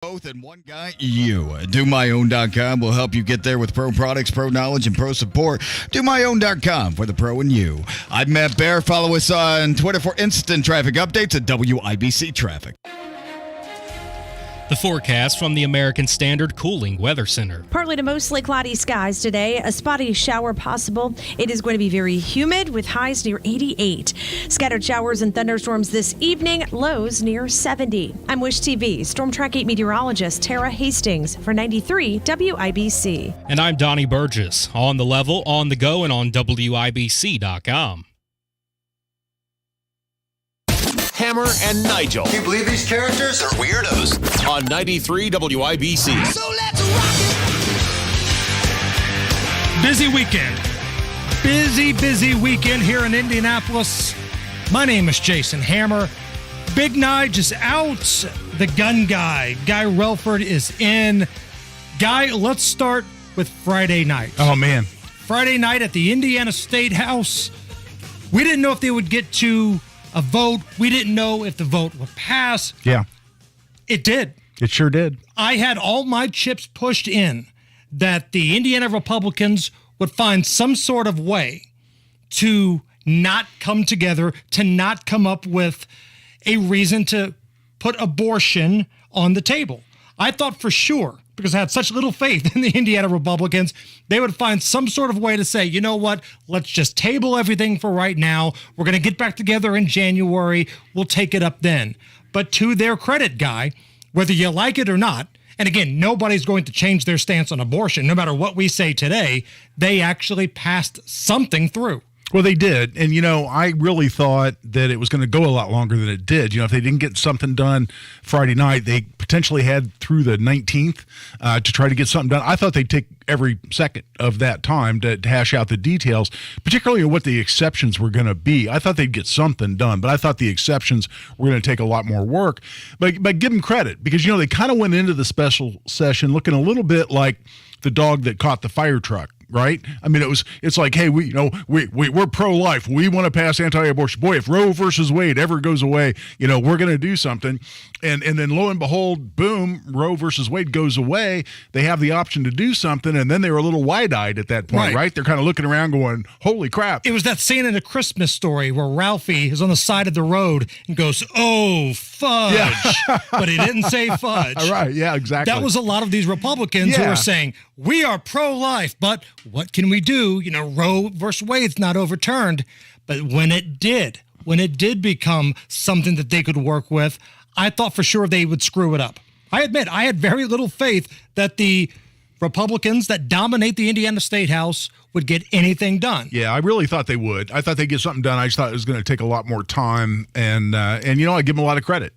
Both in one guy, you. DoMyOwn.com will help you get there with pro products, pro knowledge, and pro support. DoMyOwn.com for the pro and you. I'm Matt Bear. Follow us on Twitter for instant traffic updates at WIBC Traffic. The forecast from the American Standard Cooling Weather Center. Partly to mostly cloudy skies today. A spotty shower possible. It is going to be very humid with highs near 88. Scattered showers and thunderstorms this evening. Lows near 70. I'm Wish TV Storm Track 8 meteorologist Tara Hastings for 93 WIBC. And I'm Donnie Burgess. On the level, on the go, and on WIBC.com. Hammer and Nigel. Can you believe these characters are weirdos? On 93 WIBC. So let's rock it! Busy weekend. Busy weekend here in Indianapolis. My name is Jason Hammer. Big Nige is out. The gun guy, Guy Relford, is in. Guy, let's start with Friday night. Oh, man. Friday night at the Indiana State House. We didn't know if they would get to a vote. We didn't know if the vote would pass. Yeah. It did. It sure did. I had all my chips pushed in that the Indiana Republicans would find some sort of way to not come together, to not come up with a reason to put abortion on the table. I thought for sure, because I had such little faith in the Indiana Republicans, they would find some sort of way to say, you know what, let's just table everything for right now. We're going to get back together in January. We'll take it up then. But to their credit, Guy, whether you like it or not, and again, nobody's going to change their stance on abortion, no matter what we say today, they actually passed something through. Well, they did. And, you know, I really thought that it was going to go a lot longer than it did. You know, if they didn't get something done Friday night, they potentially had through the 19th to try to get something done. I thought they'd take every second of that time to hash out the details, particularly what the exceptions were going to be. I thought they'd get something done, but I thought the exceptions were going to take a lot more work. But give them credit because, you know, they kind of went into the special session looking a little bit like the dog that caught the fire truck. Right? I mean, it's like, hey, we're pro-life. We want to pass anti-abortion. Boy, if Roe versus Wade ever goes away, you know, we're going to do something. And then lo and behold, boom, Roe versus Wade goes away. They have the option to do something, and then they were a little wide-eyed at that point, right? They're kind of looking around going, holy crap. It was that scene in A Christmas Story where Ralphie is on the side of the road and goes, oh, fudge. Yeah. But he didn't say fudge. Right, yeah, exactly. That was a lot of these Republicans who were saying, we are pro-life, but what can we do? You know, Roe versus Wade's not overturned. But when it did become something that they could work with, I thought for sure they would screw it up. I admit, I had very little faith that the Republicans that dominate the Indiana State House would get anything done. Yeah, I really thought they would. I thought they'd get something done. I just thought it was going to take a lot more time. And you know, I give them a lot of credit.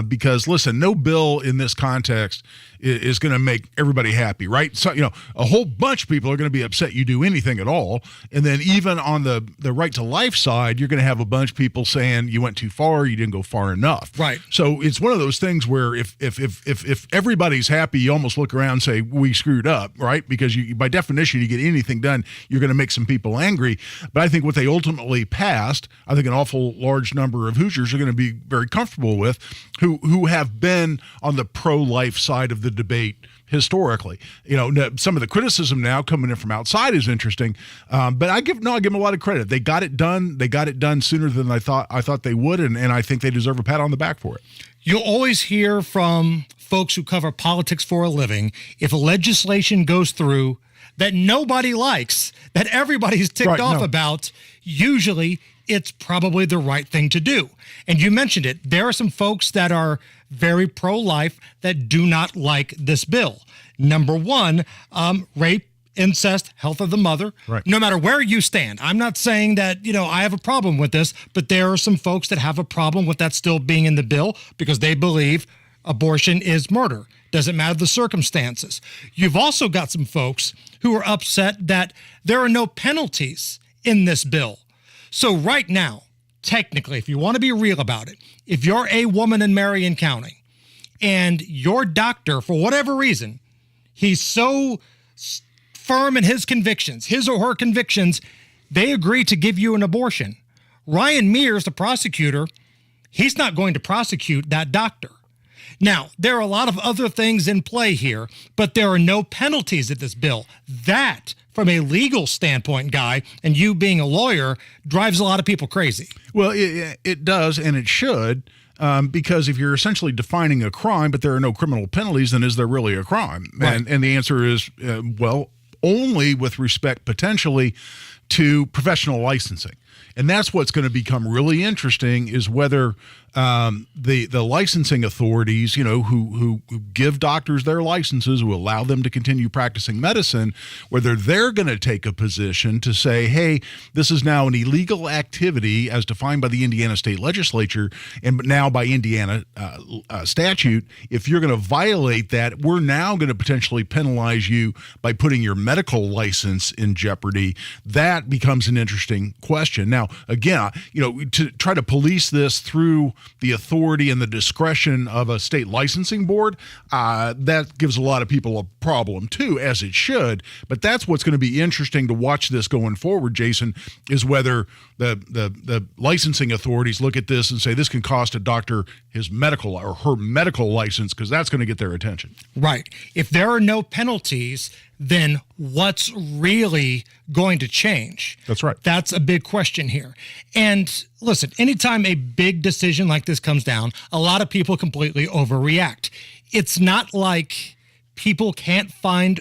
Because, listen, no bill in this context is going to make everybody happy, right? So, you know, a whole bunch of people are going to be upset you do anything at all. And then even on the right to life side, you're going to have a bunch of people saying you went too far, you didn't go far enough. Right. So it's one of those things where if everybody's happy, you almost look around and say, we screwed up, right? Because you, by definition, you get anything done, you're going to make some people angry. But I think what they ultimately passed, I think an awful large number of Hoosiers are going to be very comfortable with, who have been on the pro-life side of the debate historically. You know, some of the criticism now coming in from outside is interesting, but I give them a lot of credit. They got it done. They got it done sooner than I thought they would, and I think they deserve a pat on the back for it. You'll always hear from folks who cover politics for a living, if legislation goes through that nobody likes, that everybody's ticked off about, usually it's probably the right thing to do. And you mentioned it. There are some folks that are very pro-life that do not like this bill. Number one, rape, incest, health of the mother. Right. No matter where you stand. I'm not saying that, you know, I have a problem with this, but there are some folks that have a problem with that still being in the bill because they believe abortion is murder. Doesn't matter the circumstances. You've also got some folks who are upset that there are no penalties in this bill. So right now, technically, if you want to be real about it, if you're a woman in Marion County and your doctor, for whatever reason, he's so firm in his convictions, his or her convictions, they agree to give you an abortion. Ryan Mears, the prosecutor, he's not going to prosecute that doctor. Now, there are a lot of other things in play here, but there are no penalties in this bill. That, from a legal standpoint, Guy, and you being a lawyer, drives a lot of people crazy. Well, it does, and it should. Because if you're essentially defining a crime, but there are no criminal penalties, then is there really a crime? Right. And the answer is, well, only with respect potentially to professional licensing. And that's what's going to become really interesting is whether the licensing authorities, who give doctors their licenses, who allow them to continue practicing medicine, whether they're going to take a position to say, hey, this is now an illegal activity as defined by the Indiana state legislature and now by Indiana statute. If you're going to violate that, we're now going to potentially penalize you by putting your medical license in jeopardy. That becomes an interesting question. Now, again, to try to police this through the authority and the discretion of a state licensing board, that gives a lot of people a problem too, as it should. But that's what's going to be interesting to watch this going forward, Jason, is whether the licensing authorities look at this and say this can cost a doctor his medical or her medical license, because that's going to get their attention. Right. If there are no penalties, then what's really going to change? That's right. That's a big question here. And listen, anytime a big decision like this comes down, a lot of people completely overreact. It's not like people can't find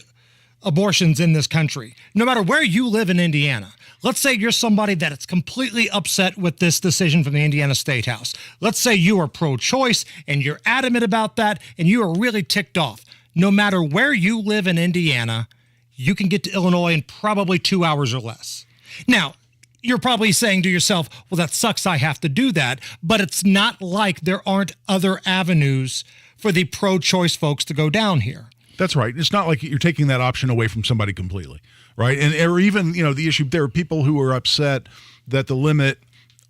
abortions in this country, no matter where you live in Indiana. Let's say you're somebody that is completely upset with this decision from the Indiana State House. Let's say you are pro-choice and you're adamant about that and you are really ticked off. No matter where you live in Indiana, you can get to Illinois in probably 2 hours or less. Now, you're probably saying to yourself, well, that sucks, I have to do that. But it's not like there aren't other avenues for the pro-choice folks to go down here. That's right. It's not like you're taking that option away from somebody completely, right? And or even, the issue, there are people who are upset that the limit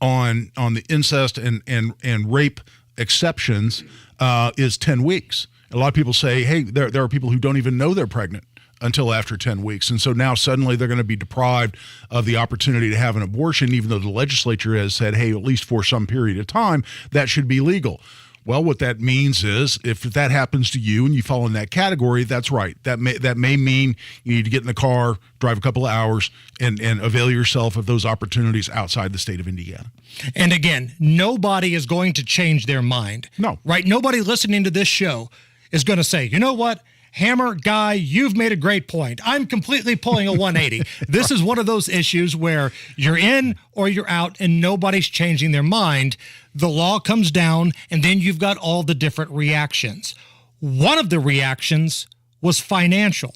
on the incest and rape exceptions is 10 weeks. A lot of people say, hey, there are people who don't even know they're pregnant until after 10 weeks. And so now suddenly they're going to be deprived of the opportunity to have an abortion, even though the legislature has said, hey, at least for some period of time, that should be legal. Well, what that means is if that happens to you and you fall in that category, that's right. That may mean you need to get in the car, drive a couple of hours, and avail yourself of those opportunities outside the state of Indiana. And again, nobody is going to change their mind. No. Right? Nobody listening to this show is going to say, you know what? Hammer, Guy, you've made a great point. I'm completely pulling a 180. This is one of those issues where you're in or you're out and nobody's changing their mind. The law comes down and then you've got all the different reactions. One of the reactions was financial.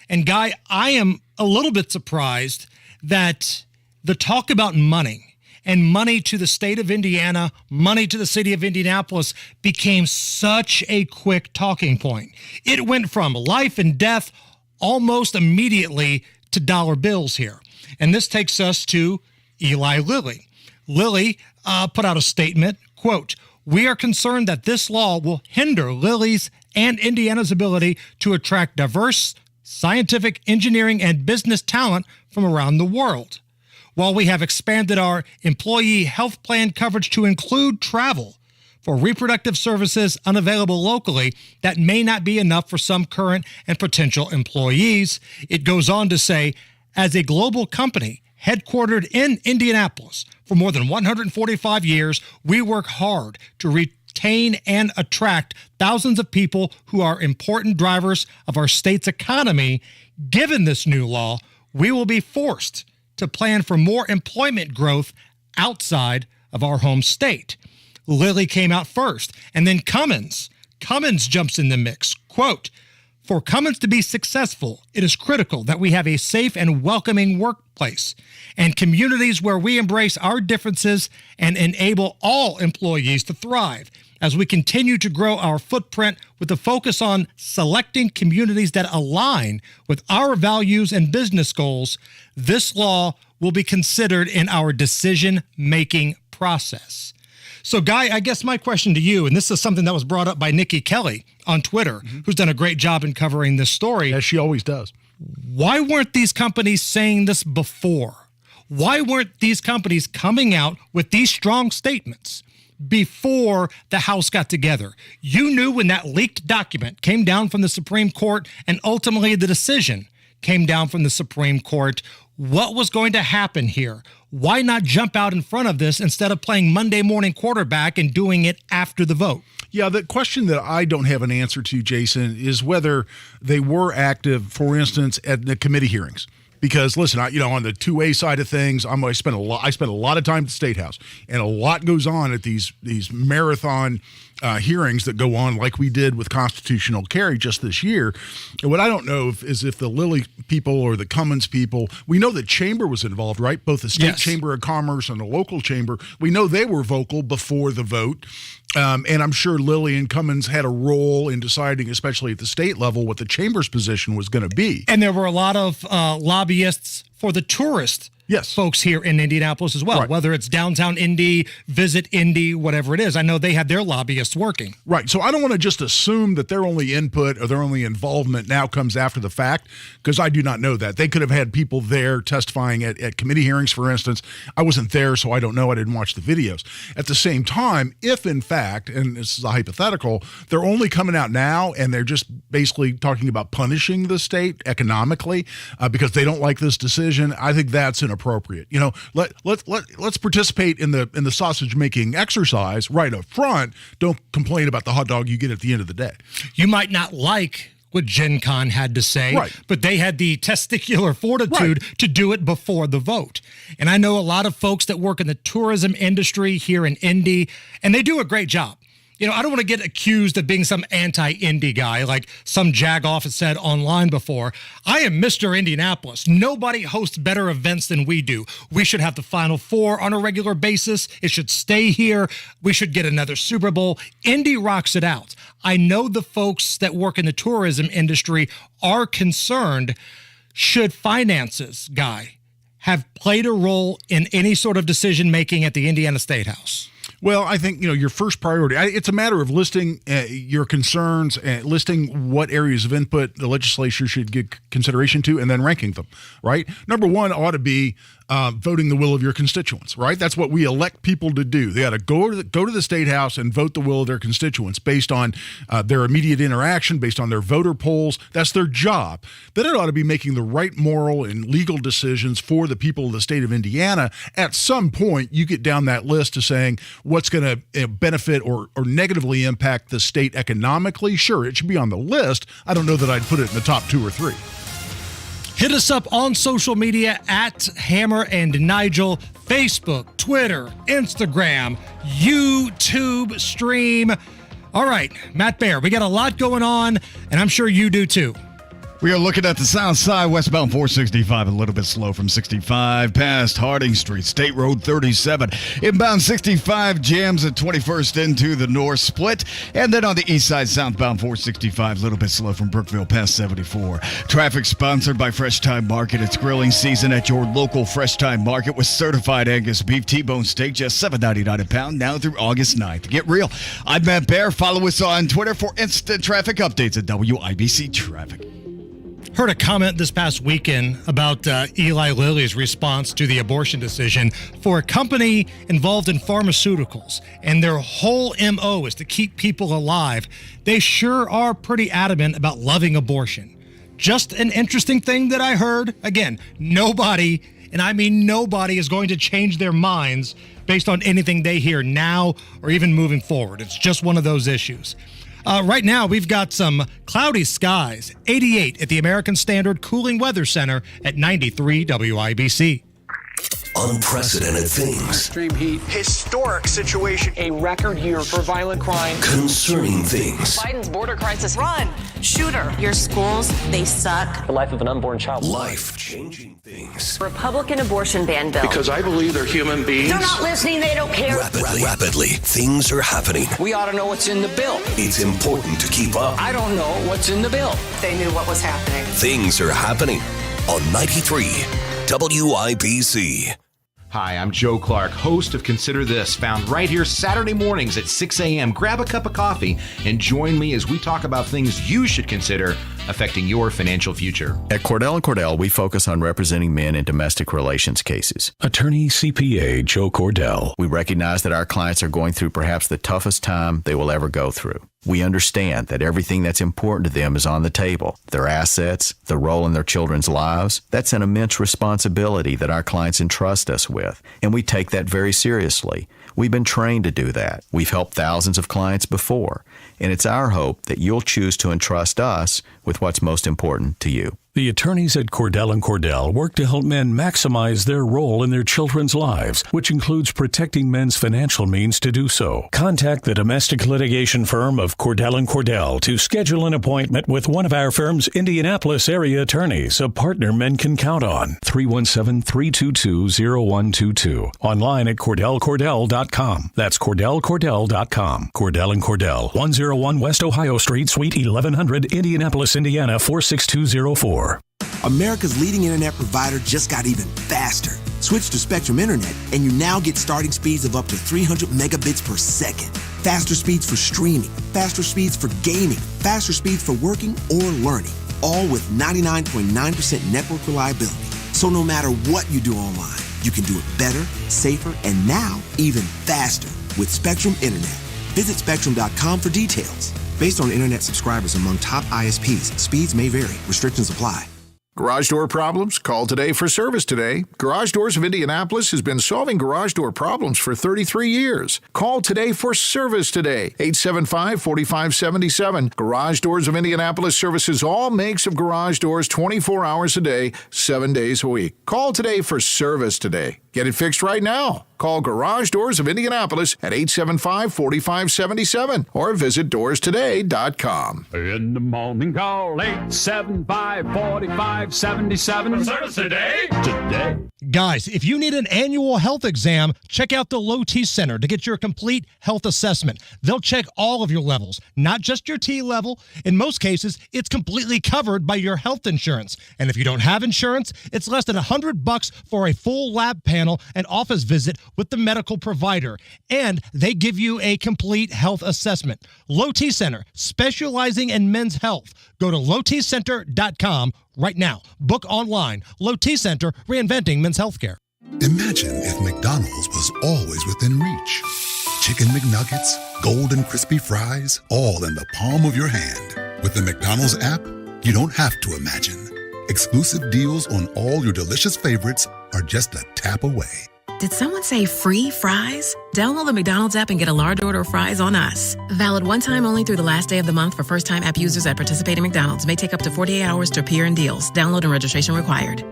And Guy, I am a little bit surprised that the talk about money and money to the state of Indiana, money to the city of Indianapolis became such a quick talking point. It went from life and death almost immediately to dollar bills here. And this takes us to Eli Lilly. Lilly put out a statement, quote, "We are concerned that this law will hinder Lilly's and Indiana's ability to attract diverse scientific, engineering, and business talent from around the world. While we have expanded our employee health plan coverage to include travel for reproductive services unavailable locally, that may not be enough for some current and potential employees." It goes on to say, as a global company headquartered in Indianapolis for more than 145 years, we work hard to retain and attract thousands of people who are important drivers of our state's economy. Given this new law, we will be forced to plan for more employment growth outside of our home state. Lilly came out first, and then Cummins jumps in the mix. Quote, "For Cummins to be successful, it is critical that we have a safe and welcoming workplace and communities where we embrace our differences and enable all employees to thrive. As we continue to grow our footprint with a focus on selecting communities that align with our values and business goals, this law will be considered in our decision-making process." So, Guy, I guess my question to you, and this is something that was brought up by Nikki Kelly on Twitter, who's done a great job in covering this story. As she always does. Why weren't these companies saying this before? Why weren't these companies coming out with these strong statements before the House got together. You knew when that leaked document came down from the Supreme Court and ultimately the decision came down from the Supreme Court what was going to happen here. Why not jump out in front of this instead of playing Monday morning quarterback and doing it after the vote? Yeah, the question that I don't have an answer to, Jason, is whether they were active, for instance, at the committee hearings. Because listen, on the 2A side of things, I spent a lot of time at the State House, and a lot goes on at these marathon hearings that go on, like we did with constitutional carry just this year. And what I don't know is if the Lilly people or the Cummins people, we know the chamber was involved, right? Both the state chamber of commerce and the local chamber. We know they were vocal before the vote. And I'm sure Lilly and Cummins had a role in deciding, especially at the state level, what the chamber's position was going to be. And there were a lot of lobbyists for the tourist folks here in Indianapolis as well, whether it's downtown Indy, Visit Indy, whatever it is. I know they had their lobbyists working. Right. So I don't want to just assume that their only input or their only involvement now comes after the fact, because I do not know that. They could have had people there testifying at committee hearings, for instance. I wasn't there, so I don't know. I didn't watch the videos. At the same time, if in fact, and this is a hypothetical, they're only coming out now and they're just basically talking about punishing the state economically because they don't like this decision, I think that's inappropriate. Let's participate in the sausage making exercise right up front. Don't complain about the hot dog you get at the end of the day. You might not like what Gen Con had to say, but they had the testicular fortitude to do it before the vote. And I know a lot of folks that work in the tourism industry here in Indy, and they do a great job. I don't want to get accused of being some anti-Indy guy like some jagoff has said online before. I am Mr. Indianapolis. Nobody hosts better events than we do. We should have the Final Four on a regular basis. It should stay here. We should get another Super Bowl. Indy rocks it out. I know the folks that work in the tourism industry are concerned. Should finances, Guy, have played a role in any sort of decision-making at the Indiana State House? Well, I think, your first priority, it's a matter of listing your concerns, listing what areas of input the legislature should give consideration to, and then ranking them, right? Number one ought to be voting the will of your constituents, right? That's what we elect people to do. They ought to go to the State House and vote the will of their constituents based on their immediate interaction, based on their voter polls. That's their job. Then it ought to be making the right moral and legal decisions for the people of the state of Indiana. At some point, you get down that list to saying what's going to benefit or negatively impact the state economically. Sure, it should be on the list. I don't know that I'd put it in the top 2 or 3. Hit us up on social media at Hammer and Nigel, Facebook, Twitter, Instagram, YouTube stream. All right, Matt Bear, we got a lot going on, and I'm sure you do too. We are looking at the south side, westbound 465, a little bit slow from 65 past Harding Street, State Road 37. Inbound 65 jams at 21st into the north split. And then on the east side, southbound 465, a little bit slow from Brookville past 74. Traffic sponsored by Fresh Time Market. It's grilling season at your local Fresh Time Market with certified Angus beef T-bone steak, just $7.99 a pound now through August 9th. Get real. I'm Matt Bear. Follow us on Twitter for instant traffic updates at WIBC Traffic. Heard a comment this past weekend about Eli Lilly's response to the abortion decision for a company involved in pharmaceuticals, and their whole MO is to keep people alive. They sure are pretty adamant about loving abortion. Just an interesting thing that I heard. Again, nobody, and I mean nobody, is going to change their minds based on anything they hear now or even moving forward. It's just one of those issues. Right now, we've got some cloudy skies, 88 at the American Standard Cooling Weather Center at 93 WIBC. Unprecedented things. Extreme heat. Historic situation. A record year for violent crime. Concerning things. Biden's border crisis. Run. Shooter. Your schools, they suck. The life of an unborn child. Life-changing things. Republican abortion ban bill. Because I believe they're human beings. They're not listening. They don't care. Rapidly, things are happening. We ought to know what's in the bill. It's important to keep up. I don't know what's in the bill. They knew what was happening. Things are happening on 93 WIBC. Hi, I'm Joe Clark, host of Consider This, found right here Saturday mornings at 6 a.m. Grab a cup of coffee and join me as we talk about things you should consider affecting your financial future. At Cordell & Cordell, we focus on representing men in domestic relations cases. Attorney CPA Joe Cordell. We recognize that our clients are going through perhaps the toughest time they will ever go through. We understand that everything that's important to them is on the table. Their assets, the role in their children's lives, that's an immense responsibility that our clients entrust us with, and we take that very seriously. We've been trained to do that. We've helped thousands of clients before, and it's our hope that you'll choose to entrust us with what's most important to you. The attorneys at Cordell & Cordell work to help men maximize their role in their children's lives, which includes protecting men's financial means to do so. Contact the domestic litigation firm of Cordell & Cordell to schedule an appointment with one of our firm's Indianapolis area attorneys, a partner men can count on. 317-322-0122. Online at CordellCordell.com. That's CordellCordell.com. Cordell & Cordell, 101 West Ohio Street, Suite 1100, Indianapolis, Indiana, 46204. America's leading internet provider just got even faster. Switch to Spectrum Internet, and you now get starting speeds of up to 300 megabits per second. Faster speeds for streaming, faster speeds for gaming, faster speeds for working or learning, all with 99.9% network reliability. So no matter what you do online, you can do it better, safer, and now even faster with Spectrum Internet. Visit Spectrum.com for details. Based on internet subscribers among top ISPs, speeds may vary. Restrictions apply. Garage door problems? Call today for service today. Garage Doors of Indianapolis has been solving garage door problems for 33 years. Call today for service today. 875-4577. Garage Doors of Indianapolis services all makes of garage doors 24 hours a day, 7 days a week. Call today for service today. Get it fixed right now. Call Garage Doors of Indianapolis at 875-4577 or visit doorstoday.com. In the morning, call 875-4577. Service today. Today. Guys, if you need an annual health exam, check out the Low T Center to get your complete health assessment. They'll check all of your levels, not just your T level. In most cases, it's completely covered by your health insurance. And if you don't have insurance, it's less than $100 for a full lab panel and office visit with the medical provider. And they give you a complete health assessment. Low T Center, specializing in men's health. Go to lowtcenter.com right now. Book online. Low T Center, reinventing men's healthcare. Imagine if McDonald's was always within reach. Chicken McNuggets, golden crispy fries, all in the palm of your hand. With the McDonald's app, you don't have to imagine. Exclusive deals on all your delicious favorites are just a tap away. Did someone say free fries? Download the McDonald's app and get a large order of fries on us. Valid one time only through the last day of the month for first-time app users at participating McDonald's. May take up to 48 hours to appear in deals. Download and registration required.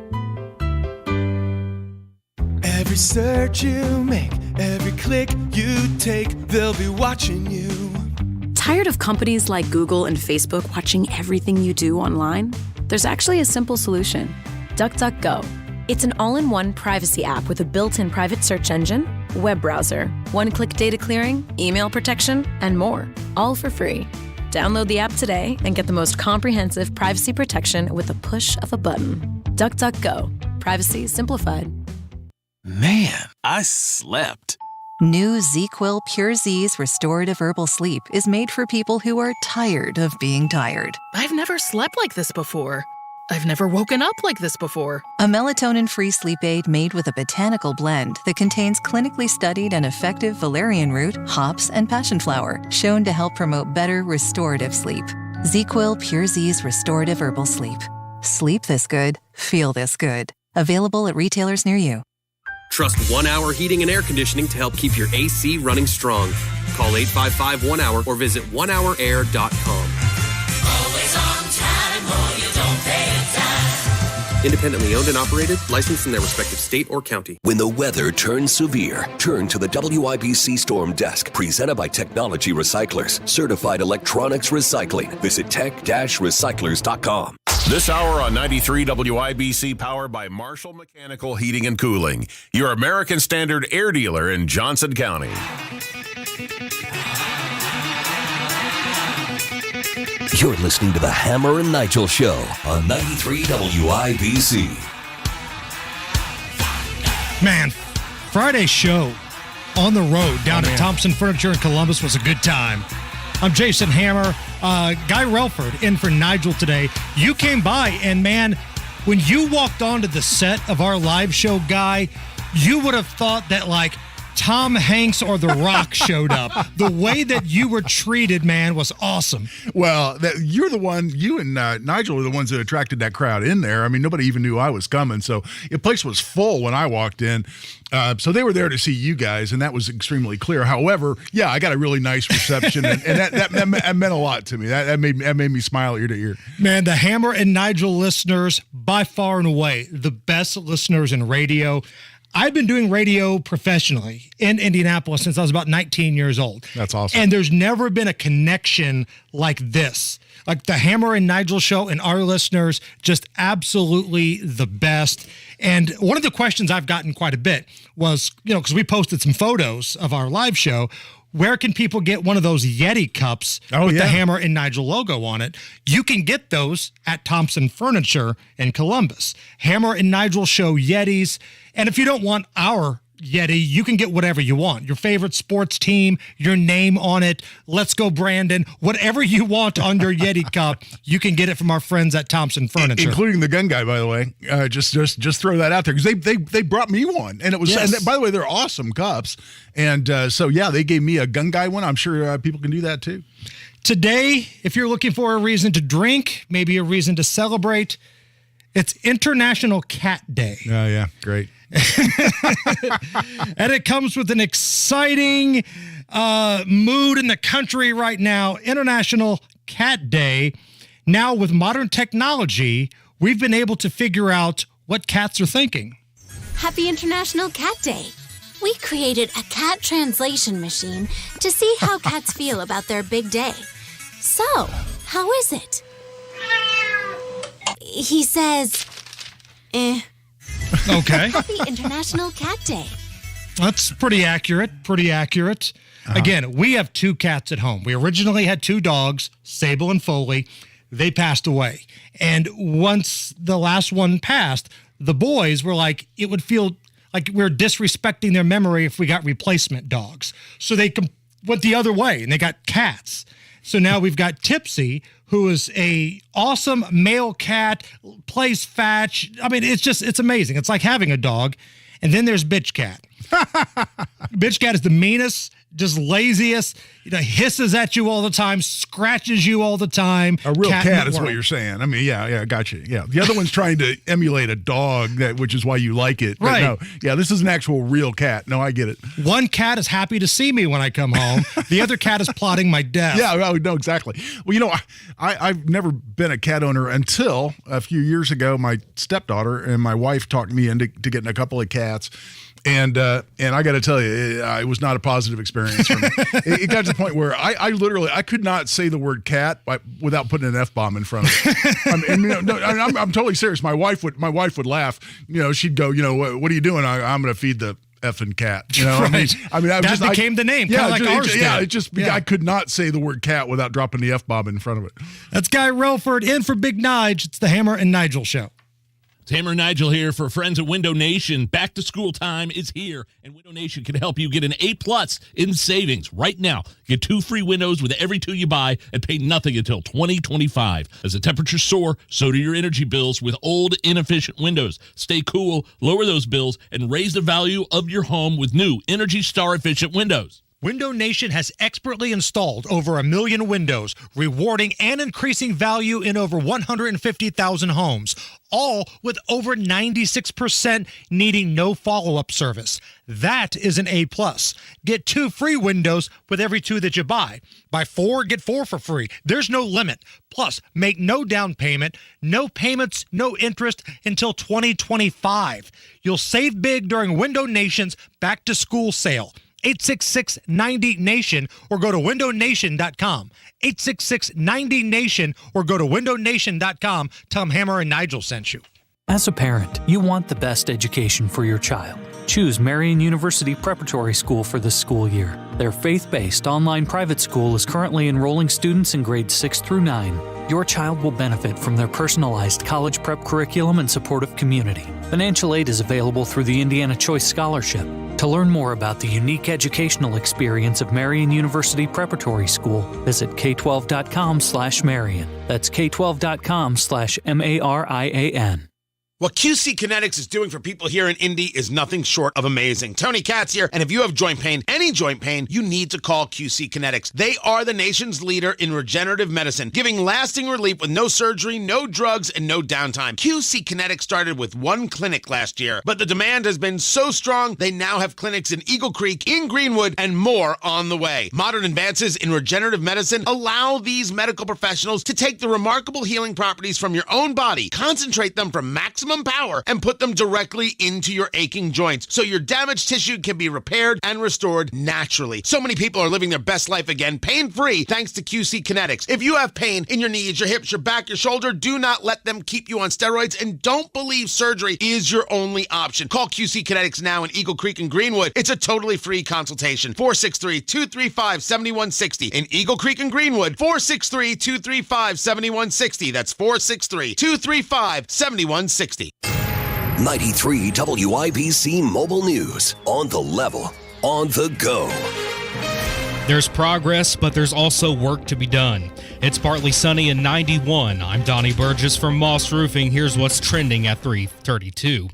Every search you make, every click you take, they'll be watching you. Tired of companies like Google and Facebook watching everything you do online? There's actually a simple solution. DuckDuckGo. It's an all-in-one privacy app with a built-in private search engine, web browser, one-click data clearing, email protection, and more, all for free. Download the app today and get the most comprehensive privacy protection with a push of a button. DuckDuckGo. Privacy simplified. Man, I slept. New ZzzQuil Pure Z's Restorative Herbal Sleep is made for people who are tired of being tired. I've never slept like this before. I've never woken up like this before. A melatonin-free sleep aid made with a botanical blend that contains clinically studied and effective valerian root, hops, and passion flower, shown to help promote better restorative sleep. ZzzQuil Pure Z's Restorative Herbal Sleep. Sleep this good, feel this good. Available at retailers near you. Trust 1 Hour Heating and Air Conditioning to help keep your AC running strong. Call 855-1-HOUR or visit onehourair.com. Always on time or you don't pay a dime. Independently owned and operated, licensed in their respective state or county. When the weather turns severe, turn to the WIBC Storm Desk, presented by Technology Recyclers, certified electronics recycling. Visit tech-recyclers.com. This hour on 93 WIBC, powered by Marshall Mechanical Heating and Cooling, your American Standard air dealer in Johnson County. You're listening to the Hammer and Nigel Show on 93 WIBC. Man, Friday's show on the road down at Thompson Furniture in Columbus was a good time. I'm Jason Hammer. Guy Relford in for Nigel today. You came by, and man, when you walked onto the set of our live show, Guy, you would have thought that, like, Tom Hanks or The Rock showed up. The way that you were treated, man, was awesome. Well, you're the one, you and Nigel were the ones that attracted that crowd in there. I mean, nobody even knew I was coming. So the place was full when I walked in. So they were there to see you guys, and that was extremely clear. However, yeah, I got a really nice reception, and that meant a lot to me. That made me smile ear to ear. Man, the Hammer and Nigel listeners, by far and away, the best listeners in radio. I've been doing radio professionally in Indianapolis since I was about 19 years old. That's awesome. And there's never been a connection like this. Like the Hammer and Nigel show and our listeners, just absolutely the best. And one of the questions I've gotten quite a bit was, because we posted some photos of our live show, where can people get one of those Yeti cups with the Hammer and Nigel logo on it? You can get those at Thompson Furniture in Columbus. Hammer and Nigel show Yetis. And if you don't want our Yeti, you can get whatever you want. Your favorite sports team, your name on it, Let's Go Brandon, whatever you want on your Yeti cup, you can get it from our friends at Thompson Furniture. Including the gun guy, by the way. Just throw that out there, because they brought me one. And it was, and by the way, they're awesome cups. And so, yeah, they gave me a gun guy one. I'm sure people can do that too. Today, if you're looking for a reason to drink, maybe a reason to celebrate, it's International Cat Day. Oh, yeah, great. And it comes with an exciting mood in the country right now. International Cat Day. Now, with modern technology, we've been able to figure out what cats are thinking. Happy International Cat Day. We created a cat translation machine to see how cats feel about their big day. So, how is it? He says, Okay. Happy International Cat Day. That's pretty accurate. Again, we have 2 cats at home. We originally had 2 dogs, Sable and Foley. They passed away. And once the last one passed, the boys were like, it would feel like we're disrespecting their memory if we got replacement dogs. So they went the other way, and they got cats. So now we've got Tipsy, who is a awesome male cat, plays fetch. I mean, it's amazing. It's like having a dog. And then there's Bitch Cat. Bitch Cat is the meanest, just laziest, hisses at you all the time, scratches you all the time. A real cat is what you're saying. I mean, yeah, got you. Yeah, the other one's trying to emulate a dog, which is why you like it. Right. No, yeah, this is an actual real cat. No, I get it. One cat is happy to see me when I come home. The other cat is plotting my death. Yeah, no, exactly. Well, I've never been a cat owner until a few years ago. My stepdaughter and my wife talked me into getting a couple of cats. And I got to tell you, it was not a positive experience for me. It got to the point where I literally could not say the word cat without putting an F-bomb in front of it. I'm totally serious. My wife would laugh. She'd go, what are you doing? I'm going to feed the effing cat. Right. That became the name. Yeah, like ours did. I could not say the word cat without dropping the F-bomb in front of it. That's Guy Relford in for Big Nige. It's the Hammer and Nigel Show. Hammer and Nigel here for friends at Window Nation. Back to school time is here, and Window Nation can help you get an A+ in savings right now. Get 2 free windows with every 2 you buy and pay nothing until 2025. As the temperatures soar, so do your energy bills with old, inefficient windows. Stay cool, lower those bills, and raise the value of your home with new Energy Star efficient windows. Window Nation has expertly installed over 1 million windows, rewarding and increasing value in over 150,000 homes, all with over 96% needing no follow-up service. That is an A+. Get 2 free windows with every 2 that you buy. Buy 4, get 4 for free. There's no limit. Plus, make no down payment, no payments, no interest until 2025. You'll save big during Window Nation's back-to-school sale. 866-90-NATION or go to windownation.com. 866-90-NATION or go to windownation.com. Tom Hammer and Nigel sent you. As a parent, you want the best education for your child. Choose Marian University Preparatory School for this school year. Their faith-based online private school is currently enrolling students in grades 6 through 9. Your child will benefit from their personalized college prep curriculum and supportive community. Financial aid is available through the Indiana Choice Scholarship. To learn more about the unique educational experience of Marian University Preparatory School, visit k12.com/Marian. That's k12.com/MARIAN. What QC Kinetics is doing for people here in Indy is nothing short of amazing. Tony Katz here, and if you have joint pain, any joint pain, you need to call QC Kinetics. They are the nation's leader in regenerative medicine, giving lasting relief with no surgery, no drugs, and no downtime. QC Kinetics started with one clinic last year, but the demand has been so strong, they now have clinics in Eagle Creek, in Greenwood, and more on the way. Modern advances in regenerative medicine allow these medical professionals to take the remarkable healing properties from your own body, concentrate them for maximum power, and put them directly into your aching joints so your damaged tissue can be repaired and restored naturally. So many people are living their best life again, pain-free, thanks to QC Kinetics. If you have pain in your knees, your hips, your back, your shoulder, do not let them keep you on steroids, and don't believe surgery is your only option. Call QC Kinetics now in Eagle Creek and Greenwood. It's a totally free consultation. 463-235-7160. In Eagle Creek and Greenwood, 463-235-7160. That's 463-235-7160. 93 WIBC Mobile News. On the level, on the go. There's progress, but there's also work to be done. It's partly sunny and 91. I'm Donnie Burgess from Moss Roofing. Here's what's trending at 3:32.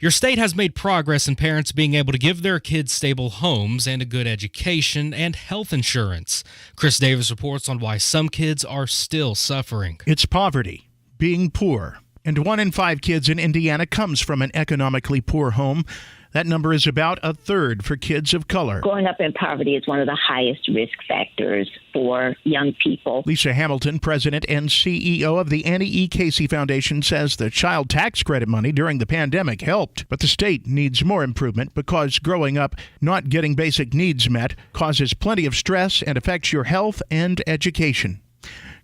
Your state has made progress in parents being able to give their kids stable homes and a good education and health insurance. Chris Davis reports on why some kids are still suffering. It's poverty, being poor. And 1 in 5 kids in Indiana comes from an economically poor home. That number is about a third for kids of color. Growing up in poverty is one of the highest risk factors for young people. Lisa Hamilton, president and CEO of the Annie E. Casey Foundation, says the child tax credit money during the pandemic helped. But the state needs more improvement because growing up not getting basic needs met causes plenty of stress and affects your health and education.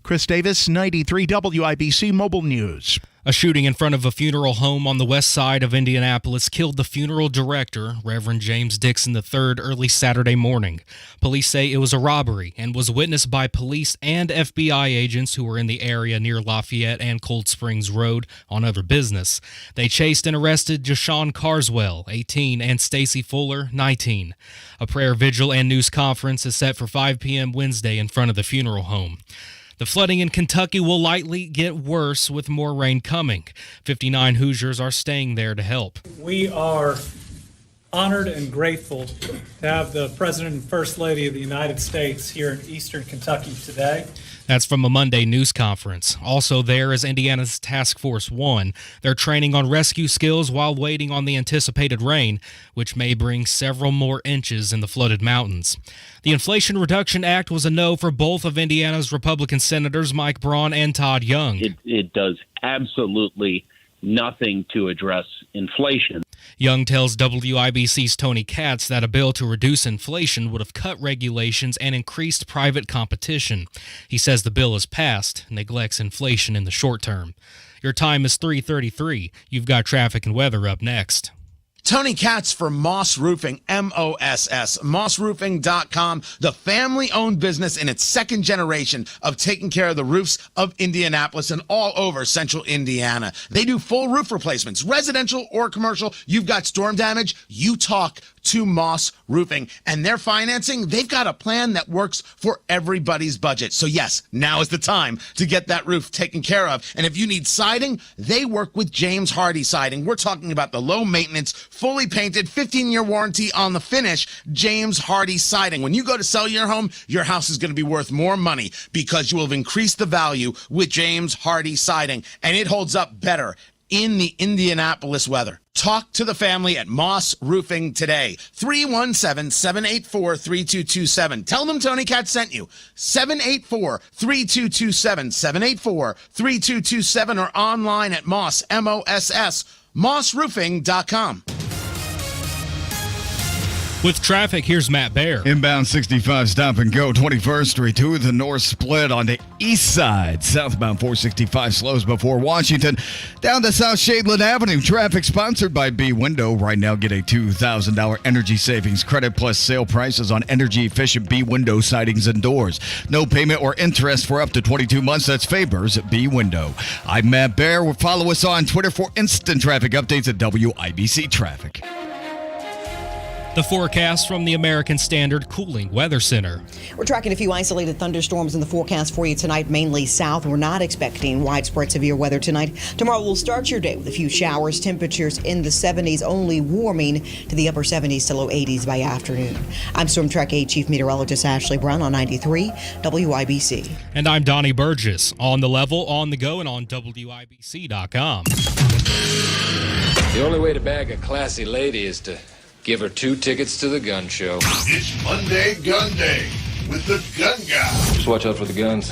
Chris Davis, 93 WIBC Mobile News. A shooting in front of a funeral home on the west side of Indianapolis killed the funeral director, Reverend James Dixon III, early Saturday morning. Police say it was a robbery and was witnessed by police and FBI agents who were in the area near Lafayette and Cold Springs Road on other business. They chased and arrested Jashawn Carswell, 18, and Stacy Fuller, 19. A prayer vigil and news conference is set for 5 p.m. Wednesday in front of the funeral home. The flooding in Kentucky will likely get worse with more rain coming. 59 Hoosiers are staying there to help. We are honored and grateful to have the President and First Lady of the United States here in Eastern Kentucky today. That's from a Monday news conference. Also there is Indiana's Task Force 1. They're training on rescue skills while waiting on the anticipated rain, which may bring several more inches in the flooded mountains. The Inflation Reduction Act was a no for both of Indiana's Republican senators, Mike Braun and Todd Young. It does absolutely nothing to address inflation. Young tells WIBC's Tony Katz that a bill to reduce inflation would have cut regulations and increased private competition. He says the bill, is passed, neglects inflation in the short term. Your time is 3:33. You've got traffic and weather up next. Tony Katz for Moss Roofing, MOSS, mossroofing.com, the family-owned business in its second generation of taking care of the roofs of Indianapolis and all over central Indiana. They do full roof replacements, residential or commercial. You've got storm damage, you talk to Moss Roofing. And their financing, they've got a plan that works for everybody's budget. So yes, now is the time to get that roof taken care of. And if you need siding, they work with James Hardy Siding. We're talking about the low maintenance, fully painted, 15-year warranty on the finish, James Hardy Siding. When you go to sell your home, your house is going to be worth more money because you will have increased the value with James Hardy Siding, and it holds up better in the Indianapolis weather. Talk to the family at Moss Roofing today. 317-784-3227. Tell them Tony Katz sent you. 784-3227. 784-3227 or online at Moss, MOSS, mossroofing.com. With traffic, here's Matt Baer. Inbound 65 stop and go 21st Street to the north split on the east side. Southbound 465 slows before Washington. Down to South Shadeland Avenue. Traffic sponsored by B Window. Right now get a $2,000 energy savings credit plus sale prices on energy efficient B Window sidings and doors. No payment or interest for up to 22 months. That's favors B Window. I'm Matt Baer. Follow us on Twitter for instant traffic updates at WIBC Traffic. The forecast from the American Standard Cooling Weather Center. We're tracking a few isolated thunderstorms in the forecast for you tonight, mainly south. We're not expecting widespread severe weather tonight. Tomorrow we'll start your day with a few showers, temperatures in the 70s, only warming to the upper 70s to low 80s by afternoon. I'm Storm Track 8 Chief Meteorologist Ashley Brown on 93 WIBC. And I'm Donnie Burgess. On the level, on the go, and on WIBC.com. The only way to bag a classy lady is to give her 2 tickets to the gun show. It's Monday Gun Day with the gun guy. Just watch out for the guns.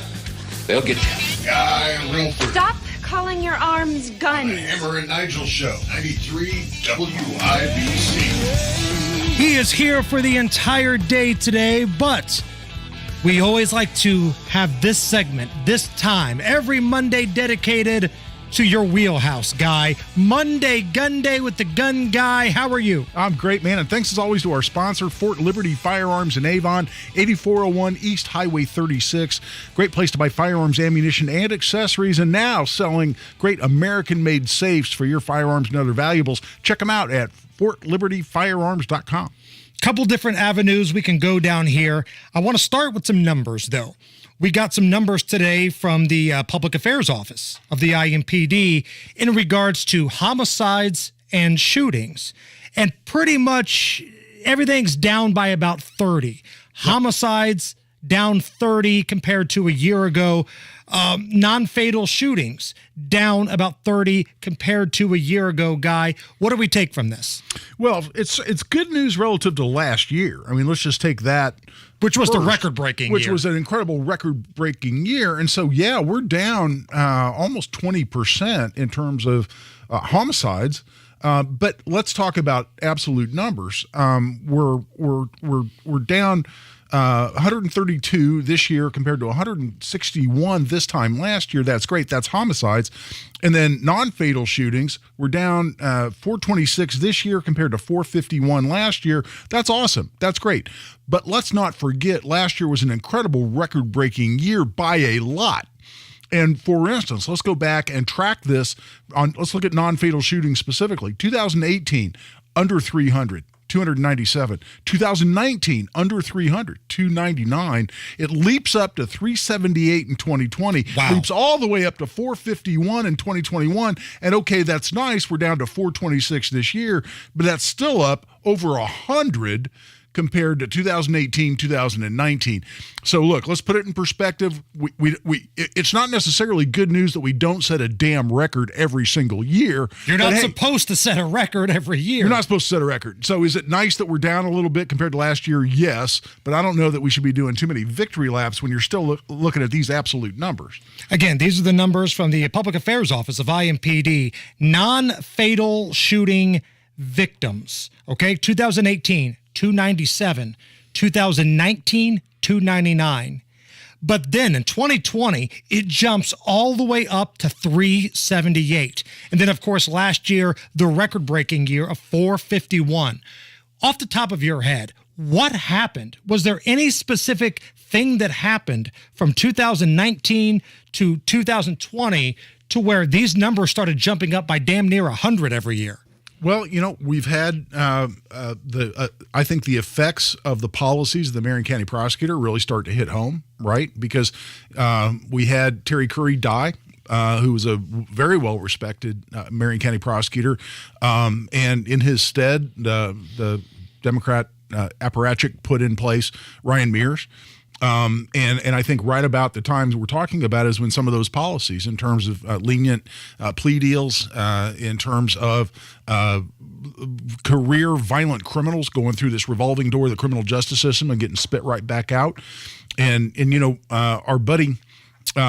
They'll get you. Guy Relford. Stop calling your arms guns. Hammer and Nigel Show, 93 WIBC. He is here for the entire day today, but we always like to have this segment, this time, every Monday dedicated to your wheelhouse, Guy. Monday Gun Day with the Gun Guy. How are you? I'm great, man. And thanks as always to our sponsor, Fort Liberty Firearms in Avon, 8401 East Highway 36. Great place to buy firearms, ammunition, and accessories. And now selling great American-made safes for your firearms and other valuables. Check them out at FortLibertyFirearms.com. Couple different avenues we can go down here. I want to start with some numbers, though. We got some numbers today from the Public Affairs Office of the IMPD in regards to homicides and shootings. And pretty much everything's down by about 30. Homicides down 30 compared to a year ago. Non-fatal shootings down about 30 compared to a year ago, Guy. What do we take from this? Well, it's good news relative to last year. I mean, let's just take that. Which was the record-breaking year. Which was an incredible record-breaking year. And so, yeah, we're down almost 20% in terms of homicides. But let's talk about absolute numbers. We're down 132 this year compared to 161 this time last year. That's great. That's homicides. And then non-fatal shootings, we're down 426 this year compared to 451 last year. That's awesome. That's great. But let's not forget, last year was an incredible record-breaking year by a lot. And for instance, let's go back and track this let's look at non-fatal shootings specifically. 2018, under 300. 297. 2019, under 300, 299. It leaps up to 378 in 2020. Wow. Leaps all the way up to 451 in 2021. And okay, that's nice. We're down to 426 this year, but that's still up over 100 compared to 2018, 2019. So look, let's put it in perspective. It's not necessarily good news that we don't set a damn record every single year. You're not supposed to set a record every year. You're not supposed to set a record. So is it nice that we're down a little bit compared to last year? Yes, but I don't know that we should be doing too many victory laps when you're still looking at these absolute numbers. Again, these are the numbers from the Public Affairs Office of IMPD. Non-fatal shooting victims. Okay, 2018, 297, 2019, 299. But then in 2020, it jumps all the way up to 378. And then, of course, last year, the record-breaking year of 451. Off the top of your head, what happened? Was there any specific thing that happened from 2019 to 2020 to where these numbers started jumping up by damn near 100 every year? Well, you know, we've had I think the effects of the policies of the Marion County prosecutor really start to hit home, right? Because we had Terry Curry die, who was a very well-respected Marion County prosecutor, and in his stead, the Democrat apparatchik put in place Ryan Mears. And I think right about the times we're talking about is when some of those policies in terms of lenient plea deals, in terms of career violent criminals going through this revolving door of the criminal justice system and getting spit right back out. And you know, our buddy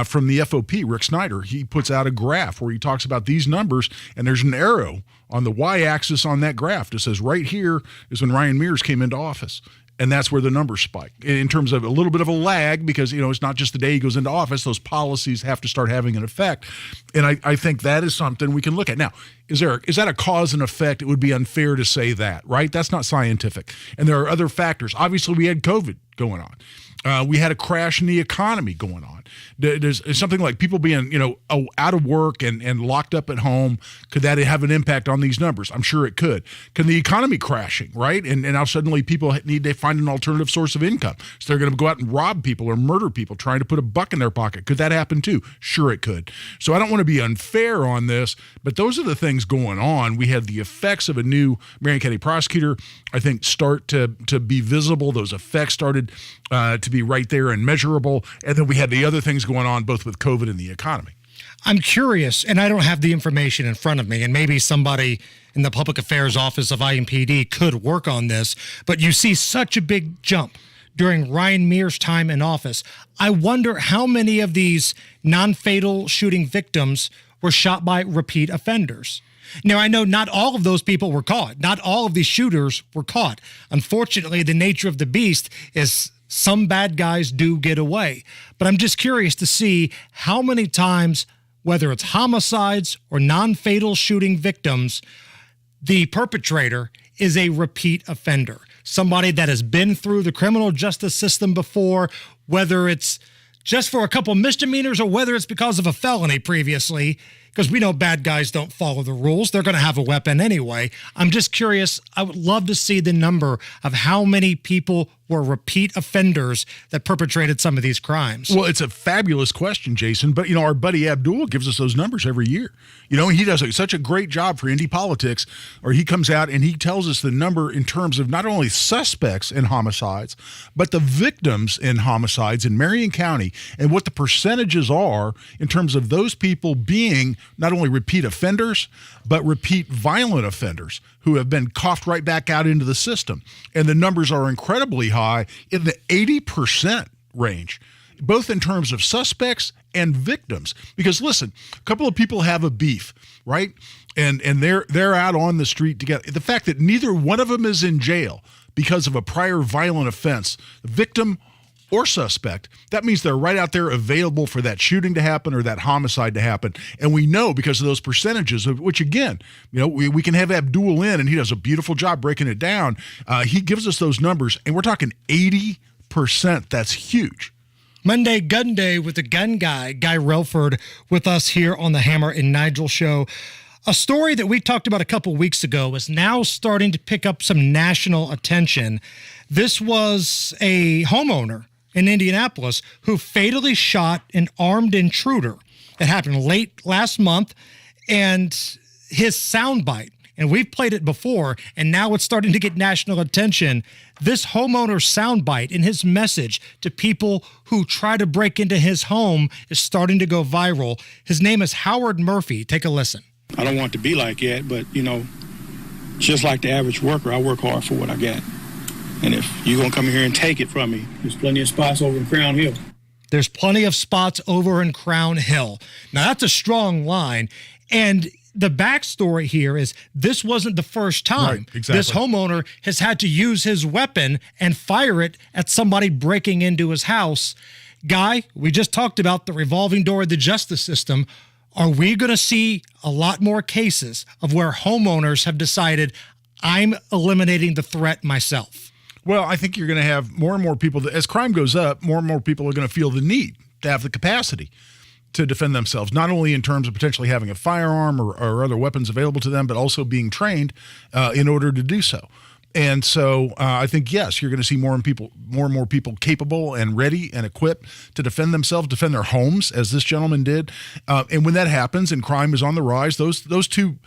from the FOP, Rick Snyder, he puts out a graph where he talks about these numbers, and there's an arrow on the y-axis on that graph that says right here is when Ryan Mears came into office. And that's where the numbers spike in terms of a little bit of a lag because, you know, it's not just the day he goes into office. Those policies have to start having an effect. And I think that is something we can look at. Now, is that a cause and effect? It would be unfair to say that, right? That's not scientific. And there are other factors. Obviously, we had COVID going on. We had a crash in the economy going on. There's something like people being, out of work and locked up at home. Could that have an impact on these numbers? I'm sure it could. Can the economy crashing, right? And now suddenly people need to find an alternative source of income. So they're going to go out and rob people or murder people trying to put a buck in their pocket. Could that happen too? Sure it could. So I don't want to be unfair on this, but those are the things going on. We had the effects of a new Marion County prosecutor, I think, start to be visible. Those effects started to be right there and measurable. And then we had the other things going on both with COVID and the economy. I'm curious, and I don't have the information in front of me, and maybe somebody in the Public Affairs Office of IMPD could work on this, but you see such a big jump during Ryan Mears' time in office. I wonder how many of these non-fatal shooting victims were shot by repeat offenders. Now, I know not all of those people were caught. Not all of these shooters were caught. Unfortunately, the nature of the beast is some bad guys do get away. But I'm just curious to see how many times, whether it's homicides or non-fatal shooting victims, the perpetrator is a repeat offender. Somebody that has been through the criminal justice system before, whether it's just for a couple misdemeanors or whether it's because of a felony previously, because we know bad guys don't follow the rules. They're going to have a weapon anyway. I'm just curious. I would love to see the number of how many people were repeat offenders that perpetrated some of these crimes. Well, it's a fabulous question, Jason. But, our buddy Abdul gives us those numbers every year. He does such a great job for Indy Politics, or he comes out and he tells us the number in terms of not only suspects in homicides, but the victims in homicides in Marion County and what the percentages are in terms of those people being not only repeat offenders, but repeat violent offenders who have been coughed right back out into the system. And the numbers are incredibly high, in the 80% range, both in terms of suspects and victims. Because listen, a couple of people have a beef, right? And they're out on the street together. The fact that neither one of them is in jail because of a prior violent offense, victim or suspect, that means they're right out there available for that shooting to happen or that homicide to happen. And we know because of those percentages, of which again, we can have Abdul in and he does a beautiful job breaking it down. He gives us those numbers and we're talking 80%. That's huge. Monday Gun Day with the gun guy, Guy Relford, with us here on the Hammer and Nigel show. A story that we talked about a couple weeks ago is now starting to pick up some national attention. This was a homeowner in Indianapolis who fatally shot an armed intruder. It happened late last month, and his soundbite, and we've played it before, and now it's starting to get national attention. This homeowner's soundbite and his message to people who try to break into his home is starting to go viral. His name is Howard Murphy. Take a listen. I don't want to be like that, but, just like the average worker, I work hard for what I got. And if you're going to come in here and take it from me, there's plenty of spots over in Crown Hill. There's plenty of spots over in Crown Hill. Now, that's a strong line. And the backstory here is this wasn't the first time. Right, exactly. This homeowner has had to use his weapon and fire it at somebody breaking into his house. Guy, we just talked about the revolving door of the justice system. Are we going to see a lot more cases of where homeowners have decided, I'm eliminating the threat myself? Well, I think you're going to have more and more people, as crime goes up, more and more people are going to feel the need to have the capacity to defend themselves, not only in terms of potentially having a firearm or other weapons available to them, but also being trained in order to do so. And so I think, yes, you're going to see more and more people capable and ready and equipped to defend themselves, defend their homes, as this gentleman did. And when that happens and crime is on the rise, those two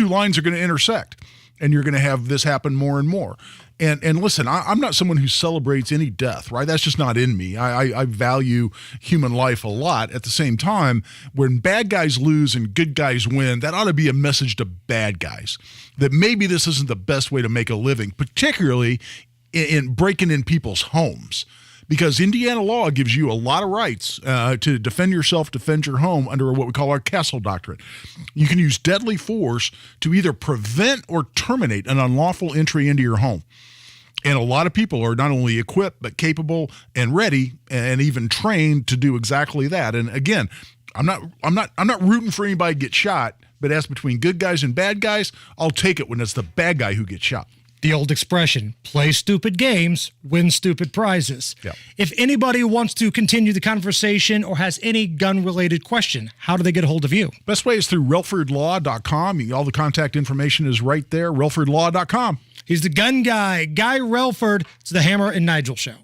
lines are going to intersect. And you're going to have this happen more and more. And listen, I'm not someone who celebrates any death, right? That's just not in me. I value human life a lot. At the same time, when bad guys lose and good guys win, that ought to be a message to bad guys that maybe this isn't the best way to make a living, particularly in breaking in people's homes. Because Indiana law gives you a lot of rights to defend yourself, defend your home under what we call our Castle Doctrine. You can use deadly force to either prevent or terminate an unlawful entry into your home. And a lot of people are not only equipped, but capable and ready and even trained to do exactly that. And again, I'm not rooting for anybody to get shot, but as between good guys and bad guys, I'll take it when it's the bad guy who gets shot. The old expression, play stupid games, win stupid prizes. Yep. If anybody wants to continue the conversation or has any gun-related question, how do they get a hold of you? Best way is through relfordlaw.com. All the contact information is right there, relfordlaw.com. He's the gun guy, Guy Relford. It's the Hammer and Nigel Show.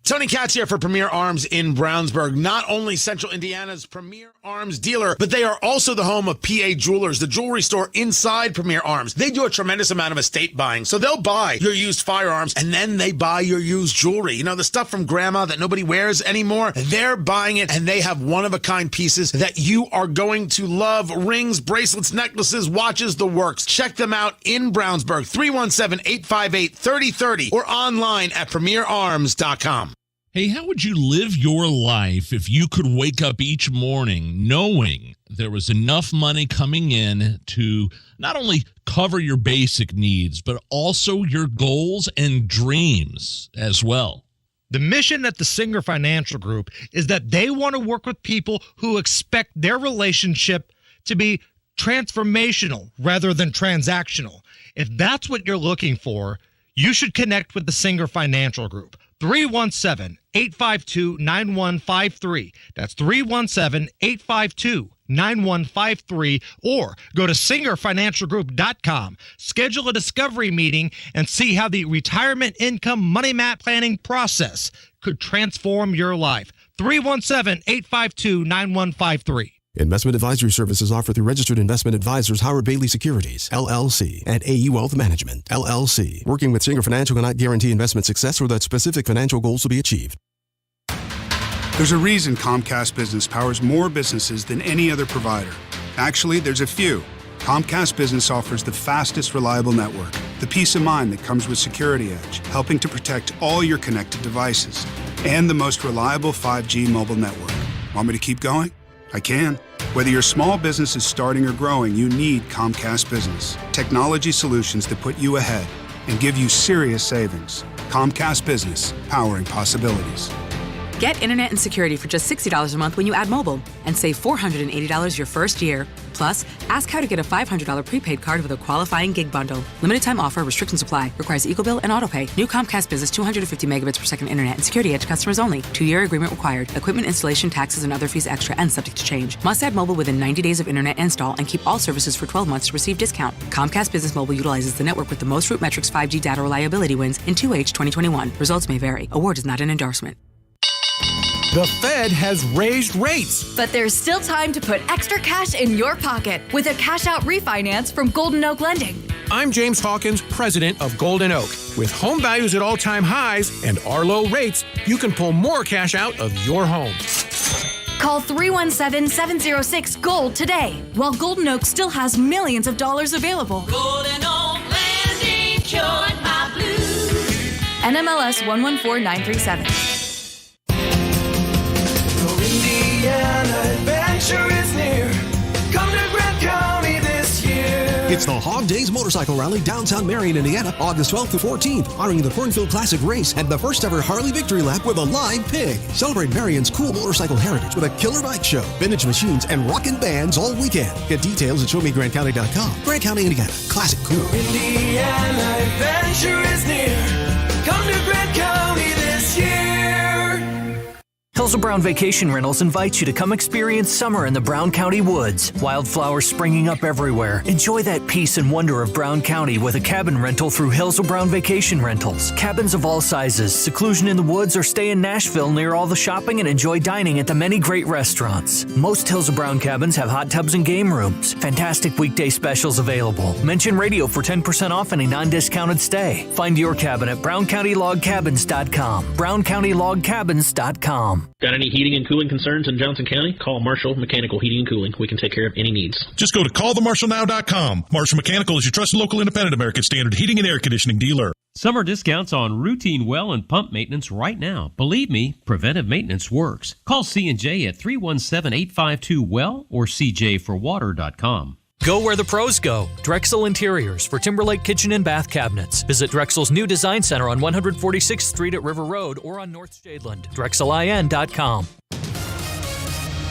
Tony Katz here for Premier Arms in Brownsburg. Not only Central Indiana's premier arms dealer, but they are also the home of PA Jewelers, the jewelry store inside Premier Arms. They do a tremendous amount of estate buying. So they'll buy your used firearms and then they buy your used jewelry. You know, the stuff from grandma that nobody wears anymore. They're buying it and they have one-of-a-kind pieces that you are going to love. Rings, bracelets, necklaces, watches, the works. Check them out in Brownsburg, 317-858-3030 or online at premierarms.com. Hey, how would you live your life if you could wake up each morning knowing there was enough money coming in to not only cover your basic needs, but also your goals and dreams as well? The mission at the Singer Financial Group is that they want to work with people who expect their relationship to be transformational rather than transactional. If that's what you're looking for, you should connect with the Singer Financial Group. 317-852-9153. That's 317-852-9153. Or go to singerfinancialgroup.com. Schedule a discovery meeting and see how the retirement income money map planning process could transform your life. 317-852-9153. Investment advisory services offered through registered investment advisors Howard Bailey Securities, LLC, and AU Wealth Management, LLC. Working with Singer Financial cannot guarantee investment success or that specific financial goals will be achieved. There's a reason Comcast Business powers more businesses than any other provider. Actually, there's a few. Comcast Business offers the fastest, reliable network, the peace of mind that comes with Security Edge, helping to protect all your connected devices, and the most reliable 5G mobile network. Want me to keep going? I can. Whether your small business is starting or growing, you need Comcast Business. Technology solutions that put you ahead and give you serious savings. Comcast Business, powering possibilities. Get internet and security for just $60 a month when you add mobile and save $480 your first year. Plus, ask how to get a $500 prepaid card with a qualifying gig bundle. Limited time offer, restrictions apply. Requires EcoBill and autopay. New Comcast Business 250 megabits per second internet and Security Edge customers only. 2-year agreement required. Equipment installation, taxes, and other fees extra and subject to change. Must add mobile within 90 days of internet install and keep all services for 12 months to receive discount. Comcast Business Mobile utilizes the network with the most Root Metrics 5G data reliability wins in 2H 2021. Results may vary. Award is not an endorsement. The Fed has raised rates. But there's still time to put extra cash in your pocket with a cash-out refinance from Golden Oak Lending. I'm James Hawkins, president of Golden Oak. With home values at all-time highs and our low rates, you can pull more cash out of your home. Call 317-706-GOLD today, while Golden Oak still has millions of dollars available. Golden Oak Lending cured my blues. NMLS 114937. Indiana adventure is near. Come to Grant County this year. It's the Hog Days Motorcycle Rally downtown Marion, Indiana, August 12th to 14th, honoring the Cornfield Classic Race and the first ever Harley Victory Lap with a live pig. Celebrate Marion's cool motorcycle heritage with a killer bike show, vintage machines, and rockin' bands all weekend. Get details at showmegrantcounty.com. Grant County, Indiana. Classic cool. Indiana adventure is near. Come to Grant County this year. Hills of Brown Vacation Rentals invites you to come experience summer in the Brown County woods. Wildflowers springing up everywhere. Enjoy that peace and wonder of Brown County with a cabin rental through Hills of Brown Vacation Rentals. Cabins of all sizes, seclusion in the woods, or stay in Nashville near all the shopping and enjoy dining at the many great restaurants. Most Hills of Brown cabins have hot tubs and game rooms. Fantastic weekday specials available. Mention radio for 10% off any non-discounted stay. Find your cabin at browncountylogcabins.com. browncountylogcabins.com. Got any heating and cooling concerns in Johnson County? Call Marshall Mechanical Heating and Cooling. We can take care of any needs. Just go to callthemarshallnow.com. Marshall Mechanical is your trusted local independent American Standard heating and air conditioning dealer. Summer discounts on routine well and pump maintenance right now. Believe me, preventive maintenance works. Call C&J at 317-852-WELL or cjforwater.com. Go where the pros go. Drexel Interiors for Timberlake Kitchen and Bath Cabinets. Visit Drexel's new design center on 146th Street at River Road or on North Shadeland. DrexelIN.com.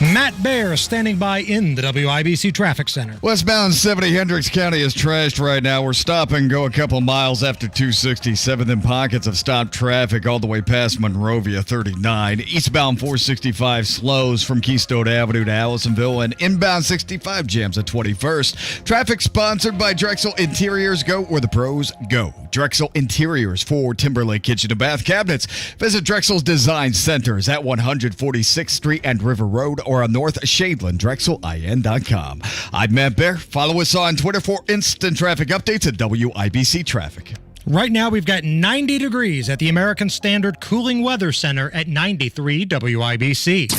Matt Bear standing by in the WIBC Traffic Center. Westbound 70 Hendricks County is trashed right now. We're stop and go a couple miles after 267 in pockets of stopped traffic all the way past Monrovia 39. Eastbound 465 slows from Keystone Avenue to Allisonville, and inbound 65 jams at 21st. Traffic sponsored by Drexel Interiors. Go where the pros go. Drexel Interiors for Timberlake Kitchen and Bath Cabinets. Visit Drexel's Design Centers at 146th Street and River Road, or on North Shadeland, DrexelIN.com. I'm Matt Bear. Follow us on Twitter for instant traffic updates at WIBC Traffic. Right now, we've got 90 degrees at the American Standard Cooling Weather Center at 93 WIBC.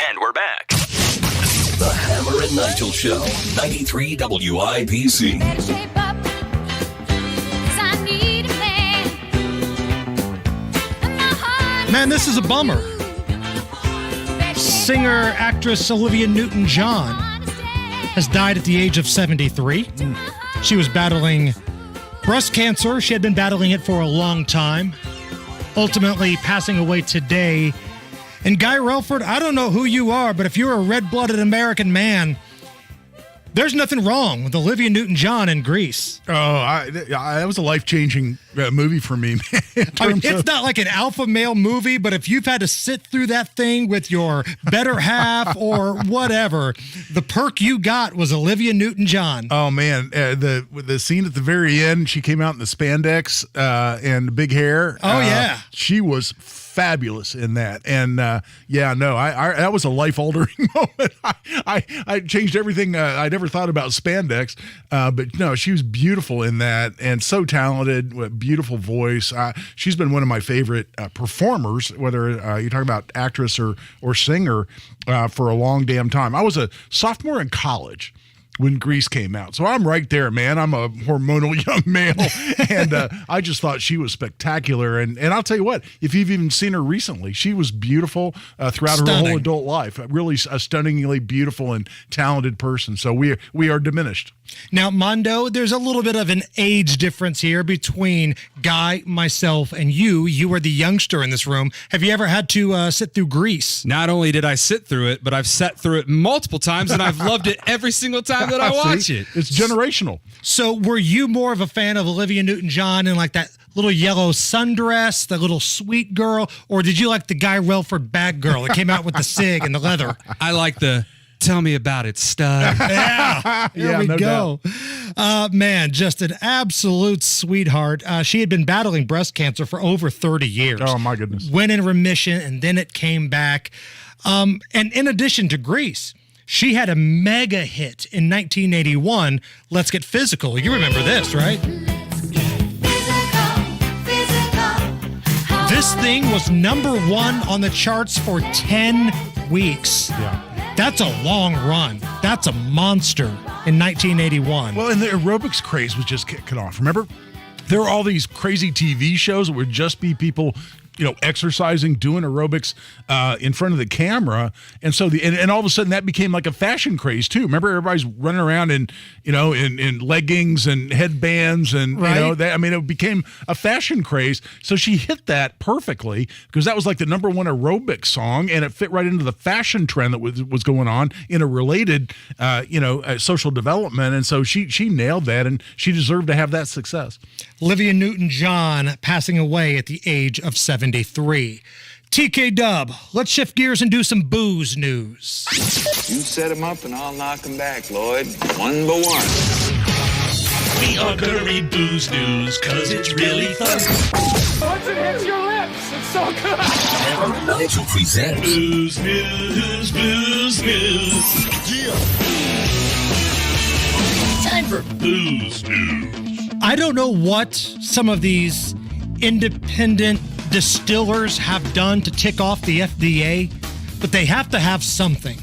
And we're back. The Hammer and Nigel Show, 93 WIBC. Man, this is a bummer. Singer, actress Olivia Newton-John has died at the age of 73. She was battling breast cancer. She had been battling it for a long time, ultimately passing away today. And Guy Relford, I don't know who you are, but if you're a red-blooded American man, there's nothing wrong with Olivia Newton-John in Grease. Oh, that was a life-changing movie for me, man. I mean, it's not like an alpha male movie, but if you've had to sit through that thing with your better half or whatever, the perk you got was Olivia Newton-John. Oh, man. The scene at the very end, she came out in the spandex and the big hair. Oh, yeah. She was fabulous in that. And that was a life-altering moment. I changed everything I'd ever thought about spandex. But no, she was beautiful in that and so talented, with beautiful voice. She's been one of my favorite performers, whether you're talking about actress or singer, for a long damn time. I was a sophomore in college when Grease came out. So I'm right there, man. I'm a hormonal young male. And I just thought she was spectacular. And I'll tell you what, if you've even seen her recently, she was beautiful throughout her whole adult life. Really a stunningly beautiful and talented person. So we are diminished. Now, Mondo, there's a little bit of an age difference here between Guy, myself, and you. You are the youngster in this room. Have you ever had to sit through Grease? Not only did I sit through it, but I've sat through it multiple times, and I've loved it every single time that I watch it. It's generational. So were you more of a fan of Olivia Newton-John and like that little yellow sundress, the little sweet girl, or did you like the Guy Relford bad girl that came out with the cig and the leather? I like the tell me about it, stud. Yeah, here we go. Man, just an absolute sweetheart. She had been battling breast cancer for over 30 years. Oh, my goodness. Went in remission, and then it came back. And in addition to Grease, she had a mega hit in 1981, Let's Get Physical. You remember this, right? This thing was #1 on the charts for 10 weeks. Yeah. That's a long run. That's a monster in 1981. Well, and the aerobics craze was just kicking off. Remember? There were all these crazy TV shows that would just be people, exercising, doing aerobics in front of the camera. And so and all of a sudden that became like a fashion craze too. Remember, everybody's running around in leggings and headbands and, right. It became a fashion craze. So she hit that perfectly because that was like the #1 aerobic song, and it fit right into the fashion trend that was going on in a related, social development. And so she nailed that, and she deserved to have that success. Olivia Newton-John passing away at the age of 73. TK Dub, let's shift gears and do some booze news. You set him up and I'll knock him back, Lloyd. 1 by 1. We are gonna read booze news, cause it's really fun. Once it hits your lips, it's so good. Hammer and Nigel presents Booze news, booze news. Yeah. Time for booze news. I don't know what some of these independent distillers have done to tick off the FDA, but they have to have something.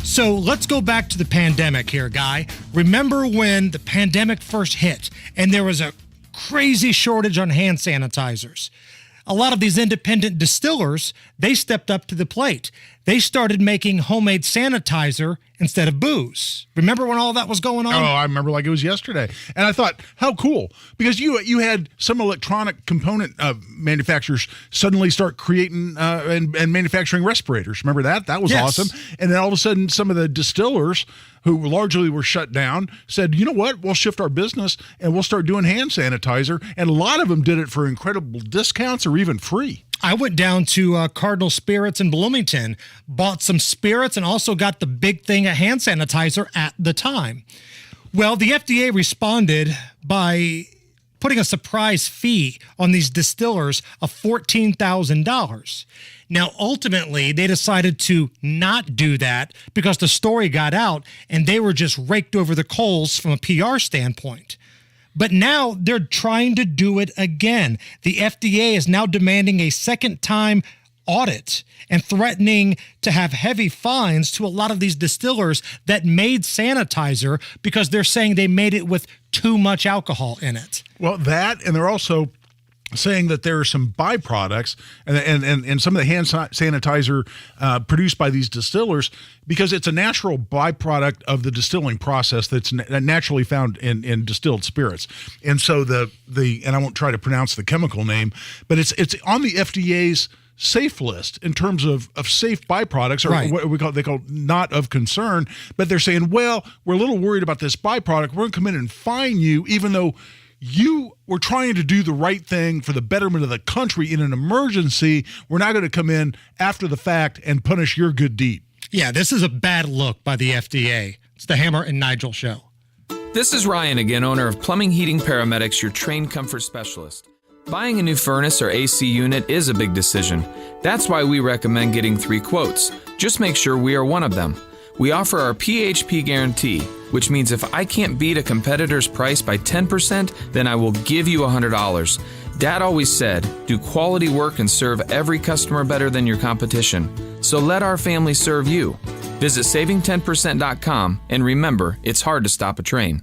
So let's go back to the pandemic here, Guy. Remember when the pandemic first hit and there was a crazy shortage on hand sanitizers? a lot of these independent distillers, they stepped up to the plate. They started making homemade sanitizer instead of booze. Remember when all that was going on? Oh, I remember like it was yesterday. And I thought, how cool. Because you had some electronic component manufacturers suddenly start creating and manufacturing respirators. Remember that? That was awesome. And then all of a sudden, some of the distillers who largely were shut down said, you know what? We'll shift our business and we'll start doing hand sanitizer. And a lot of them did it for incredible discounts or even free. I went down to Cardinal Spirits in Bloomington, bought some spirits, and also got the big thing of hand sanitizer at the time. Well, the FDA responded by putting a surprise fee on these distillers of $14,000. Now, ultimately, they decided to not do that because the story got out and they were just raked over the coals from a PR standpoint. But now they're trying to do it again. The FDA is now demanding a second-time audit and threatening to have heavy fines to a lot of these distillers that made sanitizer because they're saying they made it with too much alcohol in it. Well, that, and they're also saying that there are some byproducts and some of the hand sanitizer produced by these distillers, because it's a natural byproduct of the distilling process that's naturally found in distilled spirits. And so and I won't try to pronounce the chemical name, but it's on the FDA's safe list in terms of safe byproducts, or right. what they call not of concern. But they're saying, well, we're a little worried about this byproduct. We're going to come in and fine you, even though you were trying to do the right thing for the betterment of the country in an emergency. We're not going to come in after the fact and punish your good deed. Yeah, this is a bad look by the FDA. It's the Hammer and Nigel Show. This is Ryan again, owner of Plumbing Heating Paramedics, your trained comfort specialist. Buying a new furnace or AC unit is a big decision. That's why we recommend getting 3 quotes. Just make sure we are one of them. We offer our PHP guarantee, which means if I can't beat a competitor's price by 10%, then I will give you $100. Dad always said, do quality work and serve every customer better than your competition. So let our family serve you. Visit saving10%.com and remember, it's hard to stop a train.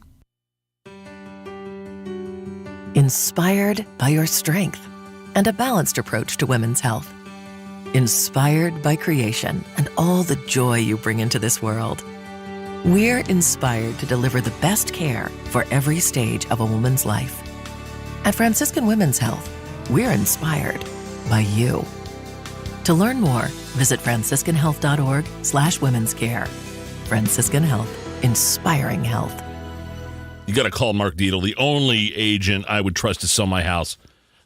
Inspired by your strength and a balanced approach to women's health. Inspired by creation and all the joy you bring into this world. We're inspired to deliver the best care for every stage of a woman's life. At Franciscan Women's Health, we're inspired by you. To learn more, visit franciscanhealth.org/women's care. Franciscan Health, inspiring health. You got to call Mark Dietel, the only agent I would trust to sell my house.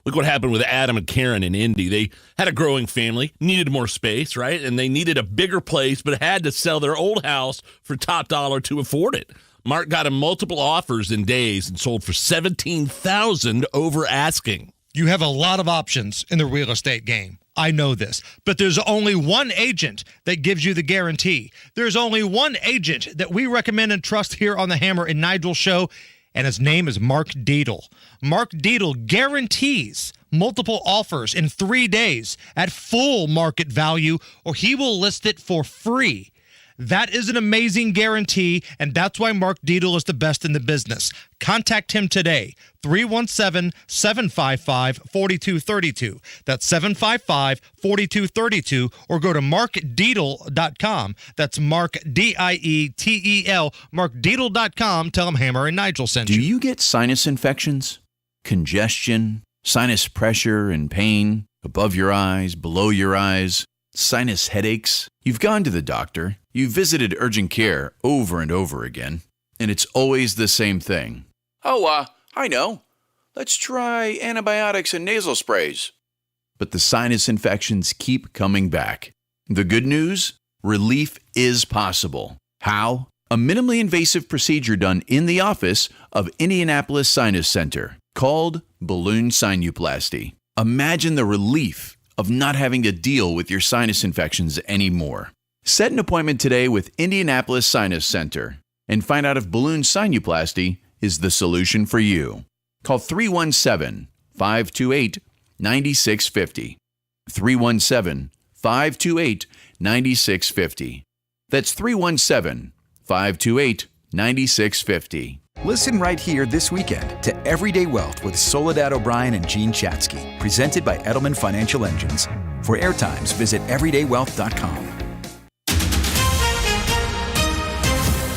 Look what happened with Adam and Karen in Indy. They had a growing family, needed more space, right? And they needed a bigger place, but had to sell their old house for top dollar to afford it. Mark got him multiple offers in days and sold for $17,000 over asking. You have a lot of options in the real estate game. I know this, but there's only one agent that gives you the guarantee. There's only one agent that we recommend and trust here on the Hammer and Nigel Show, and his name is Mark Dietel. Mark Dietel guarantees multiple offers in 3 days at full market value, or he will list it for free. That is an amazing guarantee, and that's why Mark Dietel is the best in the business. Contact him today, 317-755-4232. That's 755-4232, or go to markdietel.com. That's Mark, D-I-E-T-E-L, markdietel.com. Tell him Hammer and Nigel sent you. Do you get sinus infections, congestion, sinus pressure and pain, above your eyes, below your eyes, sinus headaches? You've gone to the doctor. You've visited urgent care over and over again, and it's always the same thing. Oh, I know. Let's try antibiotics and nasal sprays. But the sinus infections keep coming back. The good news? Relief is possible. How? A minimally invasive procedure done in the office of Indianapolis Sinus Center called balloon sinuplasty. Imagine the relief of not having to deal with your sinus infections anymore. Set an appointment today with Indianapolis Sinus Center and find out if balloon sinuplasty is the solution for you. Call 317-528-9650. 317-528-9650. That's 317-528-9650. Listen right here this weekend to Everyday Wealth with Soledad O'Brien and Gene Chatsky, presented by Edelman Financial Engines. For airtimes, visit everydaywealth.com.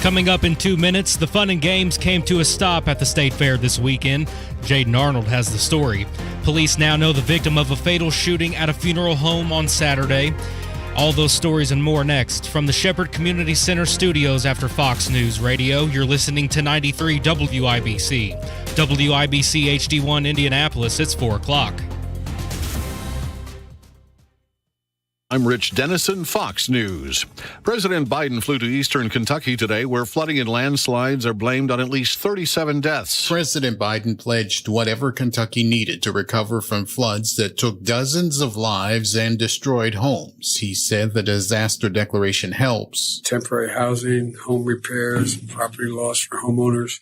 Coming up in 2 minutes, the fun and games came to a stop at the State Fair this weekend. Jaden Arnold has the story. Police now know the victim of a fatal shooting at a funeral home on Saturday. All those stories and more next. From the Shepherd Community Center studios after Fox News Radio, you're listening to 93 WIBC. WIBC HD1 Indianapolis, it's 4 o'clock. I'm Rich Dennison, Fox News. President Biden flew to eastern Kentucky today, where flooding and landslides are blamed on at least 37 deaths. President Biden pledged whatever Kentucky needed to recover from floods that took dozens of lives and destroyed homes. He said the disaster declaration helps. Temporary housing, home repairs, property loss for homeowners.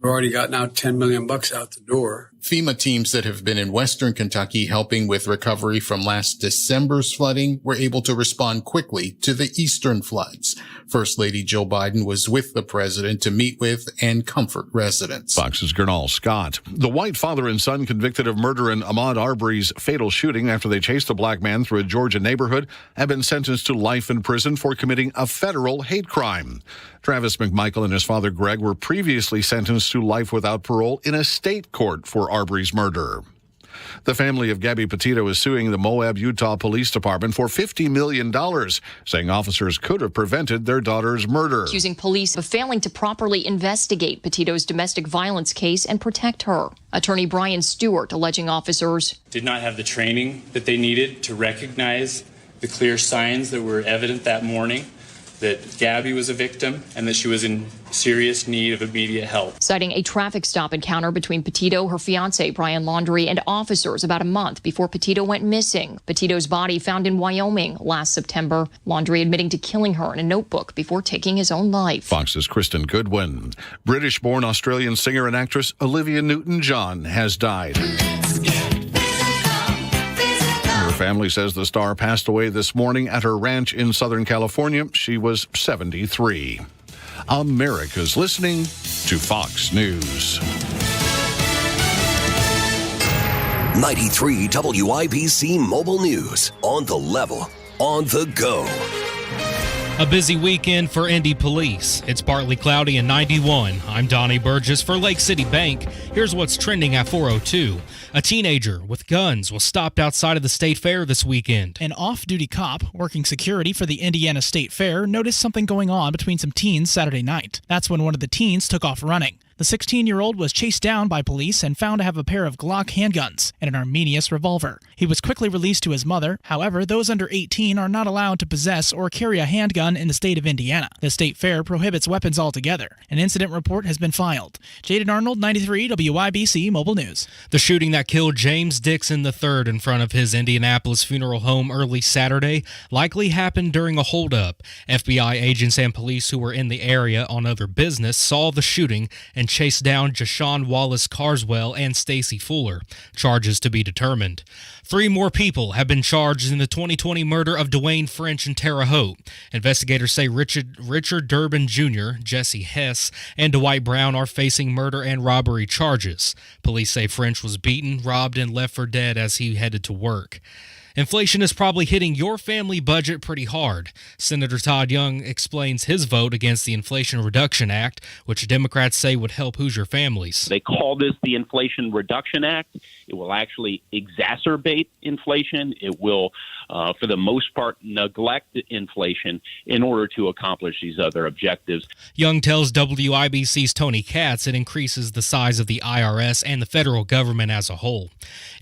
We've already got now $10 million out the door. FEMA teams that have been in western Kentucky helping with recovery from last December's flooding were able to respond quickly to the eastern floods. First Lady Joe Biden was with the president to meet with and comfort residents. Fox's Gernal Scott. The white father and son convicted of murder in Ahmaud Arbery's fatal shooting after they chased a black man through a Georgia neighborhood have been sentenced to life in prison for committing a federal hate crime. Travis McMichael and his father Greg were previously sentenced to life without parole in a state court for Arbery's murder. The family of Gabby Petito is suing the Moab, Utah Police Department for $50 million, saying officers could have prevented their daughter's murder. Accusing police of failing to properly investigate Petito's domestic violence case and protect her. Attorney Brian Stewart alleging officers did not have the training that they needed to recognize the clear signs that were evident that morning, that Gabby was a victim and that she was in serious need of immediate help. Citing a traffic stop encounter between Petito, her fiancé, Brian Laundrie, and officers about a month before Petito went missing. Petito's body found in Wyoming last September. Laundrie admitting to killing her in a notebook before taking his own life. Fox's Kristen Goodwin. British-born Australian singer and actress Olivia Newton-John has died. Her family says the star passed away this morning at her ranch in Southern California. She was 73. America's listening to Fox News. 93 WIBC Mobile News. On the level, on the go. A busy weekend for Indy Police. It's partly cloudy and 91. I'm Donnie Burgess for Lake City Bank. Here's what's trending at 4:02. A teenager with guns was stopped outside of the State Fair this weekend. An off-duty cop working security for the Indiana State Fair noticed something going on between some teens Saturday night. That's when one of the teens took off running. The 16-year-old was chased down by police and found to have a pair of Glock handguns and an Arminius revolver. He was quickly released to his mother. However, those under 18 are not allowed to possess or carry a handgun in the state of Indiana. The State Fair prohibits weapons altogether. An incident report has been filed. Jaden Arnold, 93 WIBC Mobile News. The shooting that killed James Dixon III in front of his Indianapolis funeral home early Saturday likely happened during a holdup. FBI agents and police who were in the area on other business saw the shooting and chased down Jashawn Wallace Carswell and Stacy Fuller. Charges to be determined. 3 more people have been charged in the 2020 murder of Dwayne French and Terre Haute. Investigators say Richard Durbin Jr., Jesse Hess, and Dwight Brown are facing murder and robbery charges. Police say French was beaten, robbed, and left for dead as he headed to work. Inflation is probably hitting your family budget pretty hard. Senator Todd Young explains his vote against the Inflation Reduction Act, which Democrats say would help Hoosier families. They call this the Inflation Reduction Act. It will actually exacerbate inflation. It will, for the most part, neglect inflation in order to accomplish these other objectives. Young tells WIBC's Tony Katz it increases the size of the IRS and the federal government as a whole.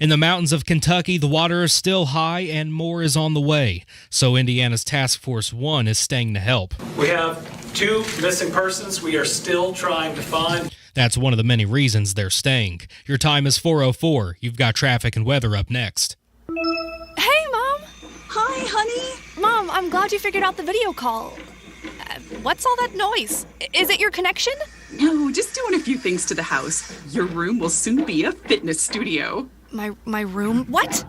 In the mountains of Kentucky, the water is still high and more is on the way. So Indiana's Task Force 1 is staying to help. We have 2 missing persons we are still trying to find. That's one of the many reasons they're staying. Your time is 4:04. You've got traffic and weather up next. Hey, Mom. Hi, honey. Mom, I'm glad you figured out the video call. What's all that noise? Is it your connection? No, just doing a few things to the house. Your room will soon be a fitness studio. My room? What?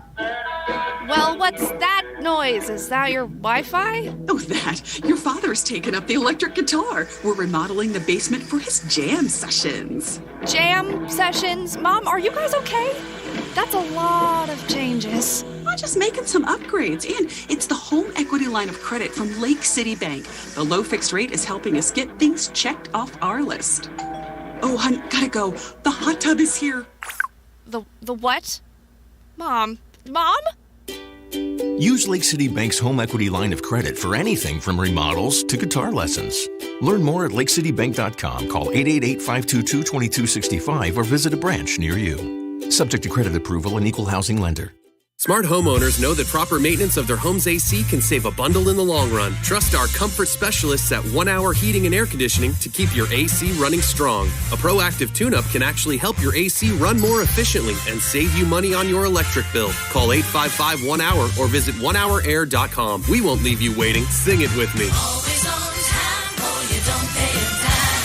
Well, what's that noise? Is that your Wi-Fi? Oh, that. Your father's taken up the electric guitar. We're remodeling the basement for his jam sessions. Jam sessions? Mom, are you guys okay? That's a lot of changes. We're just making some upgrades, and it's the home equity line of credit from Lake City Bank. The low fixed rate is helping us get things checked off our list. Oh, hon, gotta go. The hot tub is here. The what? Mom? Use Lake City Bank's home equity line of credit for anything from remodels to guitar lessons. Learn more at lakecitybank.com. Call 888-522-2265 or visit a branch near you. Subject to credit approval and equal housing lender. Smart homeowners know that proper maintenance of their home's AC can save a bundle in the long run. Trust our comfort specialists at 1 Hour Heating and Air Conditioning to keep your AC running strong. A proactive tune-up can actually help your AC run more efficiently and save you money on your electric bill. Call 855-1HOUR or visit onehourair.com. We won't leave you waiting. Sing it with me. Always on time or you don't pay in time.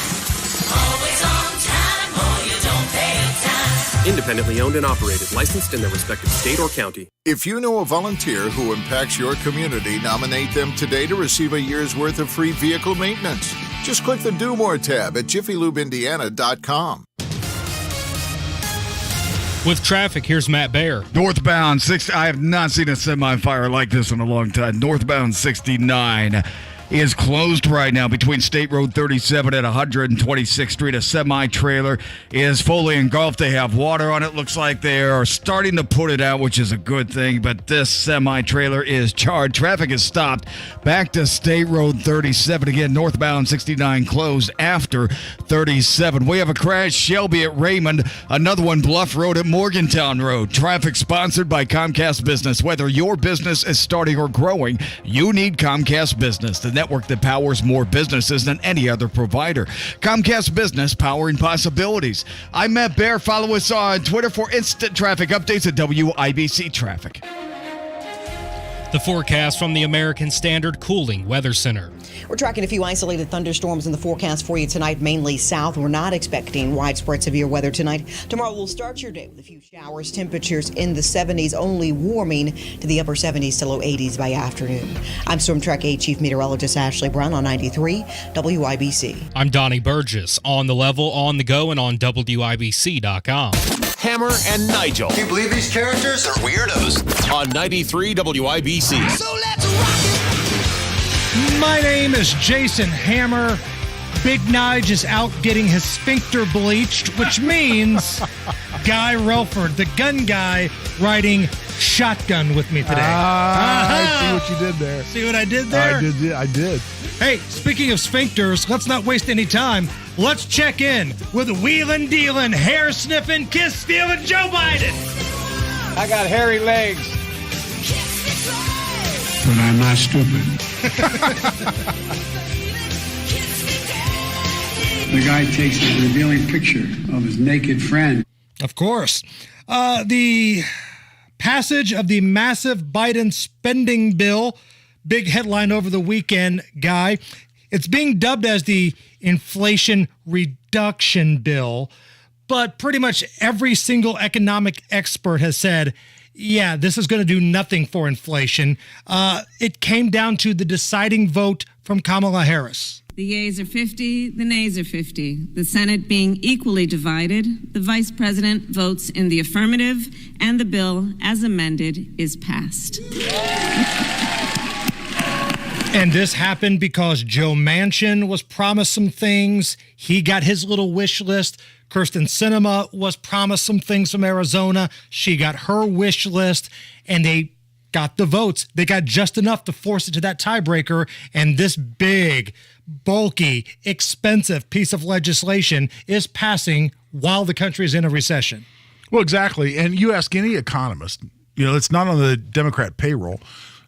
Always on time or you don't pay in time. Independently owned and operated, licensed in their respective state or county. If you know a volunteer who impacts your community, nominate them today to receive a year's worth of free vehicle maintenance. Just click the Do More tab at jiffylubeindiana.com. With traffic, here's Matt Baer. Northbound 60. I have not seen a semi-fire like this in a long time. Northbound 69 is closed right now between State Road 37 and 126th Street. A semi-trailer is fully engulfed. They have water on it. Looks like they are starting to put it out, which is a good thing, but this semi-trailer is charged. Traffic is stopped back to State Road 37. Again, northbound 69 closed after 37. We have a crash, Shelby at Raymond. Another one, Bluff Road at Morgantown Road. Traffic sponsored by Comcast Business. Whether your business is starting or growing, you need Comcast Business, the network that powers more businesses than any other provider. Comcast Business, powering possibilities. I'm Matt Baer. Follow us on Twitter for instant traffic updates at WIBC Traffic. The forecast from the American Standard Cooling Weather Center. We're tracking a few isolated thunderstorms in the forecast for you tonight, mainly south. We're not expecting widespread severe weather tonight. Tomorrow we'll start your day with a few showers, temperatures in the 70s, only warming to the upper 70s to low 80s by afternoon. I'm Storm Track 8 Chief Meteorologist Ashley Brown on 93 WIBC. I'm Donnie Burgess, on the level, on the go, and on WIBC.com. Hammer and Nigel. Can you believe these characters are weirdos? On 93 WIBC. So let's rock it! My name is Jason Hammer. Big Nige is out getting his sphincter bleached, which means Guy Relford, the gun guy, riding shotgun with me today. I see what you did there. See what I did there? I did. Hey, speaking of sphincters, let's not waste any time. Let's check in with wheelin' dealin', hair sniffing, kiss stealing Joe Biden. I got hairy legs. But I'm not stupid. The guy takes a revealing picture of his naked friend. Of course. The passage of the massive Biden spending bill, big headline over the weekend, Guy. It's being dubbed as the Inflation Reduction Bill, but pretty much every single economic expert has said, yeah, this is going to do nothing for inflation. It came down to the deciding vote from Kamala Harris. The yeas are 50, the nays are 50. The Senate being equally divided, the Vice President votes in the affirmative, and the bill, as amended, is passed. And this happened because Joe Manchin was promised some things. He got his little wish list. Kyrsten Sinema was promised some things from Arizona. She got her wish list, and they got the votes. They got just enough to force it to that tiebreaker, and this big, bulky, expensive piece of legislation is passing while the country is in a recession. Well, exactly. And you ask any economist, it's not on the Democrat payroll.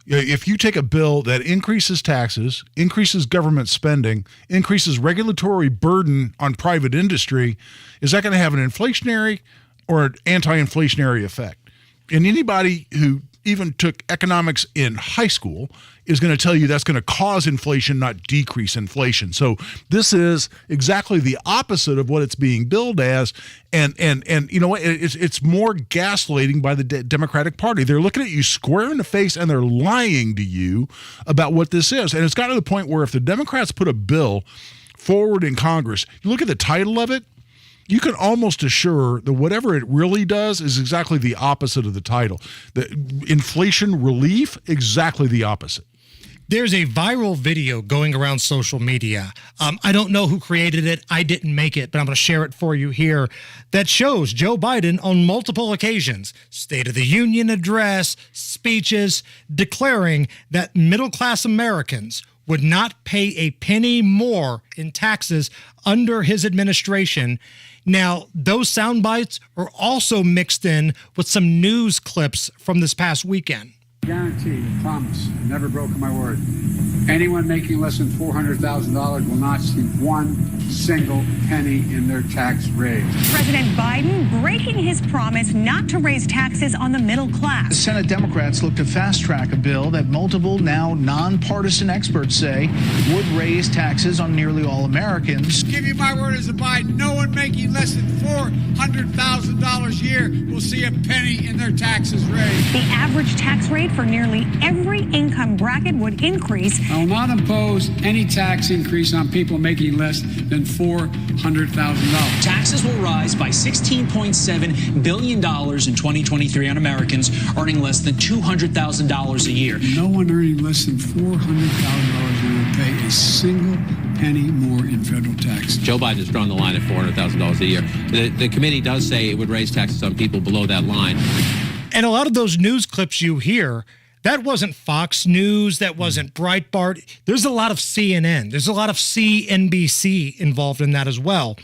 If you take a bill that increases taxes, increases government spending, increases regulatory burden on private industry, is that going to have an inflationary or an anti-inflationary effect? And anybody who even took economics in high school is going to tell you that's going to cause inflation, not decrease inflation. So this is exactly the opposite of what it's being billed as. And you know what? It's more gaslighting by the Democratic Party. They're looking at you square in the face and they're lying to you about what this is. And it's gotten to the point where if the Democrats put a bill forward in Congress, you look at the title of it, you can almost assure that whatever it really does is exactly the opposite of the title. The inflation relief, exactly the opposite. There's a viral video going around social media. I don't know who created it. I didn't make it, but I'm going to share it for you here. That shows Joe Biden on multiple occasions, State of the Union address, speeches, declaring that middle-class Americans would not pay a penny more in taxes under his administration. Now, those sound bites are also mixed in with some news clips from this past weekend. Guarantee, promise, I've never broken my word. Anyone making less than $400,000 will not see one single penny in their tax raise. President Biden breaking his promise not to raise taxes on the middle class. Senate Democrats look to fast-track a bill that multiple now nonpartisan experts say would raise taxes on nearly all Americans. Give you my word as a Biden, no one making less than $400,000 a year will see a penny in their taxes raised. The average tax rate for nearly every income bracket would increase. I will not impose any tax increase on people making less than $400,000. Taxes will rise by $16.7 billion in 2023 on Americans earning less than $200,000 a year. No one earning less than $400,000 a year will pay a single penny more in federal tax. Joe Biden has drawn the line at $400,000 a year. The committee does say it would raise taxes on people below that line. And a lot of those news clips you hear, that wasn't Fox News, that wasn't Breitbart. There's a lot of CNN. There's a lot of CNBC involved in that as well.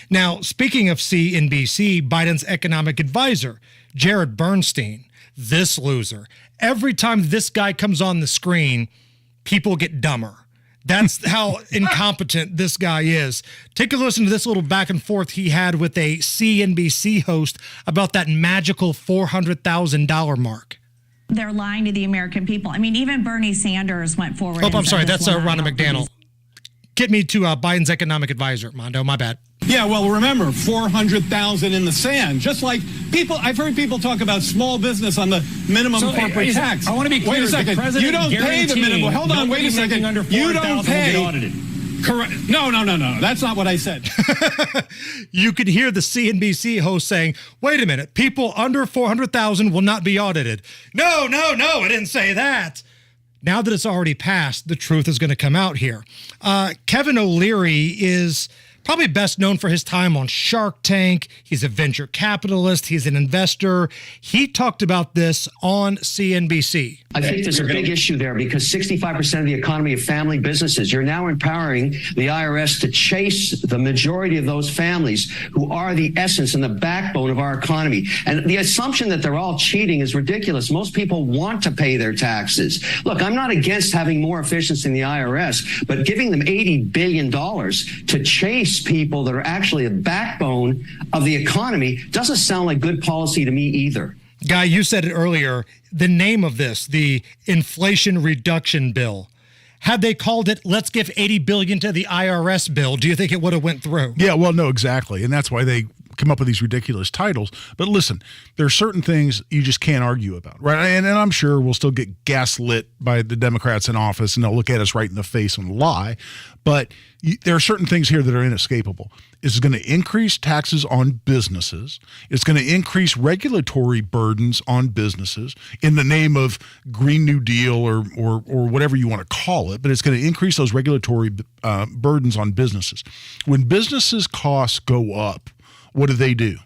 Now, speaking of CNBC, Biden's economic advisor, Jared Bernstein, this loser. Every time this guy comes on the screen, people get dumber. That's how incompetent this guy is. Take a listen to this little back and forth he had with a CNBC host about that magical $400,000 mark. They're lying to the American people. I mean, even Bernie Sanders went forward. Oh, I'm sorry. That's Ronna McDaniel. Get me to Biden's economic advisor, Mondo. My bad. Yeah, well, remember, 400,000 in the sand. Just like people, I've heard people talk about small business on the minimum corporate tax. I want to be clear. Wait a second. You don't pay the minimum. Hold on. Wait a second. You don't pay. Correct. No. That's not what I said. You could hear the CNBC host saying, wait a minute, people under 400,000 will not be audited. No, I didn't say that. Now that it's already passed, the truth is going to come out here. Kevin O'Leary is probably best known for his time on Shark Tank. He's a venture capitalist. He's an investor. He talked about this on CNBC. I think there's a big issue there because 65% of the economy of family businesses. You're now empowering the IRS to chase the majority of those families who are the essence and the backbone of our economy. And the assumption that they're all cheating is ridiculous. Most people want to pay their taxes. Look, I'm not against having more efficiency in the IRS, but giving them $80 billion to chase people that are actually the backbone of the economy doesn't sound like good policy to me either. Guy, you said it earlier, the name of this, the Inflation Reduction Bill. Had they called it, let's give $80 billion to the IRS bill, do you think it would have went through? Yeah, well, no, exactly. And that's why they come up with these ridiculous titles. But listen, there are certain things you just can't argue about, right? And I'm sure we'll still get gaslit by the Democrats in office and they'll look at us right in the face and lie. But there are certain things here that are inescapable. It's going to increase taxes on businesses. It's going to increase regulatory burdens on businesses in the name of Green New Deal or whatever you want to call it. But it's going to increase those regulatory burdens on businesses. When businesses' costs go up, what do?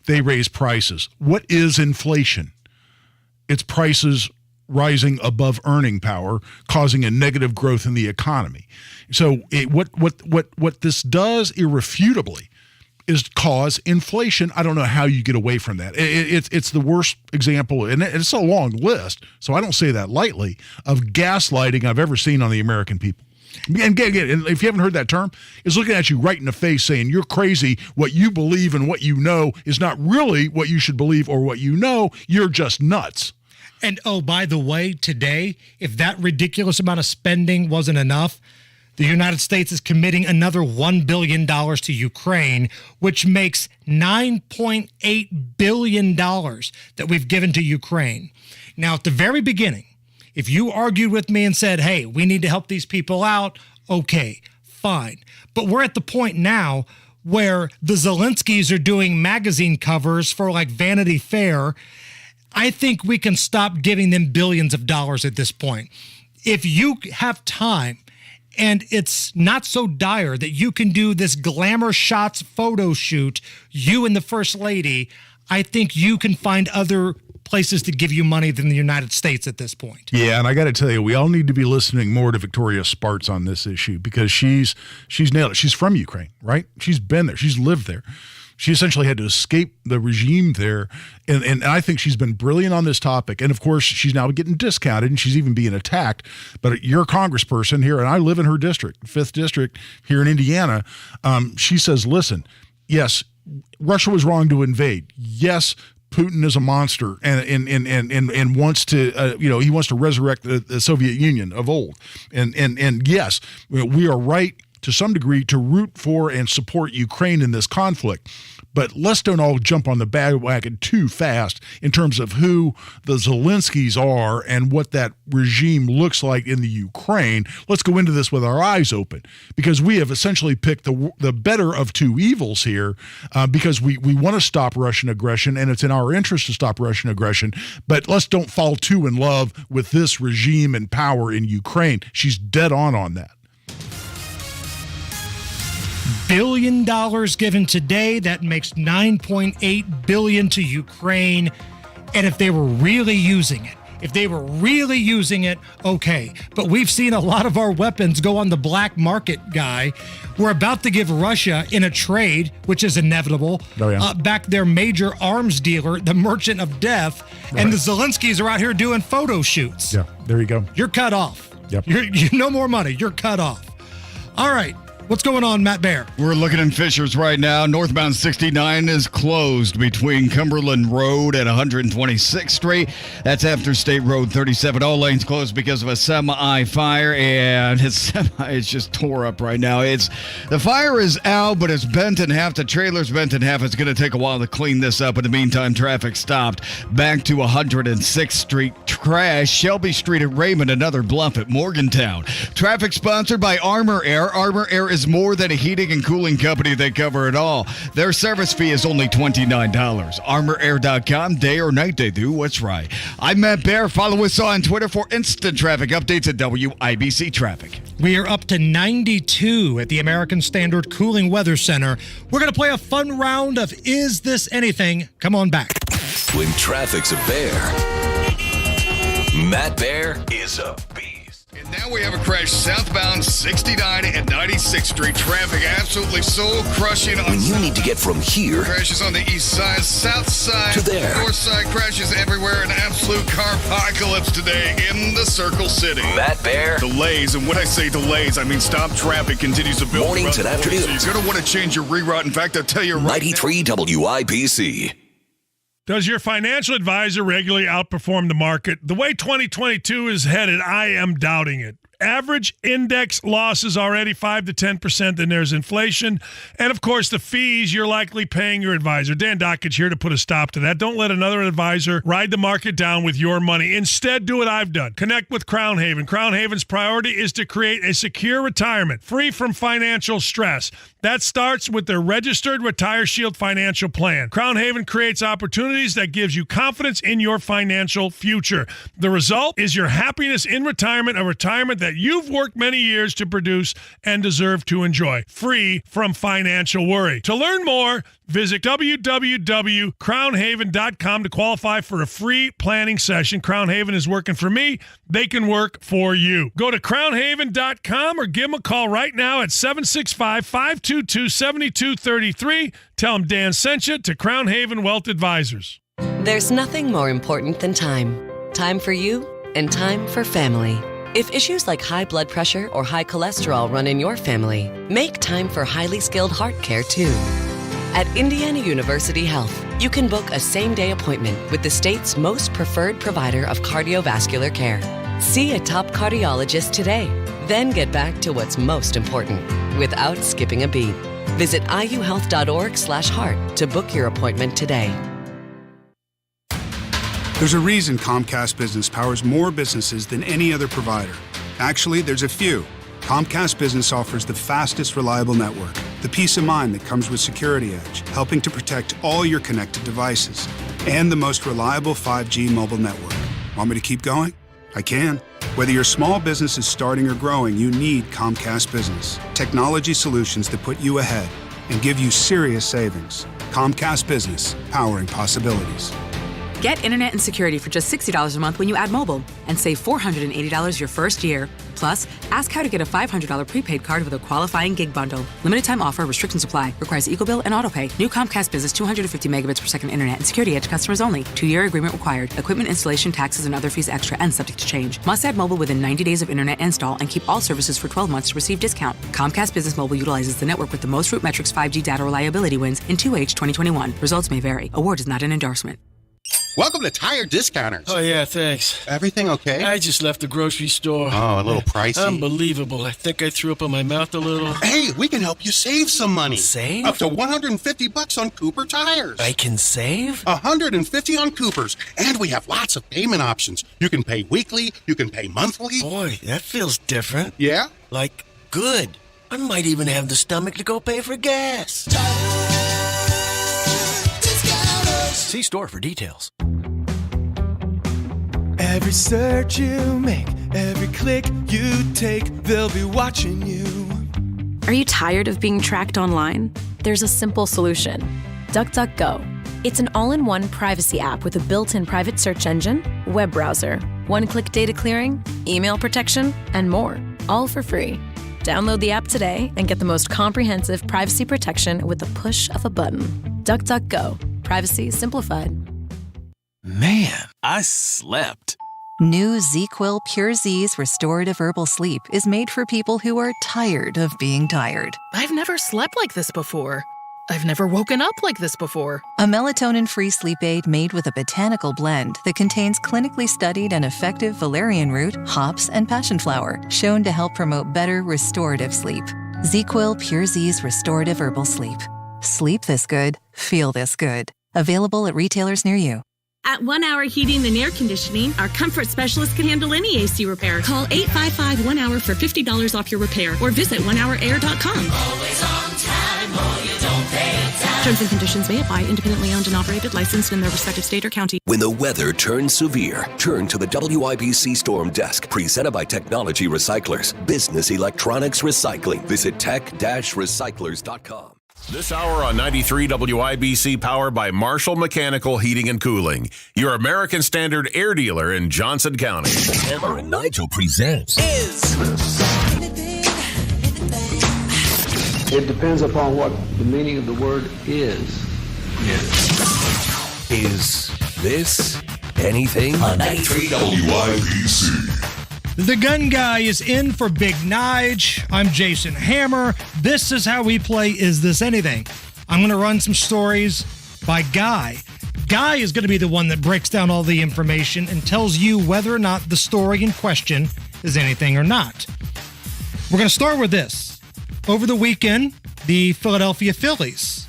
They raise prices. What is inflation? It's prices rising above earning power, causing a negative growth in the economy. So what this does irrefutably is cause inflation. I don't know how you get away from that. It's the worst example, and it's a long list, so I don't say that lightly, of gaslighting I've ever seen on the American people. And if you haven't heard that term, it's looking at you right in the face saying you're crazy. What you believe and what you know is not really what you should believe or what you know. You're just nuts. And oh, by the way, today, if that ridiculous amount of spending wasn't enough, the United States is committing another $1 billion to Ukraine, which makes $9.8 billion that we've given to Ukraine. Now, at the very beginning, if you argued with me and said, hey, we need to help these people out, okay, fine. But we're at the point now where the Zelenskys are doing magazine covers for like Vanity Fair. I think we can stop giving them billions of dollars at this point. If you have time, and it's not so dire that you can do this glamour shots photo shoot, you and the First Lady, I think you can find other places to give you money than the United States at this point. Yeah, and I got to tell you, we all need to be listening more to Victoria Spartz on this issue because she's nailed it. She's from Ukraine, right? She's been there. She's lived there. She essentially had to escape the regime there. And I think she's been brilliant on this topic. And, of course, she's now getting discounted, and she's even being attacked. But you're a congressperson here, and I live in her district, 5th District here in Indiana. She says, listen, yes, Russia was wrong to invade. Yes, Putin is a monster and wants to, he wants to resurrect the Soviet Union of old. And yes, we are right to some degree to root for and support Ukraine in this conflict. But let's don't all jump on the bandwagon too fast in terms of who the Zelenskys are and what that regime looks like in the Ukraine. Let's go into this with our eyes open because we have essentially picked the better of two evils here because we want to stop Russian aggression, and it's in our interest to stop Russian aggression. But let's don't fall too in love with this regime and power in Ukraine. She's dead on that. $1 billion given today. That makes $9.8 billion to Ukraine. And if they were really using it, okay. But we've seen a lot of our weapons go on the black market, Guy. We're about to give Russia, in a trade, which is inevitable, back their major arms dealer, the Merchant of Death. And the Zelenskys are out here doing photo shoots. Yeah, there you go. You're cut off. Yep. You're no more money. You're cut off. All right. What's going on, Matt Bear? We're looking in Fishers right now. Northbound 69 is closed between Cumberland Road and 126th Street. That's after State Road 37. All lanes closed because of a semi-fire, and his semi is just tore up right now. The fire is out, but it's bent in half. The trailer's bent in half. It's going to take a while to clean this up. In the meantime, traffic stopped. Back to 106th Street. Crash. Shelby Street at Raymond. Another bluff at Morgantown. Traffic sponsored by Armor Air. Armor Air is more than a heating and cooling company. They cover it all. Their service fee is only $29. ArmorAir.com. Day or night, they do what's right. I'm Matt Bear. Follow us on Twitter for instant traffic updates at WIBC Traffic. We are up to 92 at the American Standard Cooling Weather Center. We're going to play a fun round of Is This Anything? Come on back. When traffic's a bear, Matt Bear is a beast. And now we have a crash southbound 69 and 96th Street. Traffic absolutely soul crushing. When you need to get from here, crashes on the east side, south side, to there, north side, crashes everywhere. An absolute car apocalypse today in the Circle City. Matt Bear. Delays, and when I say delays, I mean stop traffic continues to build. Mornings and afternoons. So you're going to want to change your reroute. In fact, I'll tell you right 93 now. WIBC. Does your financial advisor regularly outperform the market? The way 2022 is headed, I am doubting it. Average index losses already 5 to 10%, then there's inflation. And, of course, the fees you're likely paying your advisor. Dan Dockage here to put a stop to that. Don't let another advisor ride the market down with your money. Instead, do what I've done. Connect with Crown Haven. Crown Haven's priority is to create a secure retirement, free from financial stress. That starts with their registered Retire Shield financial plan. Crown Haven creates opportunities that gives you confidence in your financial future. The result is your happiness in retirement, a retirement that you've worked many years to produce and deserve to enjoy, free from financial worry. To learn more, visit www.crownhaven.com to qualify for a free planning session. Crown Haven is working for me. They can work for you. Go to crownhaven.com or give them a call right now at 765-522-7233. Tell them Dan sent you to Crown Haven Wealth Advisors. There's nothing more important than time. Time for you and time for family. If issues like high blood pressure or high cholesterol run in your family, make time for highly skilled heart care too. At Indiana University Health, You can book a same-day appointment with the state's most preferred provider of cardiovascular care. See a top cardiologist today. Then get back to what's most important without skipping a beat. Visit iuhealth.org/heart to book your appointment today. There's a reason Comcast Business powers more businesses than any other provider. Actually, there's a few. Comcast Business offers the fastest, reliable network, the peace of mind that comes with Security Edge, helping to protect all your connected devices, and the most reliable 5G mobile network. Want me to keep going? I can. Whether your small business is starting or growing, you need Comcast Business. Technology solutions that put you ahead and give you serious savings. Comcast Business, powering possibilities. Get internet and security for just $60 a month when you add mobile and save $480 your first year. Plus, ask how to get a $500 prepaid card with a qualifying gig bundle. Limited time offer, restrictions apply. Requires EcoBill and autopay. New Comcast Business 250 megabits per second internet and Security Edge customers only. 2-year agreement required. Equipment installation, taxes, and other fees extra and subject to change. Must add mobile within 90 days of internet install and keep all services for 12 months to receive discount. Comcast Business Mobile utilizes the network with the most Root Metrics 5G data reliability wins in 2H 2021. Results may vary. Award is not an endorsement. Welcome to Tire Discounters. Oh, yeah, thanks. Everything okay? I just left the grocery store. Oh, a little pricey. Unbelievable. I think I threw up in my mouth a little. Hey, we can help you save some money. Save? Up to $150 on Cooper tires. I can save? $150 on Coopers. And we have lots of payment options. You can pay weekly. You can pay monthly. Boy, that feels different. Yeah? Like, good. I might even have the stomach to go pay for gas. See store for details. Every search you make, every click you take, they'll be watching you. Are you tired of being tracked online? There's a simple solution. DuckDuckGo. It's an all-in-one privacy app with a built-in private search engine, web browser, one-click data clearing, email protection, and more, all for free. Download the app today and get the most comprehensive privacy protection with the push of a button. DuckDuckGo. Privacy simplified. Man, I slept. New ZzzQuil Pure Z's Restorative Herbal Sleep is made for people who are tired of being tired. I've never slept like this before. I've never woken up like this before. A melatonin-free sleep aid made with a botanical blend that contains clinically studied and effective valerian root, hops, and passion flower, shown to help promote better restorative sleep. ZzzQuil Pure Z's Restorative Herbal Sleep. Sleep this good, feel this good. Available at retailers near you. At 1 Hour Heating and Air Conditioning, our comfort specialist can handle any AC repair. Call 855-1-HOUR for $50 off your repair or visit onehourair.com. Always on time or you don't pay time. Terms and conditions may apply. Independently owned and operated, licensed in their respective state or county. When the weather turns severe, turn to the WIBC Storm Desk, presented by Technology Recyclers. Business electronics recycling. Visit tech-recyclers.com. This hour on 93 WIBC, powered by Marshall Mechanical Heating and Cooling, your American Standard air dealer in Johnson County. Hammer and Nigel presents It depends upon what the meaning of the word is. Is this anything? On 93 WIBC. The gun guy is in for Big Nige. I'm Jason Hammer. This is how we play Is This Anything? I'm going to run some stories by Guy. Guy is going to be the one that breaks down all the information and tells you whether or not the story in question is anything or not. We're going to start with this. Over the weekend, the Philadelphia Phillies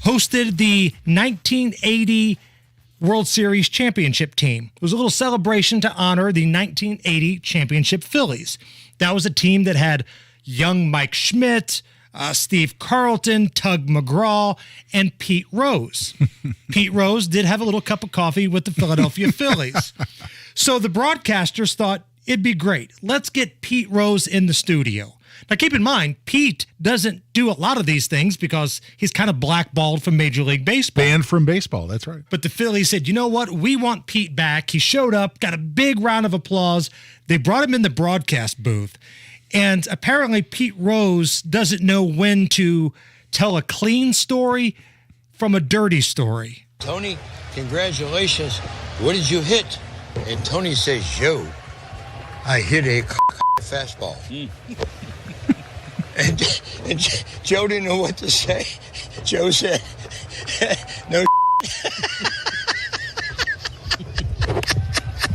hosted the 1980 World Series championship team. It was a little celebration to honor the 1980 championship Phillies. That was a team that had young Mike Schmidt, Steve Carlton, Tug McGraw, and Pete Rose. Pete Rose did have a little cup of coffee with the Philadelphia Phillies. So the broadcasters thought it'd be great. Let's get Pete Rose in the studio. Now, keep in mind, Pete doesn't do a lot of these things because he's kind of blackballed from Major League Baseball. Banned from baseball, that's right. But the Phillies said, you know what? We want Pete back. He showed up, got a big round of applause. They brought him in the broadcast booth. And apparently Pete Rose doesn't know when to tell a clean story from a dirty story. Tony, congratulations. What did you hit? And Tony says, yo, I hit a fastball. And Joe didn't know what to say. Joe said, no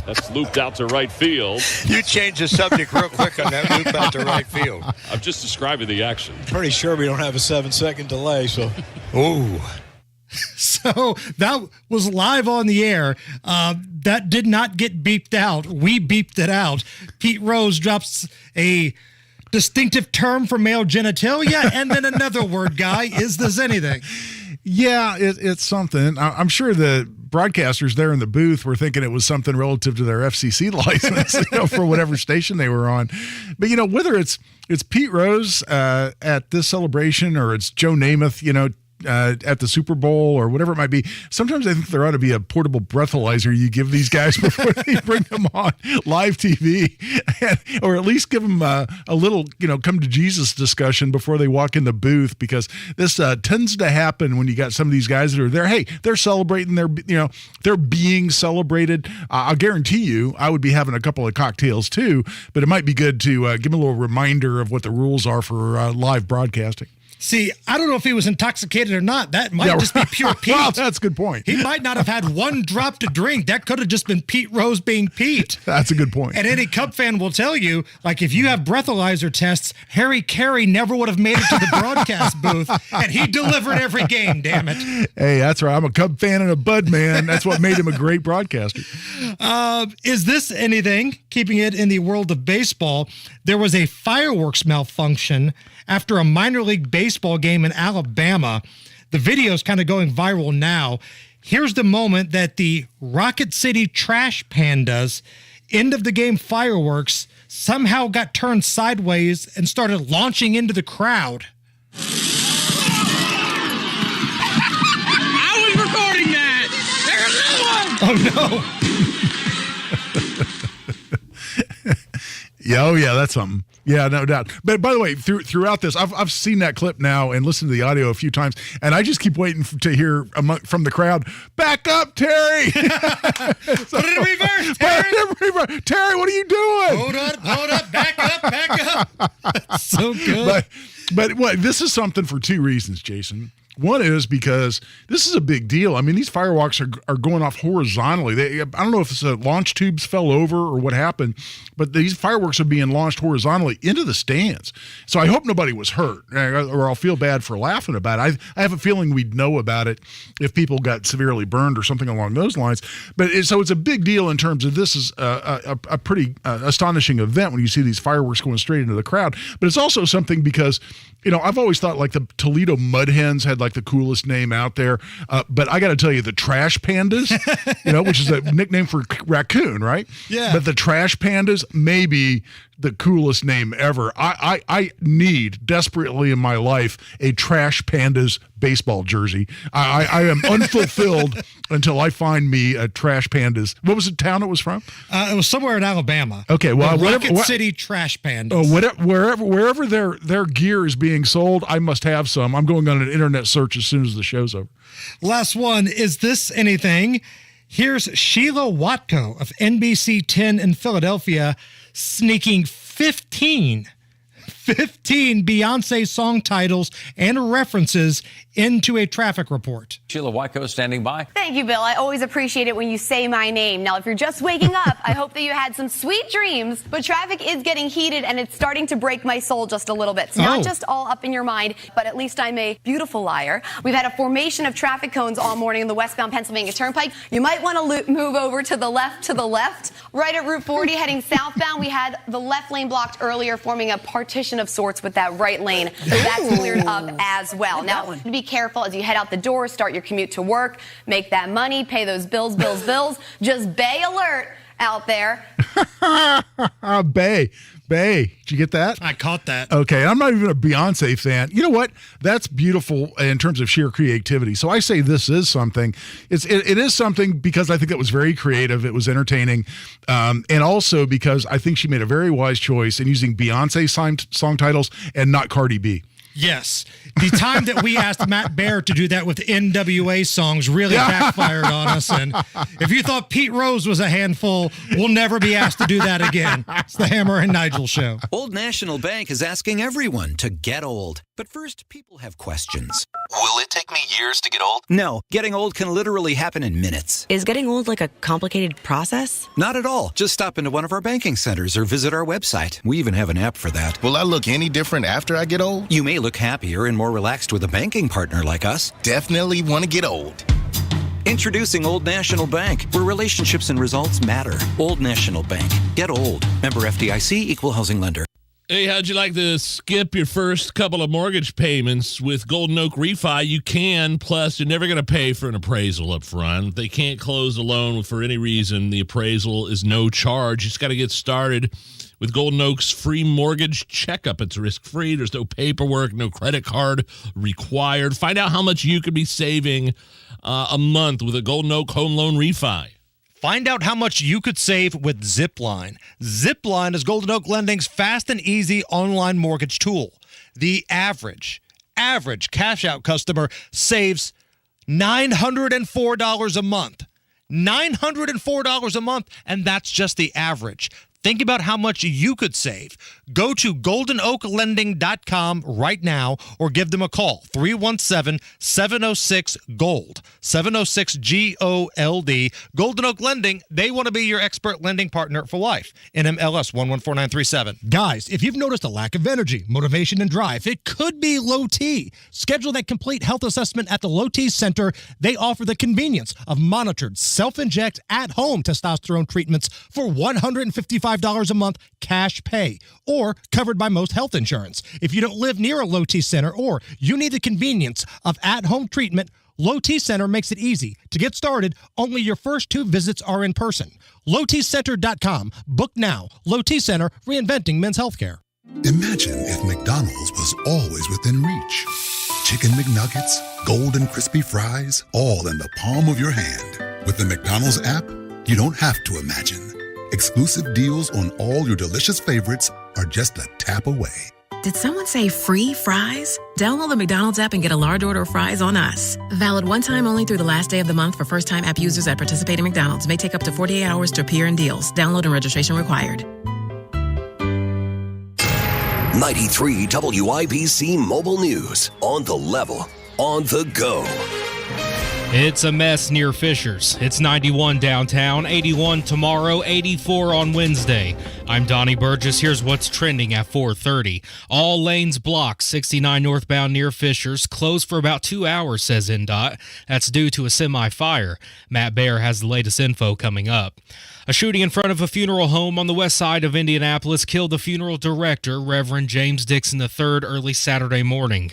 That's looped out to right field. You changed the subject real quick on that loop out to right field. I'm just describing the action. Pretty sure we don't have a 7-second delay, so. Ooh. So that was live on the air. That did not get beeped out. We beeped it out. Pete Rose drops a distinctive term for male genitalia and then another word, Guy. Is this anything? Yeah, it's something. I'm sure the broadcasters there in the booth were thinking it was something relative to their FCC license, for whatever station they were on. But, whether it's Pete Rose at this celebration or it's Joe Namath, at the Super Bowl or whatever it might be, sometimes I think there ought to be a portable breathalyzer you give these guys before they bring them on live TV, or at least give them a little, come to Jesus discussion before they walk in the booth, because this tends to happen when you got some of these guys that are there. Hey, they're celebrating, they're being celebrated. I'll guarantee you I would be having a couple of cocktails too, but it might be good to give them a little reminder of what the rules are for live broadcasting. See, I don't know if he was intoxicated or not. That might just be pure Pete. Well, that's a good point. He might not have had one drop to drink. That could have just been Pete Rose being Pete. That's a good point. And any Cub fan will tell you, like, if you have breathalyzer tests, Harry Carey never would have made it to the broadcast booth, and he delivered every game, damn it. Hey, that's right. I'm a Cub fan and a Bud man. That's what made him a great broadcaster. Is this anything? Keeping it in the world of baseball, there was a fireworks malfunction after a minor league baseball game in Alabama. The video is kind of going viral now. Here's the moment that the Rocket City Trash Pandas end of the game fireworks somehow got turned sideways and started launching into the crowd. I was recording that. There's another one. Oh, no. Yeah, that's something. Yeah, no doubt. But by the way, throughout this, I've seen that clip now and listened to the audio a few times, and I just keep waiting to hear from the crowd, "Back up, Terry!" Put it in reverse, Terry. Terry, what are you doing? Hold up, back up. That's so good. But what? This is something for two reasons, Jason. One is because this is a big deal. I mean, these fireworks are going off horizontally. I don't know if it's launch tubes fell over or what happened, but these fireworks are being launched horizontally into the stands. So I hope nobody was hurt, or I'll feel bad for laughing about it. I have a feeling we'd know about it if people got severely burned or something along those lines. But so it's a big deal in terms of this is a pretty astonishing event when you see these fireworks going straight into the crowd. But it's also something because, I've always thought like the Toledo Mud Hens had like the coolest name out there. But I got to tell you, the Trash Pandas, which is a nickname for raccoon, right? Yeah. But the Trash Pandas may be the coolest name ever. I need desperately in my life a Trash Pandas baseball jersey. I am unfulfilled until I find me a Trash Pandas. What was the town it was from? It was somewhere in Alabama. Okay, well, Rocket City Trash Pandas. Wherever their gear is being sold, I must have some. I'm going on an internet search as soon as the show's over. Last one. Is this anything? Here's Sheila Watko of NBC 10 in Philadelphia sneaking 15 Beyonce song titles and references into a traffic report. Sheila Wyko standing by. Thank you, Bill. I always appreciate it when you say my name. Now, if you're just waking up, I hope that you had some sweet dreams, but traffic is getting heated and it's starting to break my soul just a little bit. It's not just all up in your mind, but at least I'm a beautiful liar. We've had a formation of traffic cones all morning in the westbound Pennsylvania Turnpike. You might want to move over to the left. Right at Route 40 heading southbound, we had the left lane blocked earlier, forming a partition of sorts with that right lane. That's cleared up as well. Now, be careful as you head out the door, start your commute to work, make that money, pay those bills. Just bay alert out there. Bay. Did you get that? I caught that. Okay, I'm not even a Beyonce fan. You know what? That's beautiful in terms of sheer creativity. So I say this is something. It is something because I think it was very creative. It was entertaining. And also because I think she made a very wise choice in using Beyonce song titles and not Cardi B. Yes. The time that we asked Matt Baer to do that with NWA songs really backfired on us. And if you thought Pete Rose was a handful, we'll never be asked to do that again. It's the Hammer and Nigel Show. Old National Bank is asking everyone to get old. But first, people have questions. Will it take me years years to get old? No, getting old can literally happen in minutes. Is getting old like a complicated process? Not at all. Just stop into one of our banking centers or visit our website. We even have an app for that. Will I look any different after I get old? You may look happier and more relaxed with a banking partner like us. Definitely want to get old. Introducing Old National Bank, where relationships and results matter. Old National Bank. Get old. Member FDIC, Equal Housing Lender. Hey, how'd you like to skip your first couple of mortgage payments with Golden Oak Refi? You can. Plus, you're never going to pay for an appraisal up front. If they can't close the loan for any reason, the appraisal is no charge. You just got to get started with Golden Oak's free mortgage checkup. It's risk-free. There's no paperwork, no credit card required. Find out how much you could be saving a month with a Golden Oak home loan refi. Find out how much you could save with Zipline. Zipline is Golden Oak Lending's fast and easy online mortgage tool. The average cash-out customer saves $904 a month. $904 a month, and that's just the average. Think about how much you could save. Go to goldenoaklending.com right now or give them a call, 317-706-GOLD, 706-GOLD. Golden Oak Lending, they want to be your expert lending partner for life. NMLS 114937. Guys, if you've noticed a lack of energy, motivation, and drive, it could be low T. Schedule that complete health assessment at the Low T Center. They offer the convenience of monitored, self-inject, at-home testosterone treatments for $155 a month cash pay, or covered by most health insurance. If you don't live near a Low T Center or you need the convenience of at-home treatment, Low T Center makes it easy. To get started, only your first 2 visits are in person. LowTCenter.com. Book now. Low T Center, reinventing men's healthcare. Imagine if McDonald's was always within reach. Chicken McNuggets, golden crispy fries, all in the palm of your hand. With the McDonald's app, you don't have to imagine. Exclusive deals on all your delicious favorites are just a tap away. Did someone say free fries? Download the McDonald's app and get a large order of fries on us. Valid one time only through the last day of the month for first-time app users at participating McDonald's. May take up to 48 hours to appear in deals. Download and registration required. 93 WIBC Mobile News. On the level. On the go. It's a mess near Fishers. It's 91 downtown, 81 tomorrow, 84 on Wednesday. I'm Donnie Burgess. Here's what's trending at 4:30. All lanes blocked. 69 northbound near Fishers. Closed for about 2 hours, says NDOT. That's due to a semi-fire. Matt Baer has the latest info coming up. A shooting in front of a funeral home on the west side of Indianapolis killed the funeral director, Reverend James Dixon III, early Saturday morning.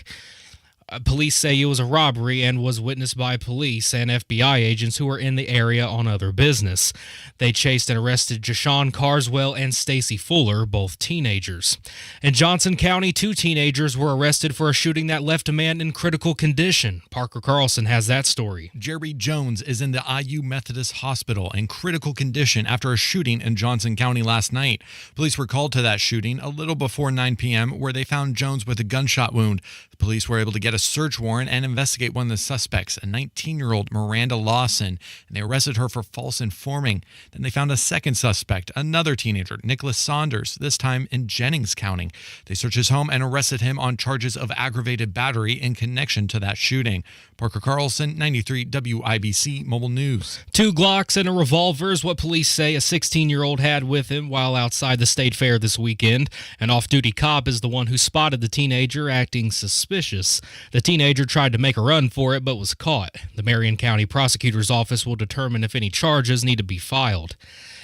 Police say it was a robbery and was witnessed by police and FBI agents who were in the area on other business. They chased and arrested Jashawn Carswell and Stacy Fuller, both teenagers. In Johnson County, 2 teenagers were arrested for a shooting that left a man in critical condition. Parker Carlson has that story. Jerry Jones is in the IU Methodist Hospital in critical condition after a shooting in Johnson County last night. Police were called to that shooting a little before 9 p.m. where they found Jones with a gunshot wound. The police were able to get a search warrant and investigate one of the suspects, a 19-year-old Miranda Lawson, and they arrested her for false informing. Then they found a second suspect, another teenager, Nicholas Saunders, this time in Jennings County. They searched his home and arrested him on charges of aggravated battery in connection to that shooting. Parker Carlson, 93 WIBC Mobile News. 2 Glocks and a revolver is what police say a 16-year-old had with him while outside the state fair this weekend. An off-duty cop is the one who spotted the teenager acting suspicious. The teenager tried to make a run for it but was caught. The Marion County Prosecutor's Office will determine if any charges need to be filed.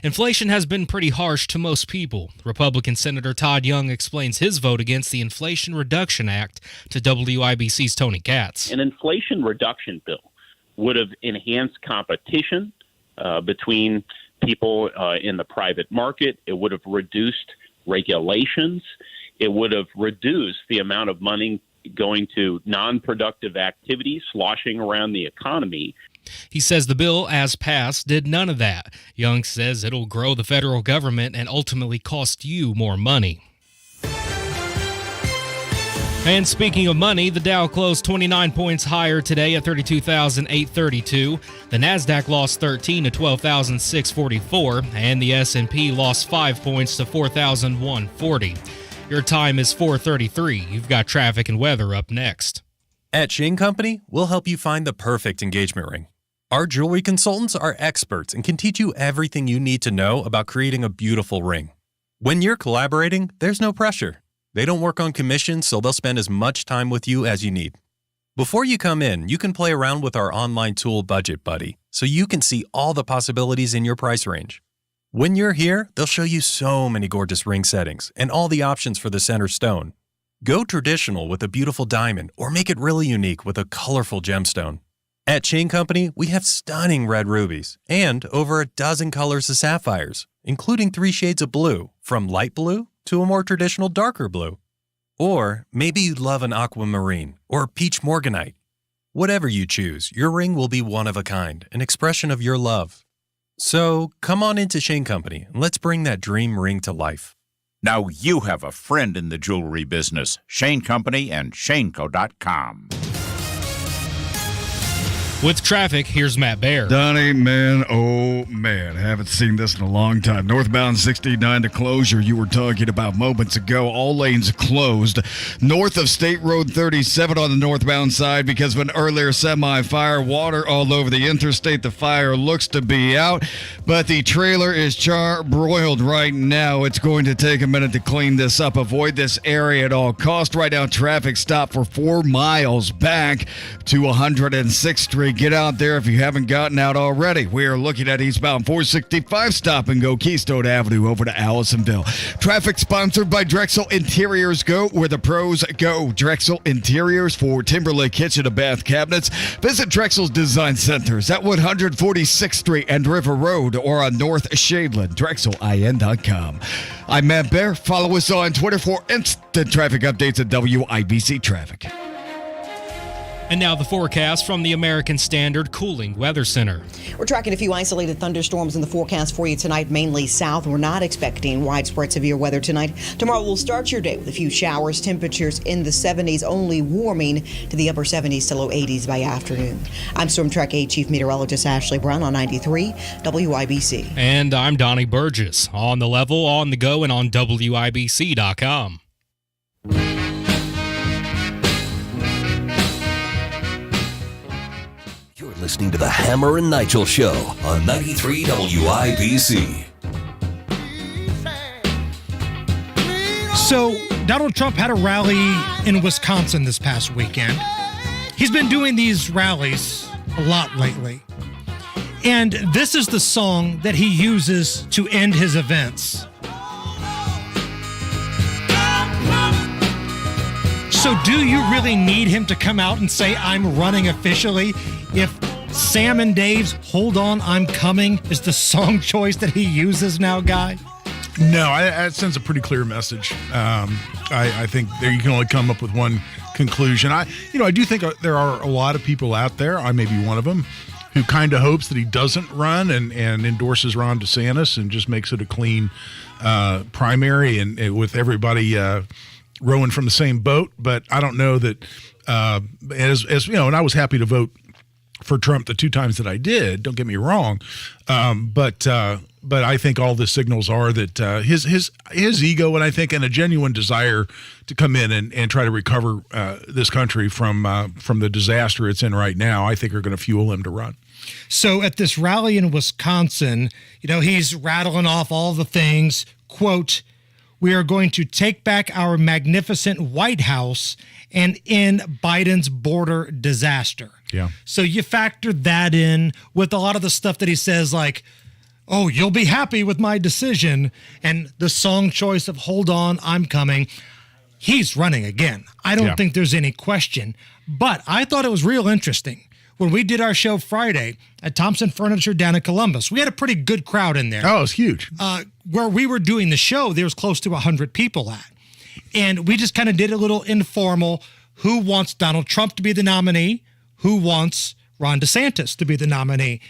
Inflation has been pretty harsh to most people. Republican Senator Todd Young explains his vote against the Inflation Reduction Act to WIBC's Tony Katz. An inflation reduction bill would have enhanced competition between people in the private market. It would have reduced regulations. It would have reduced the amount of money going to non-productive activities, sloshing around the economy. He says the bill, as passed, did none of that. Young says it'll grow the federal government and ultimately cost you more money. And speaking of money, the Dow closed 29 points higher today at 32,832. The Nasdaq lost 13 to 12,644, and the S&P lost 5 points to 4,140. Your time is 4:33. You've got traffic and weather up next. At Shane Company, we'll help you find the perfect engagement ring. Our jewelry consultants are experts and can teach you everything you need to know about creating a beautiful ring. When you're collaborating, there's no pressure. They don't work on commission, so they'll spend as much time with you as you need. Before you come in, you can play around with our online tool Budget Buddy, so you can see all the possibilities in your price range. When you're here, they'll show you so many gorgeous ring settings and all the options for the center stone. Go traditional with a beautiful diamond or make it really unique with a colorful gemstone. At Chain Company, we have stunning red rubies and over a dozen colors of sapphires, including 3 shades of blue, from light blue to a more traditional darker blue. Or maybe you'd love an aquamarine or peach morganite. Whatever you choose, your ring will be one of a kind, an expression of your love. So come on into Shane Company and let's bring that dream ring to life. Now you have a friend in the jewelry business. Shane Company and shaneco.com. With traffic, here's Matt Baer. Donnie, man, oh man, haven't seen this in a long time. Northbound 69 to closure, you were talking about moments ago. All lanes closed. North of State Road 37 on the northbound side because of an earlier semi-fire. Water all over the interstate. The fire looks to be out, but the trailer is char-broiled right now. It's going to take a minute to clean this up. Avoid this area at all costs. Right now, traffic stop for 4 miles back to 106th Street. Get out there if you haven't gotten out already. We are looking at eastbound 465 stop and go Keystone Avenue over to Allisonville. Traffic sponsored by Drexel Interiors. Go where the pros go. Drexel Interiors for Timberlake kitchen and bath cabinets. Visit Drexel's Design Centers at 146th Street and River Road or on North Shadeland. DrexelIN.com. I'm Matt Baer. Follow us on Twitter for instant traffic updates at WIBC Traffic. And now the forecast from the American Standard Cooling Weather Center. We're tracking a few isolated thunderstorms in the forecast for you tonight, mainly south. We're not expecting widespread severe weather tonight. Tomorrow we'll start your day with a few showers, temperatures in the 70s, only warming to the upper 70s to low 80s by afternoon. I'm Storm Track 8 Chief Meteorologist Ashley Brown on 93 WIBC. And I'm Donnie Burgess. On the level, on the go, and on WIBC.com. Listening to the Hammer and Nigel Show on 93 WIBC. So, Donald Trump had a rally in Wisconsin this past weekend. He's been doing these rallies a lot lately. And this is the song that he uses to end his events. So do you really need him to come out and say, I'm running officially, if Sam and Dave's Hold On, I'm Coming is the song choice that he uses now, Guy? No, that sends a pretty clear message. I think there you can only come up with one conclusion. I do think there are a lot of people out there, I may be one of them, who kind of hopes that he doesn't run and endorses Ron DeSantis and just makes it a clean primary and with everybody rowing from the same boat. But I don't know that, as you know, and I was happy to vote for Trump the 2 times that I did. Don't get me wrong, but I think all the signals are that his ego and I think and a genuine desire to come in and try to recover this country from the disaster it's in right now, I think are going to fuel him to run. So at this rally in Wisconsin, he's rattling off all the things. Quote, "We are going to take back our magnificent White House and end Biden's border disaster." Yeah. So you factor that in with a lot of the stuff that he says, like, oh, you'll be happy with my decision, and the song choice of Hold On, I'm Coming. He's running again. I don't think there's any question. But I thought it was real interesting. When we did our show Friday at Thompson Furniture down in Columbus, we had a pretty good crowd in there. Oh, it was huge. Where we were doing the show, there was close to 100 people at. And we just kind of did a little informal, who wants Donald Trump to be the nominee? Who wants Ron DeSantis to be the nominee?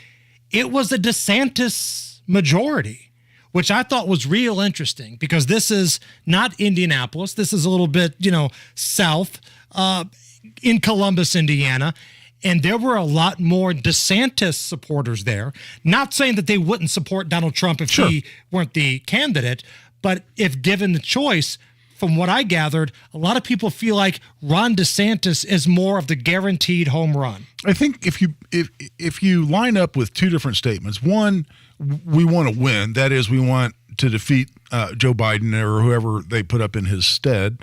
It was a DeSantis majority, which I thought was real interesting because this is not Indianapolis. This is a little bit, south in Columbus, Indiana. And there were a lot more DeSantis supporters there. Not saying that they wouldn't support Donald Trump if he weren't the candidate, but if given the choice, from what I gathered, a lot of people feel like Ron DeSantis is more of the guaranteed home run. I think if you line up with two different statements, one, we want to win. That is, we want to defeat Joe Biden or whoever they put up in his stead.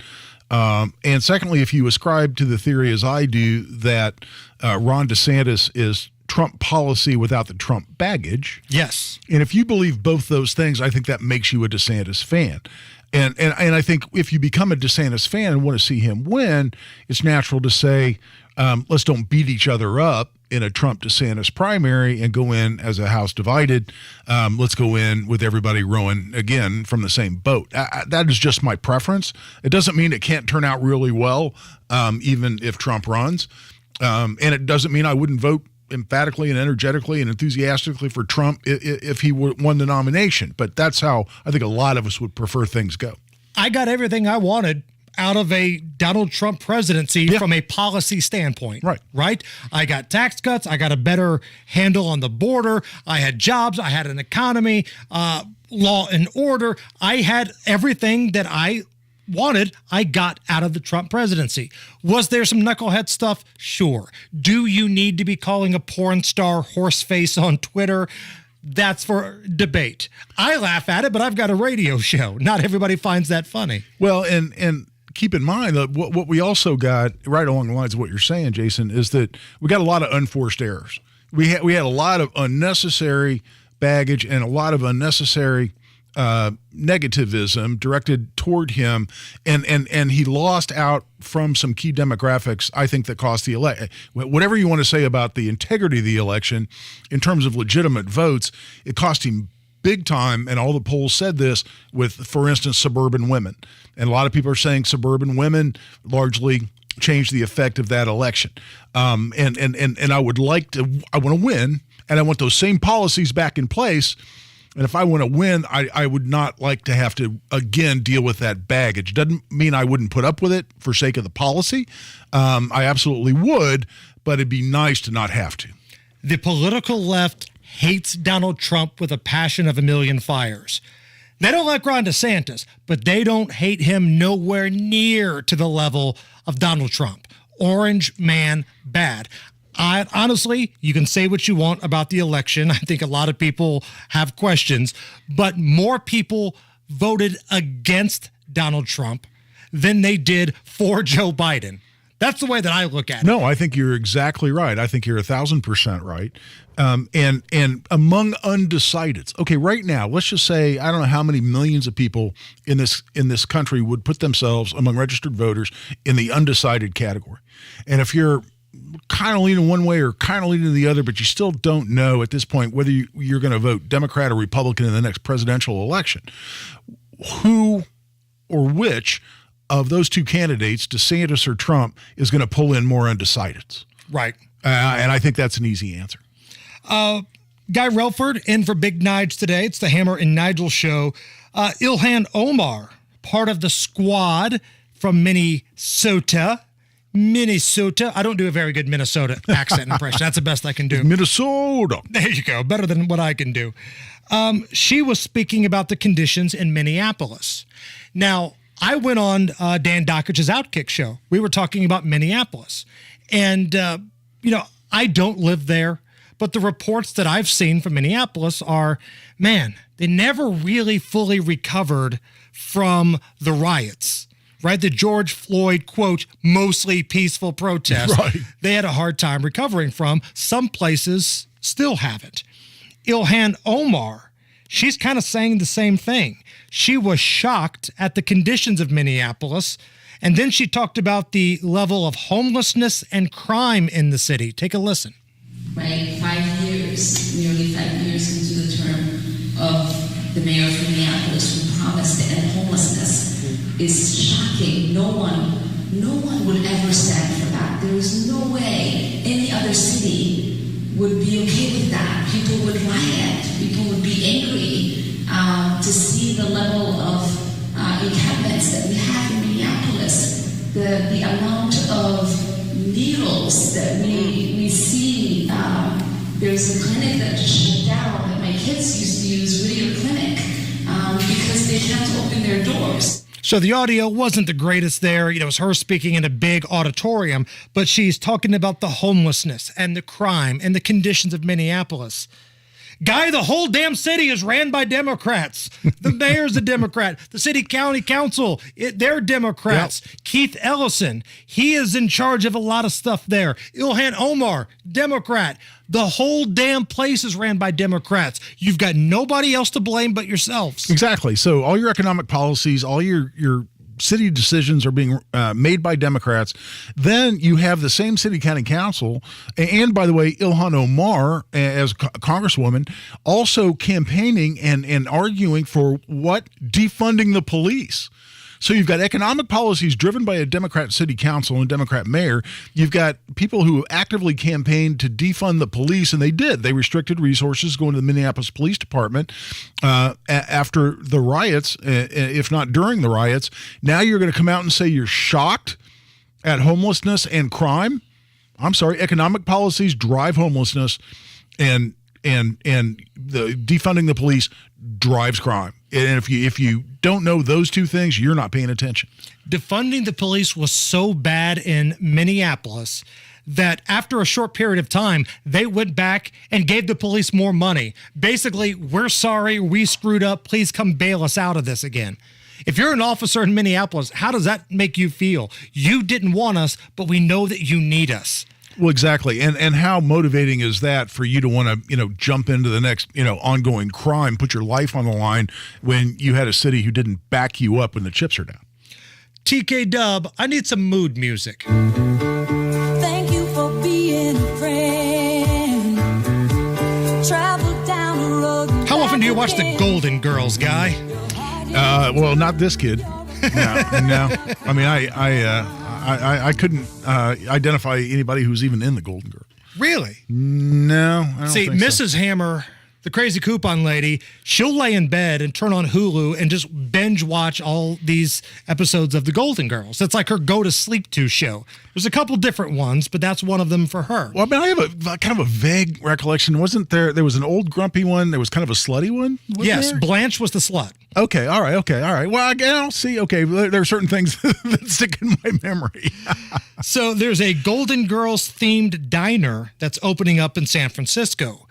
And secondly, if you ascribe to the theory, as I do, that Ron DeSantis is Trump policy without the Trump baggage. Yes. And if you believe both those things, I think that makes you a DeSantis fan. And I think if you become a DeSantis fan and want to see him win, it's natural to say, let's don't beat each other up in a Trump-DeSantis primary and go in as a house divided. Let's go in with everybody rowing, again, from the same boat. That is just my preference. It doesn't mean it can't turn out really well, even if Trump runs. And it doesn't mean I wouldn't vote emphatically and energetically and enthusiastically for Trump if he won the nomination. But that's how I think a lot of us would prefer things go. I got everything I wanted out of a Donald Trump presidency from a policy standpoint. Right? I got tax cuts. I got a better handle on the border. I had jobs. I had an economy, law and order. I had everything that I wanted, I got out of the Trump presidency. Was there some knucklehead stuff? Sure. Do you need to be calling a porn star horseface on Twitter? That's for debate. I laugh at it, but I've got a radio show. Not everybody finds that funny. Well, and keep in mind that what we also got right along the lines of what you're saying, Jason, is that we got a lot of unforced errors. We had a lot of unnecessary baggage and a lot of unnecessary negativism directed toward him, and he lost out from some key demographics, I think, that cost the election. Whatever you want to say about the integrity of the election, in terms of legitimate votes, it cost him big time, and all the polls said this with, for instance, suburban women. And a lot of people are saying suburban women largely changed the effect of that election. And I want to win, and I want those same policies back in place. And if I want to win, I would not like to have to, again, deal with that baggage. Doesn't mean I wouldn't put up with it for sake of the policy. I absolutely would, but it'd be nice to not have to. The political left hates Donald Trump with a passion of a million fires. They don't like Ron DeSantis, but they don't hate him nowhere near to the level of Donald Trump. Orange man bad. Honestly, you can say what you want about the election. I think a lot of people have questions, but more people voted against Donald Trump than they did for Joe Biden. That's the way that I look at it. No, I think you're exactly right. I think you're 1,000% right. And among undecideds, okay, right now, let's just say, I don't know how many millions of people in this country would put themselves among registered voters in the undecided category. And if you're kind of leaning one way or kind of leaning the other, but you still don't know at this point whether you're going to vote Democrat or Republican in the next presidential election, who or which of those two candidates, DeSantis or Trump, is going to pull in more undecideds? Right. And I think that's an easy answer. Guy Relford in for Big Nige today. It's the Hammer and Nigel show. Ilhan Omar, part of the squad from Minnesota. I don't do a very good Minnesota accent impression. That's the best I can do. Minnesota. There you go. Better than what I can do. She was speaking about the conditions in Minneapolis. Now, I went on Dan Dockich's Outkick show. We were talking about Minneapolis. And, I don't live there, but the reports that I've seen from Minneapolis are, man, they never really fully recovered from the riots. Right? The George Floyd, quote, mostly peaceful protest. Right. They had a hard time recovering from. Some places still haven't. Ilhan Omar, she's kind of saying the same thing. She was shocked at the conditions of Minneapolis. And then she talked about the level of homelessness and crime in the city. Take a listen. Right? 5 years, nearly 5 years into the term of the mayor of Minneapolis who promised to end homelessness. Is shocking. No one would ever stand for that. There is no way any other city would be okay with that. People would riot. People would be angry to see the level of encampments that we have in Minneapolis. The amount of needles that we see. There's a clinic that just shut down that my kids used to use, Whittier Clinic, because they can't open their doors. So the audio wasn't the greatest there. It was her speaking in a big auditorium, but she's talking about the homelessness and the crime and the conditions of Minneapolis. Guy, the whole damn city is ran by Democrats. The mayor's a Democrat. The city county council, they're Democrats. Yep. Keith Ellison, he is in charge of a lot of stuff there. Ilhan Omar, Democrat. The whole damn place is ran by Democrats. You've got nobody else to blame but yourselves. Exactly. So all your economic policies, all your city decisions are being made by Democrats. Then you have the same city county council, and by the way, Ilhan Omar as congresswoman also campaigning and arguing for what? Defunding the police. So you've got economic policies driven by a Democrat city council and a Democrat mayor. You've got people who actively campaigned to defund the police, and they did. They restricted resources going to the Minneapolis Police Department after the riots, if not during the riots. Now you're going to come out and say you're shocked at homelessness and crime? I'm sorry, economic policies drive homelessness, and the defunding the police drives crime. And if you don't know those two things, you're not paying attention. Defunding the police was so bad in Minneapolis that after a short period of time, they went back and gave the police more money. Basically, we're sorry, we screwed up. Please come bail us out of this again. If you're an officer in Minneapolis, how does that make you feel? You didn't want us, but we know that you need us. Well, exactly. And how motivating is that for you to want to, jump into the next, ongoing crime, put your life on the line when you had a city who didn't back you up when the chips are down? TK Dub, I need some mood music. Thank you for being a friend. Travel down the road. How often do you watch the Golden Girls, Guy? Well, not this kid. No. I mean, I couldn't identify anybody who's even in the Golden Girls. Really? No, I don't think Mrs. so. Hammer, the crazy coupon lady, she'll lay in bed and turn on Hulu and just binge watch all these episodes of the Golden Girls. That's like her go-to-sleep-to show. There's a couple different ones, but that's one of them for her. Well, I mean, I have a kind of a vague recollection. Wasn't there was an old grumpy one? There was kind of a slutty one? Yes, there? Blanche was the slut. Okay, all right. Well, I'll see. Okay, there are certain things that stick in my memory. So there's a Golden Girls-themed diner that's opening up in San Francisco.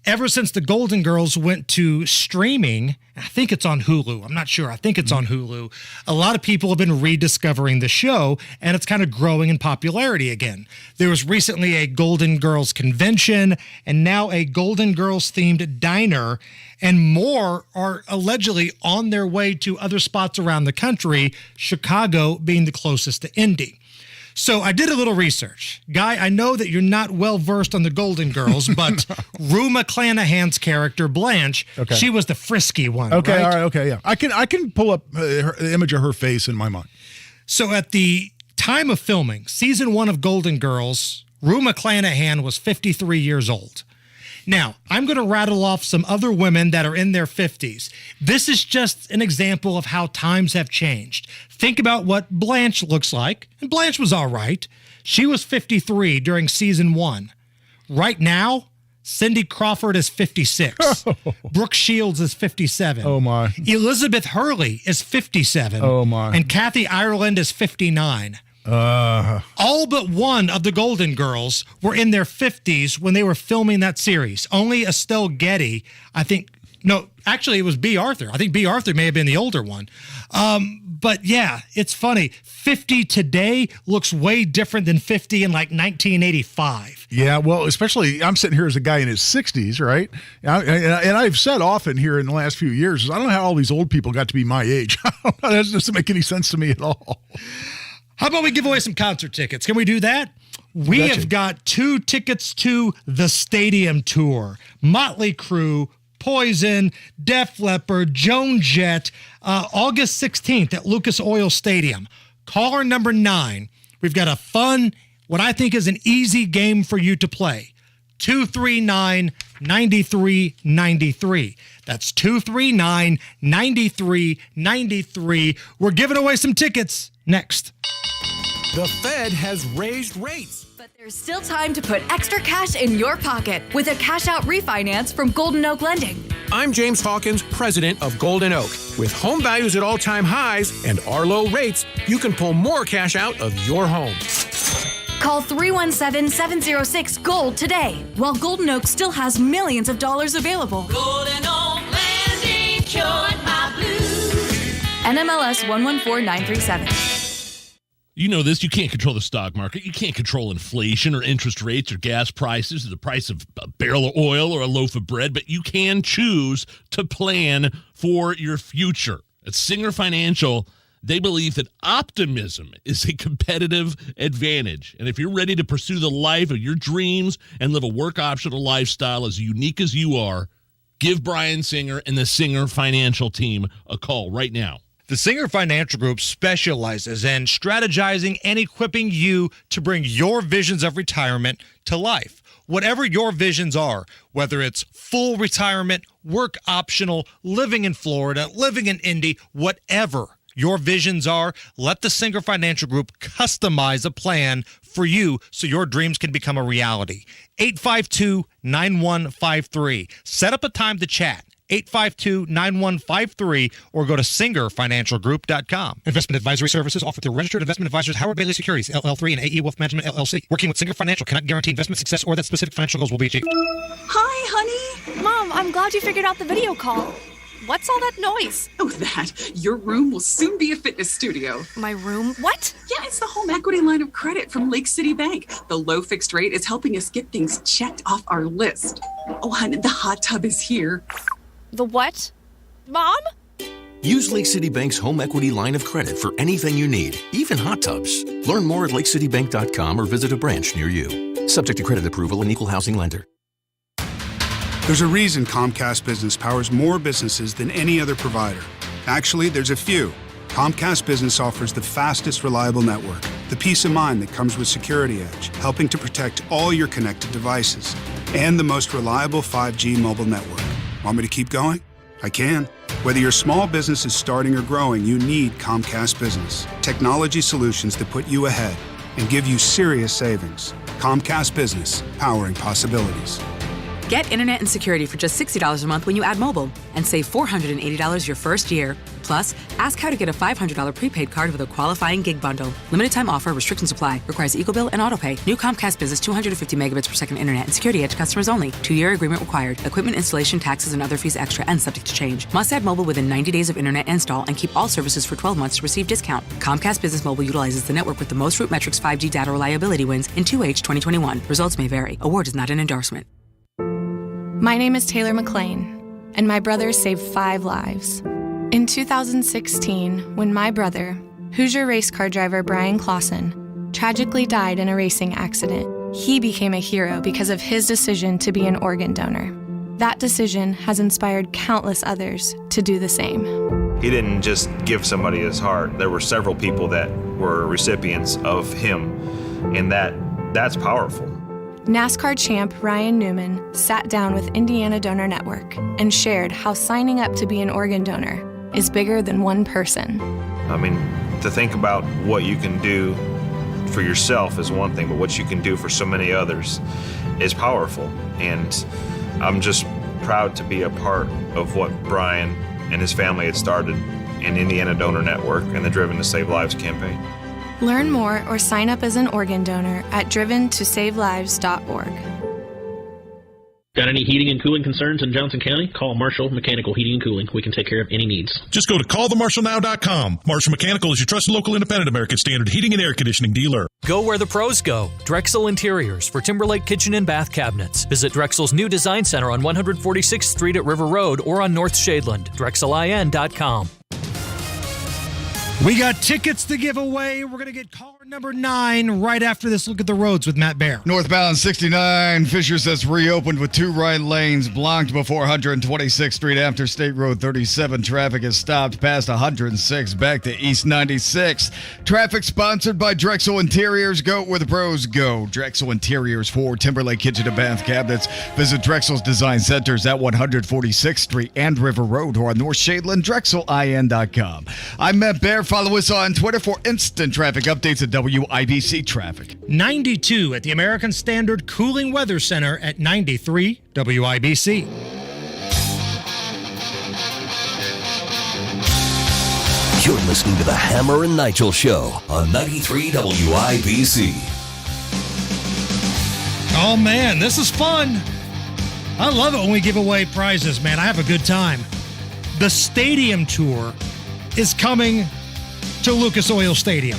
Ever since the Golden Girls went to streaming, I think it's on Hulu. I'm not sure. I think it's on Hulu. A lot of people have been rediscovering the show, and it's kind of growing in popularity again. There was recently a Golden Girls convention, and now a Golden Girls-themed diner, and more are allegedly on their way to other spots around the country, Chicago being the closest to Indy. So I did a little research. Guy, I know that you're not well-versed on the Golden Girls, but Rue McClanahan's character, Blanche, she was the frisky one, Okay, right? all right, okay, yeah. I can pull up the image of her face in my mind. So at the time of filming, season 1 of Golden Girls, Rue McClanahan was 53 years old. Now, I'm going to rattle off some other women that are in their 50s. This is just an example of how times have changed. Think about what Blanche looks like, and Blanche was all right. She was 53 during season 1. Right now, Cindy Crawford is 56. Brooke Shields is 57. Oh, my. Elizabeth Hurley is 57. Oh, my. And Kathy Ireland is 59. All but one of the Golden Girls were in their 50s when they were filming that series. Only Estelle Getty, actually it was B. Arthur. I think B. Arthur may have been the older one. But yeah, it's funny. 50 today looks way different than 50 in like 1985. Yeah, well, especially I'm sitting here as a guy in his 60s, right? And I've said often here in the last few years, I don't know how all these old people got to be my age. That doesn't make any sense to me at all. How about we give away some concert tickets? Can we do that? We have got 2 tickets to the Stadium Tour. Motley Crue, Poison, Def Leppard, Joan Jett, August 16th at Lucas Oil Stadium. Caller number 9. We've got a fun, what I think is an easy game for you to play. 239-9393. That's 239-9393. We're giving away some tickets next. The Fed has raised rates. But there's still time to put extra cash in your pocket with a cash out refinance from Golden Oak Lending. I'm James Hawkins, president of Golden Oak. With home values at all-time highs and our low rates, you can pull more cash out of your home. Call 317-706-GOLD today, while Golden Oak still has millions of dollars available. Golden Oak Landing cured my blues. NMLS 114937. You know this, you can't control the stock market. You can't control inflation or interest rates or gas prices or the price of a barrel of oil or a loaf of bread, but you can choose to plan for your future. At Singer Financial, they believe that optimism is a competitive advantage. And if you're ready to pursue the life of your dreams and live a work-optional lifestyle as unique as you are, give Brian Singer and the Singer Financial team a call right now. The Singer Financial Group specializes in strategizing and equipping you to bring your visions of retirement to life. Whatever your visions are, whether it's full retirement, work optional, living in Florida, living in Indy, whatever your visions are, let the Singer Financial Group customize a plan for you so your dreams can become a reality. 852-9153. Set up a time to chat. 852-9153 or go to singerfinancialgroup.com. Investment advisory services offered through registered investment advisors Howard Bailey Securities, LL3 and AE Wealth Management, LLC. Working with Singer Financial cannot guarantee investment success or that specific financial goals will be achieved. Hi, honey. Mom, I'm glad you figured out the video call. What's all that noise? Oh, that. Your room will soon be a fitness studio. My room? What? Yeah, it's the home equity line of credit from Lake City Bank. The low fixed rate is helping us get things checked off our list. Oh, honey, the hot tub is here. The what? Mom? Use Lake City Bank's home equity line of credit for anything you need, even hot tubs. Learn more at lakecitybank.com or visit a branch near you. Subject to credit approval and equal housing lender. There's a reason Comcast Business powers more businesses than any other provider. Actually, there's a few. Comcast Business offers the fastest, reliable network, the peace of mind that comes with Security Edge, helping to protect all your connected devices, and the most reliable 5G mobile network. Want me to keep going? I can. Whether your small business is starting or growing, you need Comcast Business. Technology solutions that put you ahead and give you serious savings. Comcast Business, powering possibilities. Get internet and security for just $60 a month when you add mobile and save $480 your first year. Plus, ask how to get a $500 prepaid card with a qualifying gig bundle. Limited time offer, restrictions apply. Requires EcoBill and autopay. New Comcast Business 250 megabits per second internet and Security Edge customers only. 2-year agreement required. Equipment installation, taxes, and other fees extra and subject to change. Must add mobile within 90 days of internet install and keep all services for 12 months to receive discount. Comcast Business Mobile utilizes the network with the most Root Metrics 5G data reliability wins in 2H 2021. Results may vary. Award is not an endorsement. My name is Taylor McLean, and my brother saved 5 lives. In 2016, when my brother, Hoosier race car driver Brian Clausen, tragically died in a racing accident, he became a hero because of his decision to be an organ donor. That decision has inspired countless others to do the same. He didn't just give somebody his heart. There were several people that were recipients of him, and that's powerful. NASCAR champ Ryan Newman sat down with Indiana Donor Network and shared how signing up to be an organ donor is bigger than one person. I mean, to think about what you can do for yourself is one thing, but what you can do for so many others is powerful. And I'm just proud to be a part of what Brian and his family had started in Indiana Donor Network and the Driven to Save Lives campaign. Learn more or sign up as an organ donor at driventosavelives.org. Got any heating and cooling concerns in Johnson County? Call Marshall Mechanical Heating and Cooling. We can take care of any needs. Just go to callthemarshallnow.com. Marshall Mechanical is your trusted local independent American Standard heating and air conditioning dealer. Go where the pros go. Drexel Interiors for Timberlake kitchen and bath cabinets. Visit Drexel's new design center on 146th Street at River Road or on North Shadeland. DrexelIN.com. We got tickets to give away. We're going to get caller number 9 right after this look at the roads with Matt Baer. Northbound 69, Fisher says reopened with 2 right lanes blocked before 126th Street after State Road 37. Traffic is stopped past 106 back to East 96. Traffic sponsored by Drexel Interiors. Go where the pros go. Drexel Interiors for Timberlake kitchen and bath cabinets. Visit Drexel's design centers at 146th Street and River Road or on North Shadeland. DrexelIN.com. I'm Matt Baer. Follow us on Twitter for instant traffic updates at WIBC Traffic. 92 at the American Standard Cooling Weather Center at 93 WIBC. You're listening to the Hammer and Nigel Show on 93 WIBC. Oh, man, this is fun. I love it when we give away prizes, man. I have a good time. The stadium tour is coming to Lucas Oil Stadium.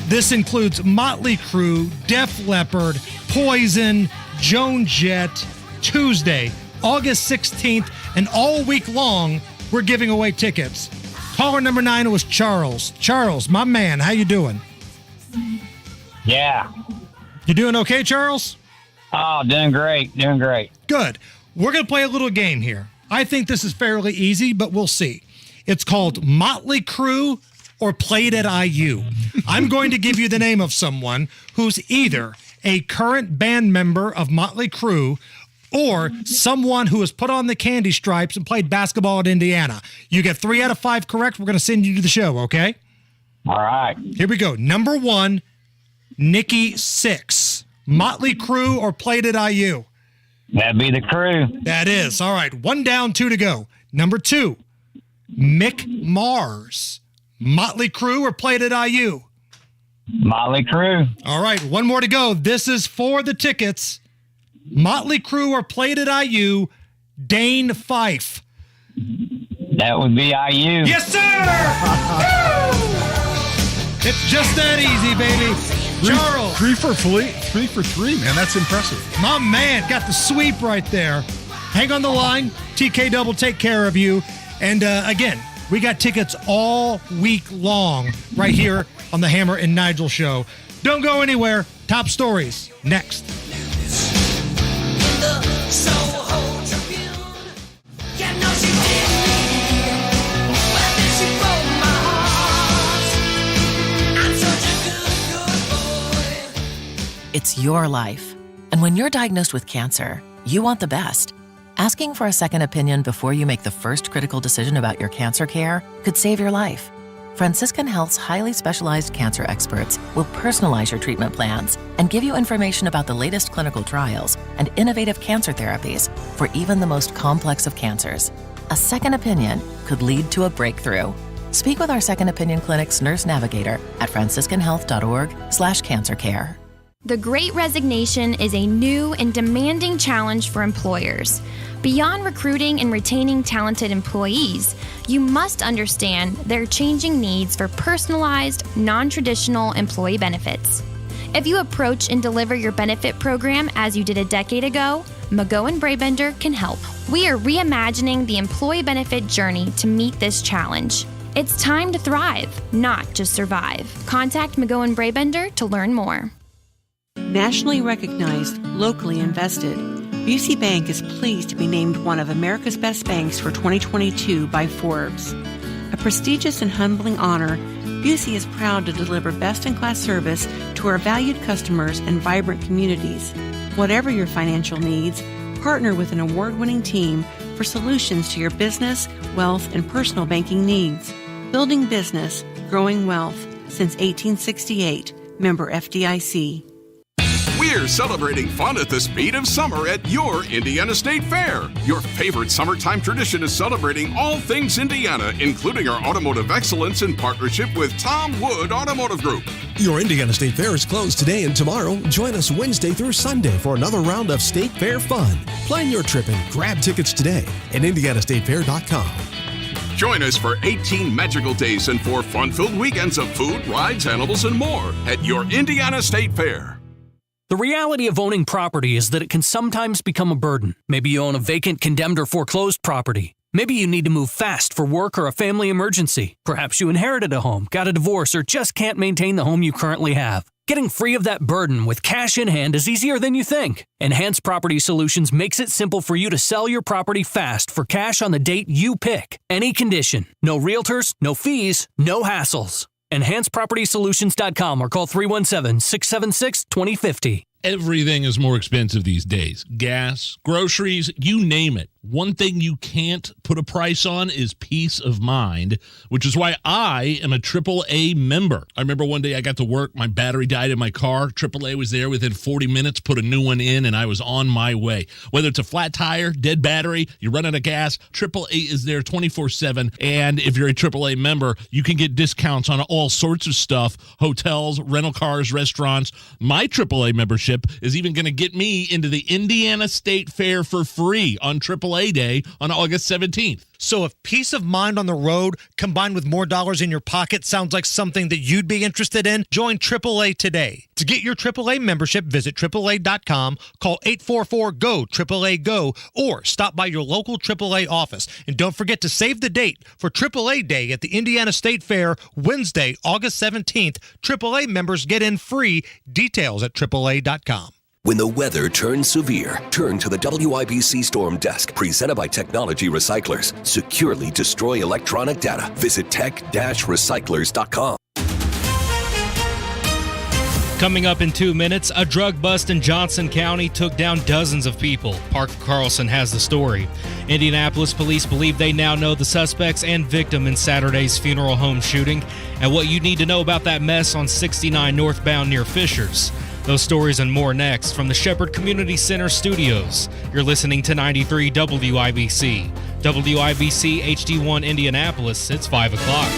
This includes Motley Crue, Def Leppard, Poison, Joan Jett, Tuesday, August 16th, and all week long, we're giving away tickets. Caller number 9 was Charles. Charles, my man, how you doing? Yeah. You doing okay, Charles? Oh, doing great. Doing great. Good. We're going to play a little game here. I think this is fairly easy, but we'll see. It's called Motley Crue or Played at IU. I'm going to give you the name of someone who's either a current band member of Motley Crue or someone who has put on the candy stripes and played basketball at Indiana. You get 3 out of 5 correct, we're going to send you to the show, okay? All right. Here we go. Number 1, Nikki Sixx. Motley Crue or Played at IU? That'd be the Crew. That is. All right. 1 down, 2 to go. Number 2, Mick Mars. Motley Crue or Played at IU? Motley Crue. All right. 1 more to go. This is for the tickets. Motley Crue or Played at IU? Dane Fife. That would be IU. Yes, sir! It's just that easy, baby. Charles. 3 for 3, man. That's impressive. My man got the sweep right there. Hang on the line. TK Double take care of you. And again, we got tickets all week long right here on the Hammer and Nigel Show. Don't go anywhere. Top stories next. It's your life. And when you're diagnosed with cancer, you want the best. Asking for a second opinion before you make the first critical decision about your cancer care could save your life. Franciscan Health's highly specialized cancer experts will personalize your treatment plans and give you information about the latest clinical trials and innovative cancer therapies for even the most complex of cancers. A second opinion could lead to a breakthrough. Speak with our Second Opinion Clinic's nurse navigator at franciscanhealth.org/cancercare. The Great Resignation is a new and demanding challenge for employers. Beyond recruiting and retaining talented employees, you must understand their changing needs for personalized, non-traditional employee benefits. If you approach and deliver your benefit program as you did a decade ago, McGowan Brabender can help. We are reimagining the employee benefit journey to meet this challenge. It's time to thrive, not just survive. Contact McGowan Brabender to learn more. Nationally recognized, locally invested, WIBC Bank is pleased to be named one of America's best banks for 2022 by Forbes. A prestigious and humbling honor, WIBC is proud to deliver best-in-class service to our valued customers and vibrant communities. Whatever your financial needs, partner with an award-winning team for solutions to your business, wealth, and personal banking needs. Building business, growing wealth since 1868. Member FDIC. We're celebrating fun at the speed of summer at your Indiana State Fair. Your favorite summertime tradition is celebrating all things Indiana, including our automotive excellence in partnership with Tom Wood Automotive Group. Your Indiana State Fair is closed today and tomorrow. Join us Wednesday through Sunday for another round of State Fair fun. Plan your trip and grab tickets today at IndianaStateFair.com. Join us for 18 magical days and 4 fun-filled weekends of food, rides, animals, and more at your Indiana State Fair. The reality of owning property is that it can sometimes become a burden. Maybe you own a vacant, condemned, or foreclosed property. Maybe you need to move fast for work or a family emergency. Perhaps you inherited a home, got a divorce, or just can't maintain the home you currently have. Getting free of that burden with cash in hand is easier than you think. Enhanced Property Solutions makes it simple for you to sell your property fast for cash on the date you pick. Any condition. No realtors, no fees, no hassles. EnhancedPropertySolutions.com or call 317-676-2050. Everything is more expensive these days. Gas, groceries, you name it. one thing you can't put a price on is peace of mind, which is why I am a AAA member. I remember one day I got to work, my battery died in my car. AAA was there within 40 minutes, put a new one in, and I was on my way. Whether it's a flat tire, dead battery, you run out of gas, AAA is there 24/7. And if you're a AAA member, you can get discounts on all sorts of stuff, hotels, rental cars, restaurants. My AAA membership is even going to get me into the Indiana State Fair for free on AAA Day on August 17th. So if peace of mind on the road combined with more dollars in your pocket sounds like something that you'd be interested in, join AAA today. To get your AAA membership, visit AAA.com, call 844-GO, AAA-GO, or stop by your local AAA office. And don't forget to save the date for AAA Day at the Indiana State Fair, Wednesday, August 17th. AAA members get in free. Details at AAA.com. When the weather turns severe, turn to the WIBC Storm Desk, presented by Technology Recyclers. Securely destroy electronic data. Visit tech-recyclers.com. Coming up in 2 minutes, a drug bust in Johnson County took down dozens of people. Parker Carlson has the story. Indianapolis police believe they now know the suspects and victim in Saturday's funeral home shooting, and what you need to know about that mess on 69 northbound near Fishers. Those stories and more next from the Shepherd Community Center studios. You're listening to 93 WIBC. WIBC HD1 Indianapolis, it's 5 o'clock.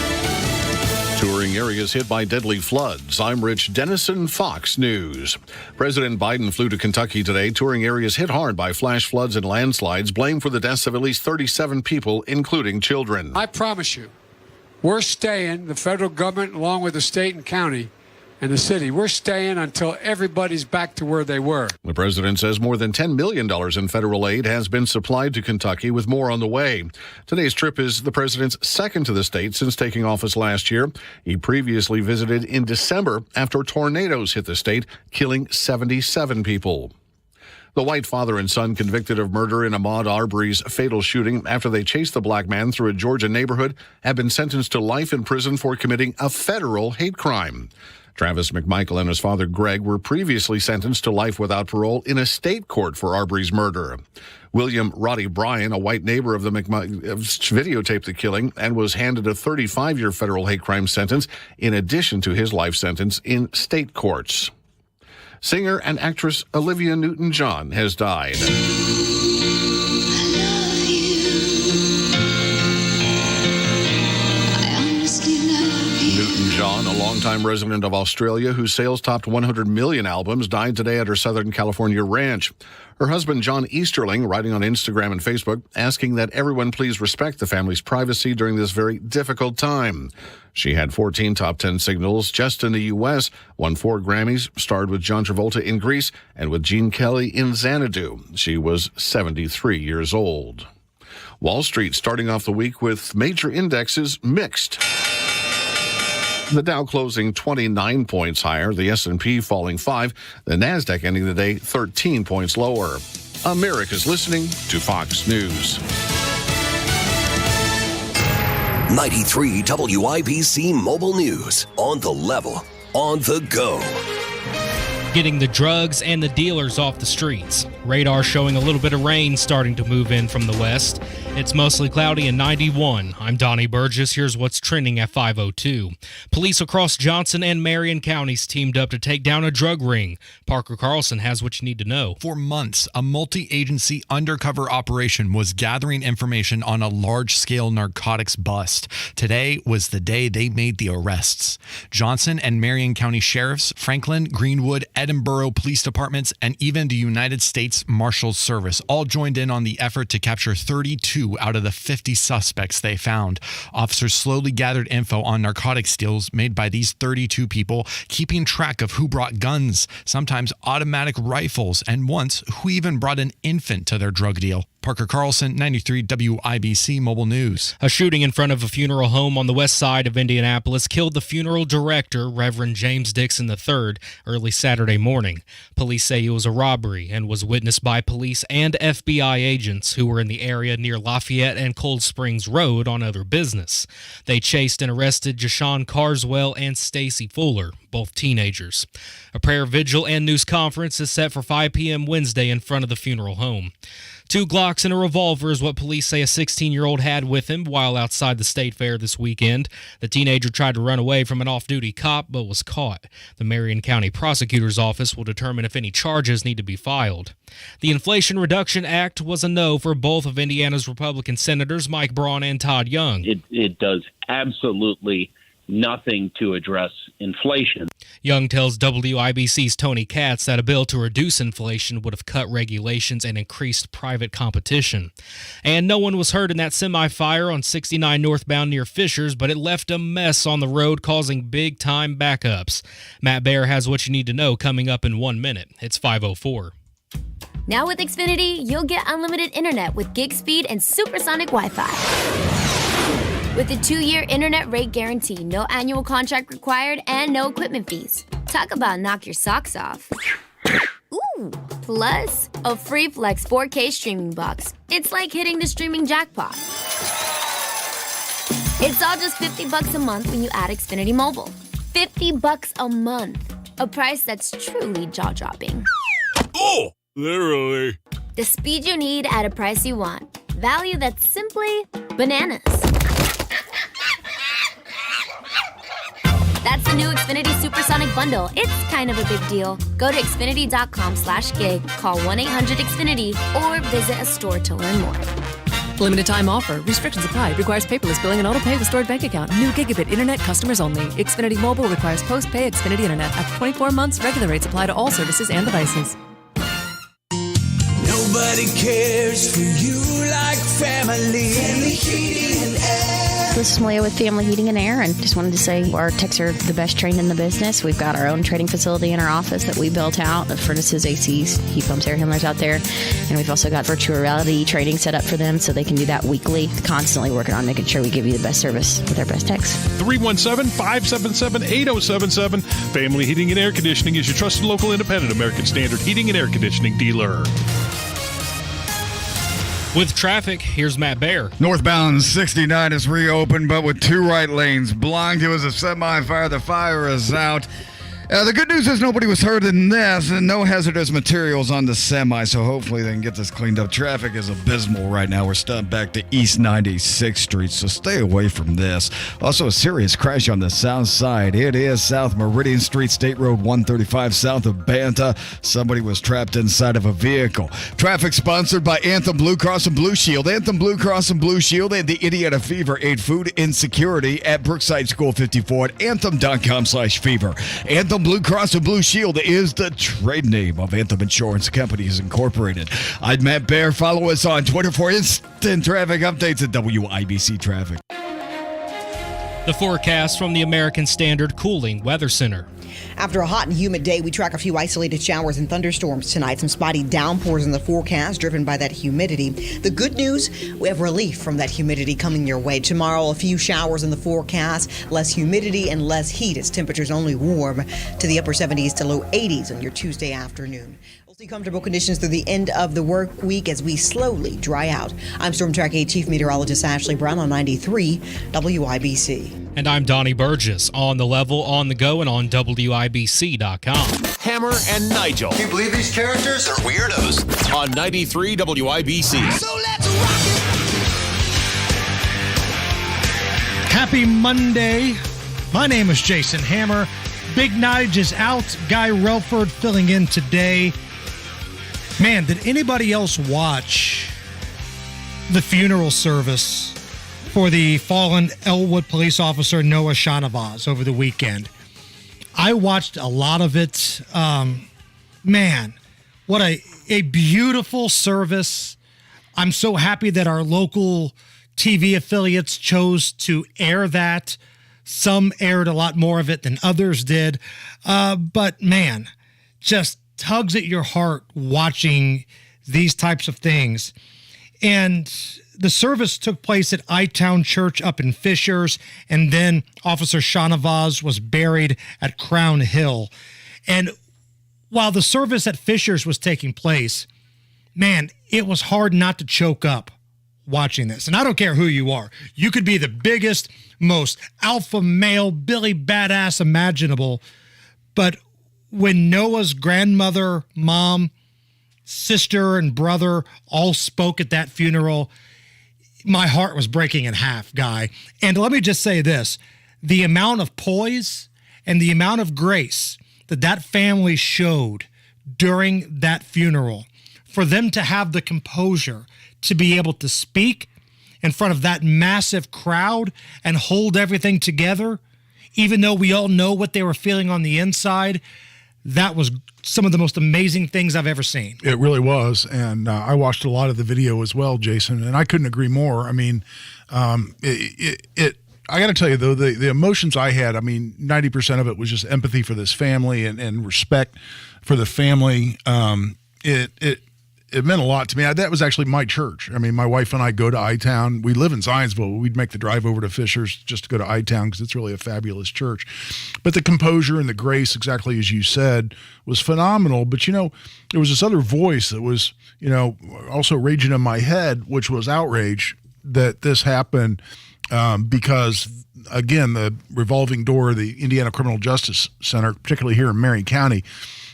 Touring areas hit by deadly floods. I'm Rich Dennison, Fox News. President Biden flew to Kentucky today. Touring areas hit hard by flash floods and landslides, blamed for the deaths of at least 37 people, including children. I promise you, we're staying, the federal government, along with the state and county, and the city, we're staying until everybody's back to where they were. The president says more than $10 million in federal aid has been supplied to Kentucky, with more on the way. Today's trip is the president's second to the state since taking office last year. He previously visited in December after tornadoes hit the state, killing 77 people. The white father and son convicted of murder in Ahmaud Arbery's fatal shooting after they chased the black man through a Georgia neighborhood have been sentenced to life in prison for committing a federal hate crime. Travis McMichael and his father, Greg, were previously sentenced to life without parole in a state court for Arbery's murder. William Roddy Bryan, a white neighbor of the videotaped the killing and was handed a 35-year federal hate crime sentence in addition to his life sentence in state courts. Singer and actress Olivia Newton-John has died. Newton-John, a longtime resident of Australia whose sales topped 100 million albums, died today at her Southern California ranch. Her husband, John Easterling, writing on Instagram and Facebook, asking that everyone please respect the family's privacy during this very difficult time. She had 14 top 10 singles just in the U.S., won 4 Grammys, starred with John Travolta in Grease, and with Gene Kelly in Xanadu. She was 73 years old. Wall Street starting off the week with major indexes mixed. The Dow closing 29 points higher, the S&P falling 5, the Nasdaq ending the day 13 points lower. America's listening to Fox News. 93 WIBC Mobile News. On the level, on the go. Getting the drugs and the dealers off the streets. Radar showing a little bit of rain starting to move in from the west. It's mostly cloudy and 91. I'm Donnie Burgess. Here's what's trending at 5:02. Police across Johnson and Marion counties teamed up to take down a drug ring. Parker Carlson has what you need to know. For months, a multi-agency undercover operation was gathering information on a large-scale narcotics bust. Today was the day they made the arrests. Johnson and Marion County sheriffs, Franklin, Greenwood, Edinburgh police departments, and even the United States Marshals Service all joined in on the effort to capture 32 out of the 50 suspects they found. Officers slowly gathered info on narcotics deals made by these 32 people, keeping track of who brought guns, sometimes automatic rifles, and once who even brought an infant to their drug deal. Parker Carlson, 93 WIBC Mobile News. A shooting in front of a funeral home on the west side of Indianapolis killed the funeral director, Reverend James Dixon III, early Saturday morning. Police say it was a robbery and was witnessed by police and FBI agents who were in the area near Lafayette and Cold Springs Road on other business. They chased and arrested Jashawn Carswell and Stacy Fuller, both teenagers. A prayer vigil and news conference is set for 5 p.m. Wednesday in front of the funeral home. 2 Glocks and a revolver is what police say a 16-year-old had with him while outside the state fair this weekend. The teenager tried to run away from an off-duty cop but was caught. The Marion County Prosecutor's Office will determine if any charges need to be filed. The Inflation Reduction Act was a no for both of Indiana's Republican senators, Mike Braun and Todd Young. It does absolutely nothing to address inflation. Young tells WIBC's Tony Katz that a bill to reduce inflation would have cut regulations and increased private competition. And no one was hurt in that semi-fire on 69 northbound near Fishers, but it left a mess on the road, causing big-time backups. Matt Baer has what you need to know coming up in 1 minute. It's 5:04. Now with Xfinity, you'll get unlimited internet with gig speed and supersonic Wi-Fi. With a 2-year internet rate guarantee, no annual contract required, and no equipment fees. Talk about knock your socks off. Ooh, plus a free Flex 4K streaming box. It's like hitting the streaming jackpot. It's all just $50 a month when you add Xfinity Mobile. $50 a month. A price that's truly jaw-dropping. Oh, literally. The speed you need at a price you want. Value that's simply bananas. That's the new Xfinity Supersonic Bundle. It's kind of a big deal. Go to Xfinity.com/gig, call 1-800-XFINITY, or visit a store to learn more. Limited time offer. Restrictions apply. Requires paperless billing and auto pay with stored bank account. New gigabit internet customers only. Xfinity Mobile requires post-pay Xfinity Internet. After 24 months, regular rates apply to all services and devices. Nobody cares for you like family. Family Heating and Air. This is Malia with Family Heating and Air, and just wanted to say our techs are the best trained in the business. We've got our own training facility in our office that we built out, the furnaces, ACs, heat pumps, air handlers out there. And we've also got virtual reality training set up for them so they can do that weekly, constantly working on making sure we give you the best service with our best techs. 317-577-8077. Family Heating and Air Conditioning is your trusted local independent American Standard heating and air conditioning dealer. With traffic, here's Matt Baer. Northbound 69 is reopened, but with 2 right lanes blocked. It was a semi-fire. The fire is out. The good news is nobody was hurt in this, and no hazardous materials on the semi, so hopefully they can get this cleaned up. Traffic is abysmal right now. We're stuck back to East 96th Street, so stay away from this. Also, a serious crash on the south side. It is South Meridian Street, State Road 135, south of Banta. Somebody was trapped inside of a vehicle. Traffic sponsored by Anthem Blue Cross and Blue Shield. Anthem Blue Cross and Blue Shield and the Indiana Fever Aid Food Insecurity at Brookside School 54 at anthem.com/fever. Anthem Blue Cross and Blue Shield is the trade name of Anthem Insurance Companies Incorporated. I'm Matt Baer. Follow us on Twitter for instant traffic updates at WIBC Traffic. The forecast from the American Standard Cooling Weather Center. After a hot and humid day, we track a few isolated showers and thunderstorms tonight. Some spotty downpours in the forecast driven by that humidity. The good news, we have relief from that humidity coming your way. Tomorrow, a few showers in the forecast, less humidity and less heat as temperatures only warm to the upper 70s to low 80s on your Tuesday afternoon. We'll see comfortable conditions through the end of the work week as we slowly dry out. I'm Storm Track 8 Chief Meteorologist Ashley Brown on 93 WIBC. And I'm Donnie Burgess, on the level, on the go, and on WIBC.com. Hammer and Nigel. Can you believe these characters are weirdos? On 93 WIBC. So let's rock it! Happy Monday. My name is Jason Hammer. Big Nige is out. Guy Relford filling in today. Man, did anybody else watch the funeral service for the fallen Elwood police officer Noah Shanavaz over the weekend? I watched a lot of it. Man, what a beautiful service. I'm so happy that our local TV affiliates chose to air that. Some aired a lot more of it than others did. But man, just tugs at your heart watching these types of things. And the service took place at I-Town Church up in Fishers, and then Officer Shanavaz was buried at Crown Hill. And while the service at Fishers was taking place, man, it was hard not to choke up watching this. And I don't care who you are. You could be the biggest, most alpha male, Billy Badass imaginable, but when Noah's grandmother, mom, sister and brother all spoke at that funeral. My heart was breaking in half, Guy. And let me just say this, the amount of poise and the amount of grace that family showed during that funeral, for them to have the composure to be able to speak in front of that massive crowd and hold everything together, even though we all know what they were feeling on the inside, that was some of the most amazing things I've ever seen. It really was. And I watched a lot of the video as well, Jason, and I couldn't agree more. I mean, I got to tell you, though, the emotions I had, I mean, 90% of it was just empathy for this family and respect for the family. It meant a lot to me. That was actually my church. I mean, my wife and I go to I-Town. We live in Zionsville. We'd make the drive over to Fishers just to go to I-Town because it's really a fabulous church. But the composure and the grace, exactly as you said, was phenomenal. But, there was this other voice that was, also raging in my head, which was outrage that this happened because, again, the revolving door of the Indiana Criminal Justice Center, particularly here in Marion County,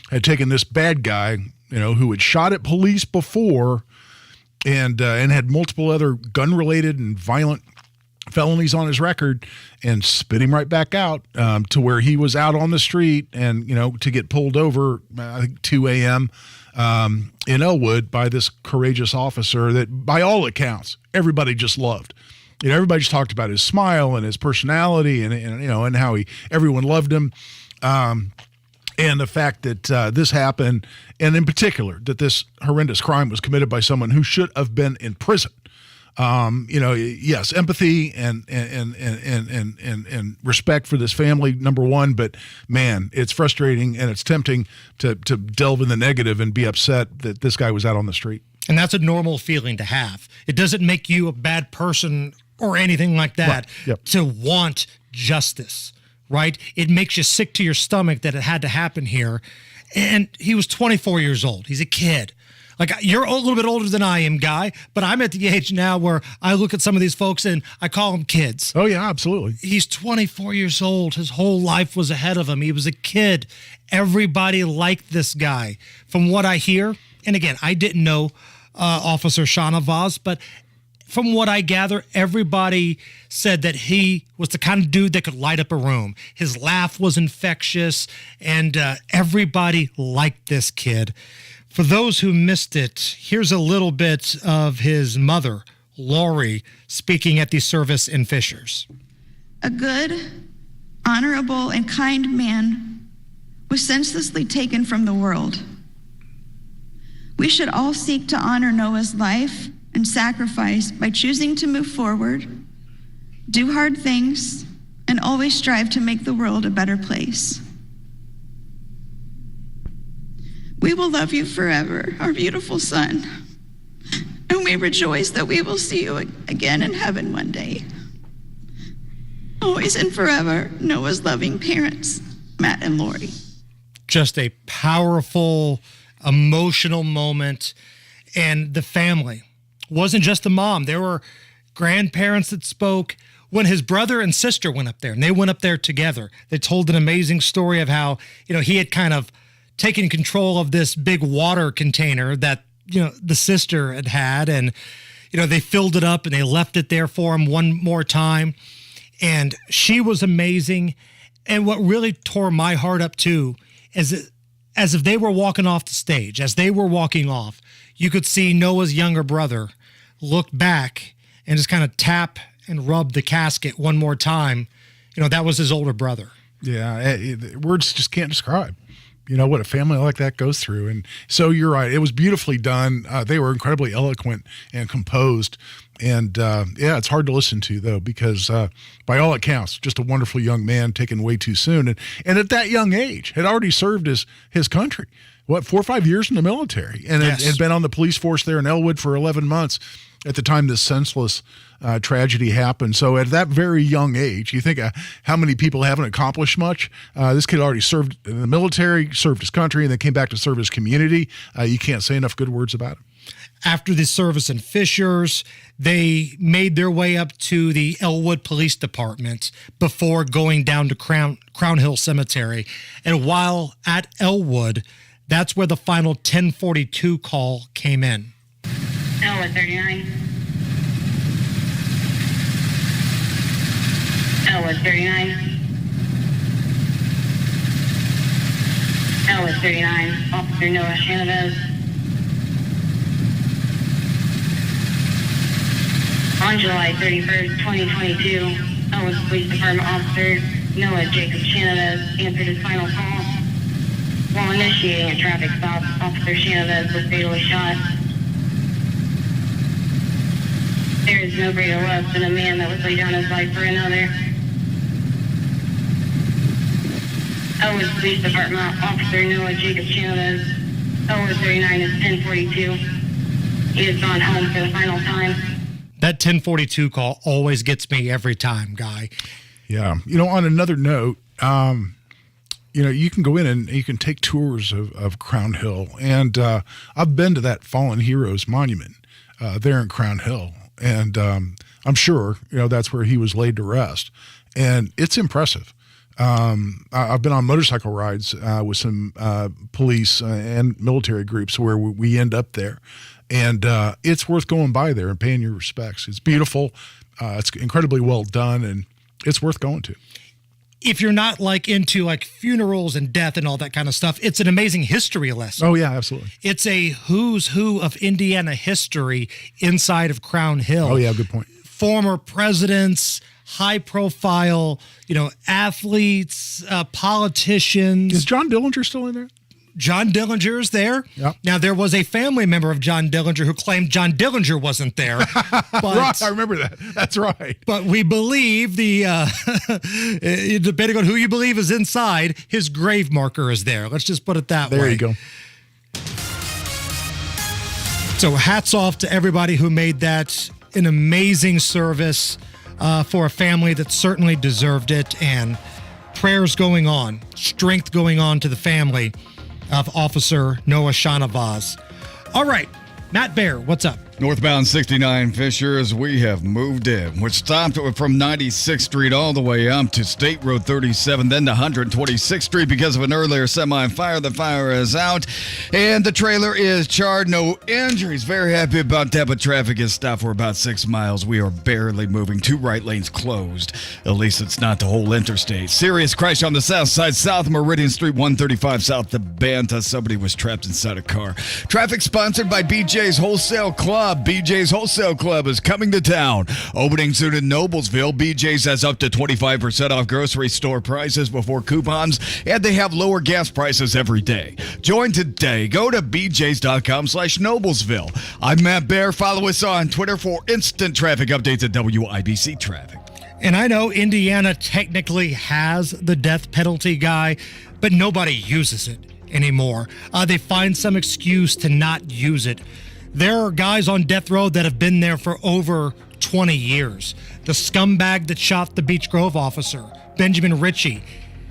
had taken this bad guy, who had shot at police before and had multiple other gun-related and violent felonies on his record, and spit him right back out to where he was out on the street and, to get pulled over, I think 2 a.m. In Elwood by this courageous officer that, by all accounts, everybody just loved. Everybody just talked about his smile and his personality and how everyone loved him. And the fact that this happened, and in particular, that this horrendous crime was committed by someone who should have been in prison. Yes, empathy and respect for this family, number one. But man, it's frustrating and it's tempting to delve in the negative and be upset that this guy was out on the street. And that's a normal feeling to have. It doesn't make you a bad person or anything like that, right. Yep. To want justice. Right? It makes you sick to your stomach that it had to happen here. And he was 24 years old. He's a kid. Like, you're a little bit older than I am, Guy, but I'm at the age now where I look at some of these folks and I call them kids. Oh, yeah, absolutely. He's 24 years old. His whole life was ahead of him. He was a kid. Everybody liked this guy. From what I hear, and again, I didn't know Officer Shauna Vaz, but from what I gather, everybody said that he was the kind of dude that could light up a room. His laugh was infectious, and everybody liked this kid. For those who missed it, here's a little bit of his mother, Lori, speaking at the service in Fishers. A good, honorable, and kind man was senselessly taken from the world. We should all seek to honor Noah's life and sacrifice by choosing to move forward, do hard things, and always strive to make the world a better place. We will love you forever, our beautiful son, and we rejoice that we will see you again in heaven one day. Always and forever, Noah's loving parents, Matt and Lori. Just a powerful, emotional moment, and the family. Wasn't just the mom. There were grandparents that spoke. When his brother and sister went up there, and they went up there together, they told an amazing story of how, he had kind of taken control of this big water container that, the sister had, and, they filled it up and they left it there for him one more time. And she was amazing. And what really tore my heart up too is as if they were walking off the stage, as they were walking off, you could see Noah's younger brother look back and just kind of tap and rub the casket one more time. That was his older brother. Yeah, words just can't describe, what a family like that goes through. And so you're right. It was beautifully done. They were incredibly eloquent and composed. And it's hard to listen to, though, because by all accounts, just a wonderful young man taken way too soon. And at that young age, had already served his country. 4 or 5 years in the military, and had been on the police force there in Elwood for 11 months at the time this senseless tragedy happened. So at that very young age, you think how many people haven't accomplished much? This kid already served in the military, served his country, and then came back to serve his community. You can't say enough good words about him. After the service in Fishers, they made their way up to the Elwood Police Department before going down to Crown Hill Cemetery. And while at Elwood, That's where the final 1042 call came in. Elwood 39. Elwood 39. Elwood 39. Officer Noah Chavez. On July 31st, 2022, Elwood Police Department Officer Noah Jacob Chavez answered his final call. While initiating a traffic stop, Officer Chavez was fatally shot. There is no greater love than a man that would lay down his life for another. Elwood Police Department Officer Noah Jacob Chavez. Elwood 39 is 1042. He has gone home for the final time. That 1042 call always gets me every time, Guy. Yeah. On another note, you can go in and you can take tours of Crown Hill. And I've been to that Fallen Heroes Monument there in Crown Hill. And I'm sure, that's where he was laid to rest. And it's impressive. I've been on motorcycle rides with some police and military groups where we end up there. And it's worth going by there and paying your respects. It's beautiful. It's incredibly well done, and it's worth going to. If you're not into funerals and death and all that kind of stuff, it's an amazing history lesson. Oh, yeah, absolutely. It's a who's who of Indiana history inside of Crown Hill. Oh, yeah, good point. Former presidents, high profile, athletes, politicians. Is John Dillinger still in there? John Dillinger is there. Yep. Now, there was a family member of John Dillinger who claimed John Dillinger wasn't there. But, right, I remember that. That's right. But we believe depending on who you believe is inside, his grave marker is there. Let's just put it that way. There you go. So hats off to everybody who made that an amazing service for a family that certainly deserved it. And prayers going on, strength going on to the family of Officer Noah Chavez. All right, Matt Bear, what's up? Northbound 69 Fishers, we have moved in. We're stopped from 96th Street all the way up to State Road 37, then to 126th Street because of an earlier semi-fire. The fire is out, and the trailer is charred. No injuries. Very happy about that, but traffic is stopped for about 6 miles. We are barely moving. 2 right lanes closed. At least it's not the whole interstate. Serious crash on the south side, South Meridian Street, 135 south of Banta. Somebody was trapped inside a car. Traffic sponsored by BJ's Wholesale Club. BJ's Wholesale Club is coming to town. Opening soon in Noblesville. BJ's has up to 25% off grocery store prices before coupons, and they have lower gas prices every day. Join today. Go to bjs.com/Noblesville. I'm Matt Bear. Follow us on Twitter for instant traffic updates at WIBC Traffic. And I know Indiana technically has the death penalty, Guy, but nobody uses it anymore. They find some excuse to not use it. There are guys on death row that have been there for over 20 years. The scumbag that shot the Beech Grove officer, Benjamin Ritchie,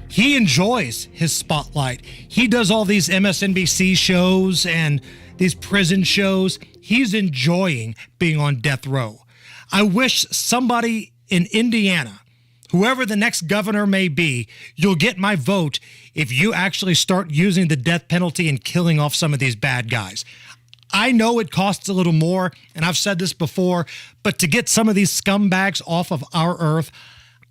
he enjoys his spotlight. He does all these MSNBC shows and these prison shows. He's enjoying being on death row. I wish somebody in Indiana, whoever the next governor may be, you'll get my vote if you actually start using the death penalty and killing off some of these bad guys. I know it costs a little more, and I've said this before, but to get some of these scumbags off of our earth,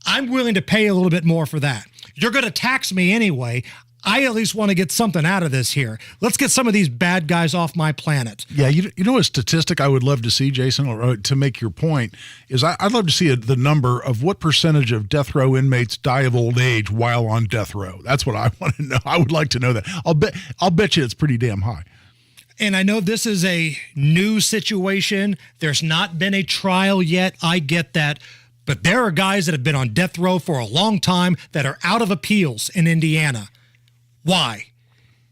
I'm willing to pay a little bit more for that. You're going to tax me anyway. I at least want to get something out of this here. Let's get some of these bad guys off my planet. Yeah, you know a statistic I would love to see, Jason, or to make your point, is I'd love to see the number of what percentage of death row inmates die of old age while on death row. That's what I want to know. I would like to know that. I'll bet you it's pretty damn high. And I know this is a new situation. There's not been a trial yet. I get that. But there are guys that have been on death row for a long time that are out of appeals in Indiana. Why?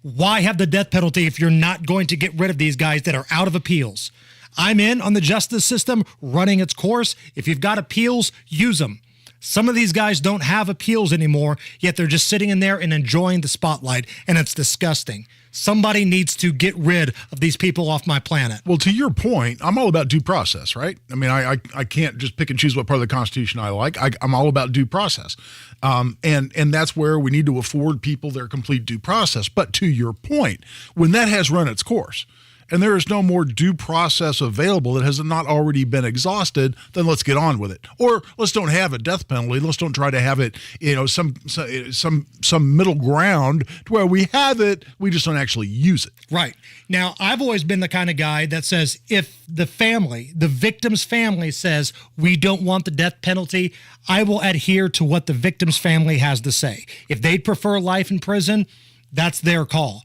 Why have the death penalty if you're not going to get rid of these guys that are out of appeals? I'm in on the justice system running its course. If you've got appeals, use them. Some of these guys don't have appeals anymore, yet they're just sitting in there and enjoying the spotlight, and it's disgusting. somebody needs to get rid of these people off my planet. Well, to your point, I'm all about due process, right? I mean, I can't just pick and choose what part of the Constitution I like. I'm all about due process. And that's where we need to afford people their complete due process. But to your point, when that has run its course, and there is no more due process available that has not already been exhausted, then let's get on with it. Or let's don't have a death penalty. Let's don't try to have it, some middle ground to where we have it, we just don't actually use it. Right. Now, I've always been the kind of guy that says if the victim's family says we don't want the death penalty, I will adhere to what the victim's family has to say. If they'd prefer life in prison, that's their call.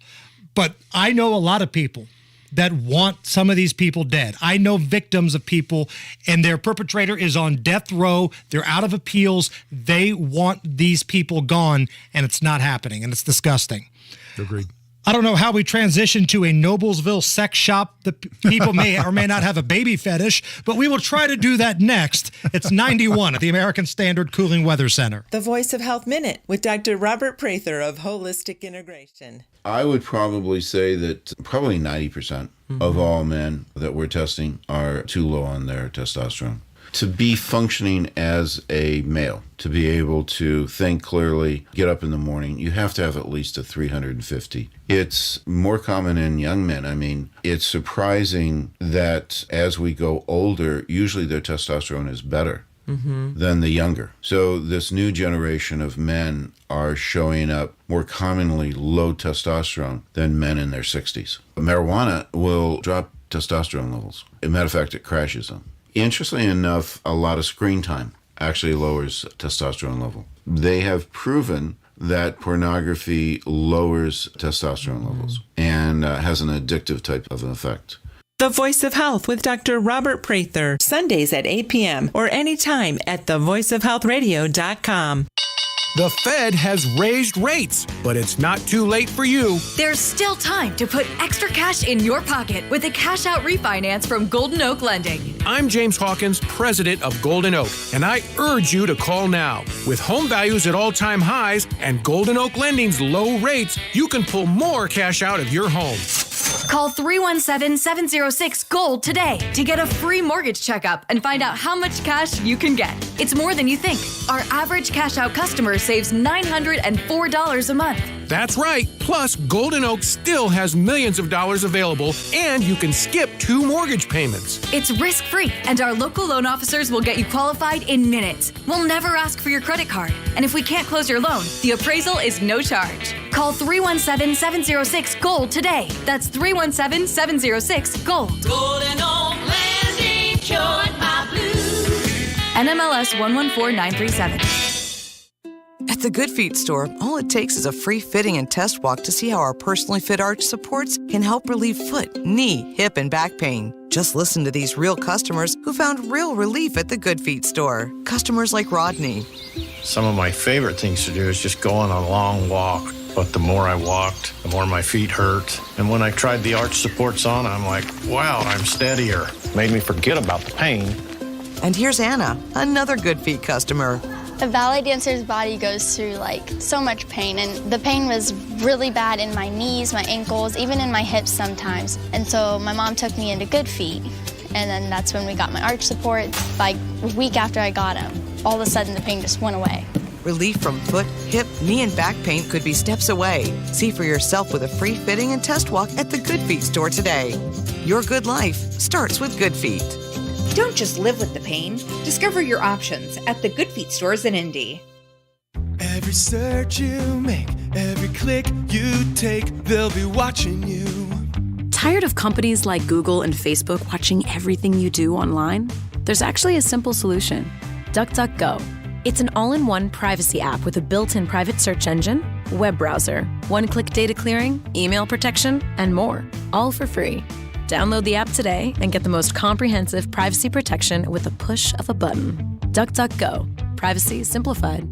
But I know a lot of people that want some of these people dead. I know victims of people, and their perpetrator is on death row. They're out of appeals. They want these people gone, and it's not happening, and it's disgusting. Agreed. I don't know how we transition to a Noblesville sex shop. The people may or may not have a baby fetish, but we will try to do that next. It's 91 at the American Standard Cooling Weather Center. The Voice of Health Minute with Dr. Robert Prather of Holistic Integration. I would probably say that probably 90% of all men that we're testing are too low on their testosterone. To be functioning as a male, to be able to think clearly, get up in the morning, you have to have at least a 350. It's more common in young men. I mean, it's surprising that as we go older, usually their testosterone is better than the younger. So this new generation of men are showing up more commonly low testosterone than men in their 60s. Marijuana will drop testosterone levels. As a matter of fact, it crashes them. Interestingly enough, a lot of screen time actually lowers testosterone level. They have proven that pornography lowers testosterone levels and has an addictive type of an effect. The Voice of Health with Dr. Robert Prather, Sundays at 8 p.m. or anytime at thevoiceofhealthradio.com. The Fed has raised rates, but it's not too late for you. There's still time to put extra cash in your pocket with a cash out refinance from Golden Oak Lending. I'm James Hawkins, president of Golden Oak, and I urge you to call now. With home values at all-time highs and Golden Oak Lending's low rates, you can pull more cash out of your home. Call 317-706-GOLD today to get a free mortgage checkup and find out how much cash you can get. It's more than you think. Our average cash out customer saves $904 a month. That's right. Plus, Golden Oak still has millions of dollars available, and you can skip 2 mortgage payments. It's risk-free, and our local loan officers will get you qualified in minutes. We'll never ask for your credit card. And if we can't close your loan, the appraisal is no charge. Call 317-706-GOLD today. That's 317-706-GOLD. Golden Oak Lending cured my blues. NMLS 114937. At the Good Feet store, all it takes is a free fitting and test walk to see how our personally fit arch supports can help relieve foot, knee, hip, and back pain. Just listen to these real customers who found real relief at the Good Feet store. Customers like Rodney. Some of my favorite things to do is just go on a long walk. But the more I walked, the more my feet hurt. And when I tried the arch supports on, I'm like, wow, I'm steadier. Made me forget about the pain. And here's Anna, another Good Feet customer. A ballet dancer's body goes through so much pain, and the pain was really bad in my knees, my ankles, even in my hips sometimes. And so my mom took me into Good Feet, and then that's when we got my arch supports. A week after I got them, all of a sudden the pain just went away. Relief from foot, hip, knee, and back pain could be steps away. See for yourself with a free fitting and test walk at the Good Feet store today. Your good life starts with Good Feet. Don't just live with the pain. Discover your options at the Good Feet stores in Indy. Every search you make, every click you take, they'll be watching you. Tired of companies like Google and Facebook watching everything you do online? There's actually a simple solution. DuckDuckGo. It's an all-in-one privacy app with a built-in private search engine, web browser, one-click data clearing, email protection, and more, all for free. Download the app today and get the most comprehensive privacy protection with a push of a button. DuckDuckGo. Privacy simplified.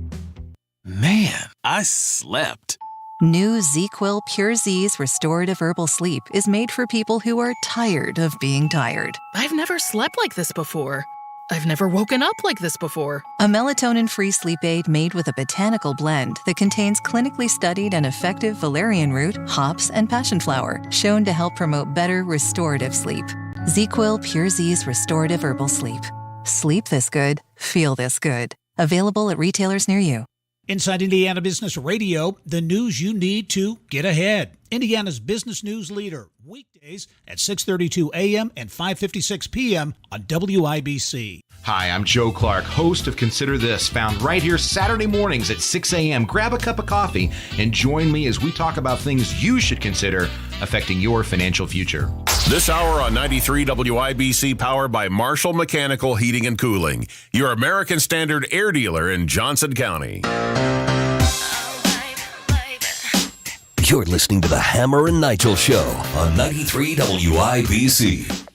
Man, I slept. New ZzzQuil Pure Z's Restorative Herbal Sleep is made for people who are tired of being tired. I've never slept like this before. I've never woken up like this before. A melatonin-free sleep aid made with a botanical blend that contains clinically studied and effective valerian root, hops, and passion flower, shown to help promote better restorative sleep. ZzzQuil Pure Z's Restorative Herbal Sleep. Sleep this good, feel this good. Available at retailers near you. Inside Indiana Business Radio, the news you need to get ahead. Indiana's business news leader, weekdays at 6:32 a.m. and 5:56 p.m. on WIBC. Hi, I'm Joe Clark, host of Consider This, found right here Saturday mornings at 6 a.m. Grab a cup of coffee and join me as we talk about things you should consider affecting your financial future. This hour on 93 WIBC, powered by Marshall Mechanical Heating and Cooling, your American Standard air dealer in Johnson County. You're listening to the Hammer and Nigel Show on 93 WIBC.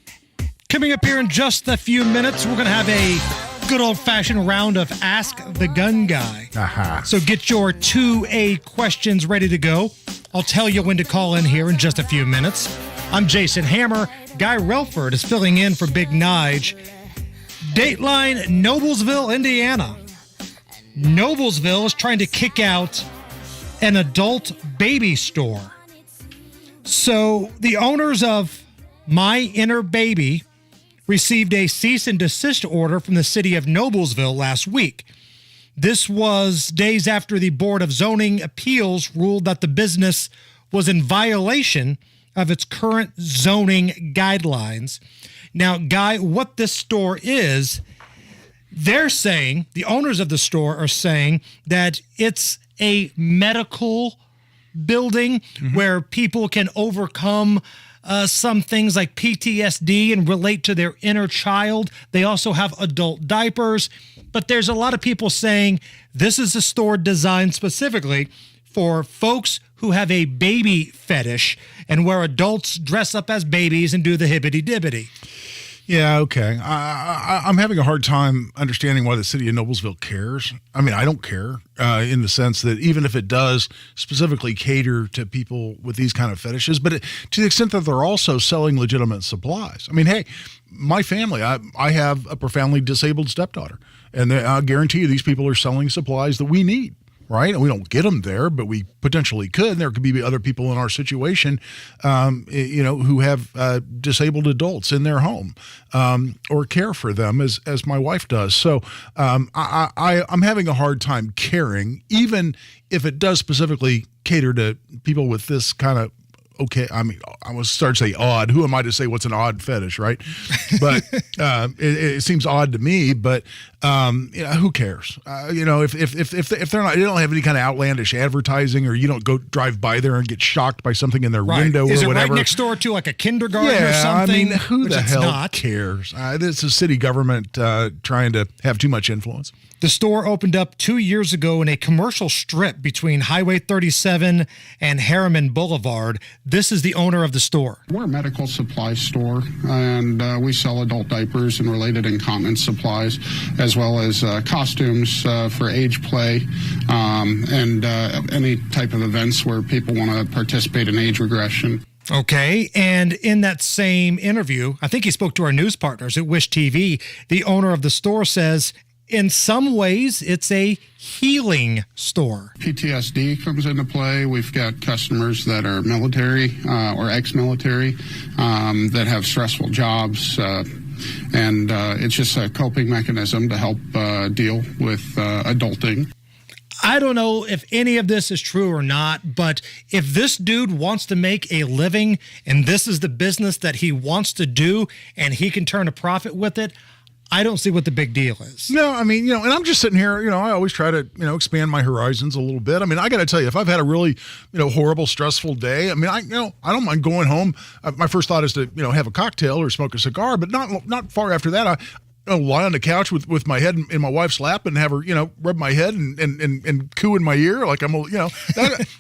Coming up here in just a few minutes, we're going to have a good old-fashioned round of Ask the Gun Guy. So get your 2A questions ready to go. I'll tell you when to call in here in just a few minutes. I'm Jason Hammer. Guy Relford is filling in for Big Nige. Dateline, Noblesville, Indiana. Noblesville is trying to kick out an adult baby store. So the owners of My Inner Baby received a cease and desist order from the city of Noblesville last week. This was days after the Board of Zoning Appeals ruled that the business was in violation of its current zoning guidelines. Now, Guy, what this store is, they're saying, the owners of the store are saying that it's a medical building where people can overcome some things like PTSD and relate to their inner child. They also have adult diapers. But there's a lot of people saying this is a store designed specifically for folks who have a baby fetish and where adults dress up as babies and do the hibbity-dibbity. Yeah, okay. I'm having a hard time understanding why the city of Noblesville cares. I mean, I don't care in the sense that even if it does specifically cater to people with these kind of fetishes, but to the extent that they're also selling legitimate supplies. I mean, hey, my family, I have a profoundly disabled stepdaughter, and I guarantee you these people are selling supplies that we need. Right? And we don't get them there, but we potentially could. There could be other people in our situation, who have disabled adults in their home or care for them as my wife does. So I'm having a hard time caring, even if it does specifically cater to people with this kind of, okay, I mean, I was start to say odd. Who am I to say what's an odd fetish, right? But it seems odd to me. But who cares? If they're not, they don't have any kind of outlandish advertising, or you don't go drive by there and get shocked by something in their window Is or it whatever. Right next door to like a kindergarten or something? I mean, who the hell not. cares? It's a city government trying to have too much influence. The store opened up 2 years ago in a commercial strip between Highway 37 and Harriman Boulevard. This is the owner of the store. We're a medical supply store, and we sell adult diapers and related incontinence supplies, as well as costumes for age play and any type of events where people want to participate in age regression. Okay, and in that same interview, I think he spoke to our news partners at Wish TV. The owner of the store says, in some ways, it's a healing store. PTSD comes into play. We've got customers that are military or ex-military that have stressful jobs, and it's just a coping mechanism to help deal with adulting. I don't know if any of this is true or not, but if this dude wants to make a living and this is the business that he wants to do and he can turn a profit with it, I don't see what the big deal is. No, I mean, and I'm just sitting here, I always try to, expand my horizons a little bit. I mean, I got to tell you, if I've had a really, horrible, stressful day, I mean, I don't mind going home. My first thought is to, have a cocktail or smoke a cigar, but not far after that, lie on the couch with my head in my wife's lap and have her, rub my head and coo in my ear like I'm,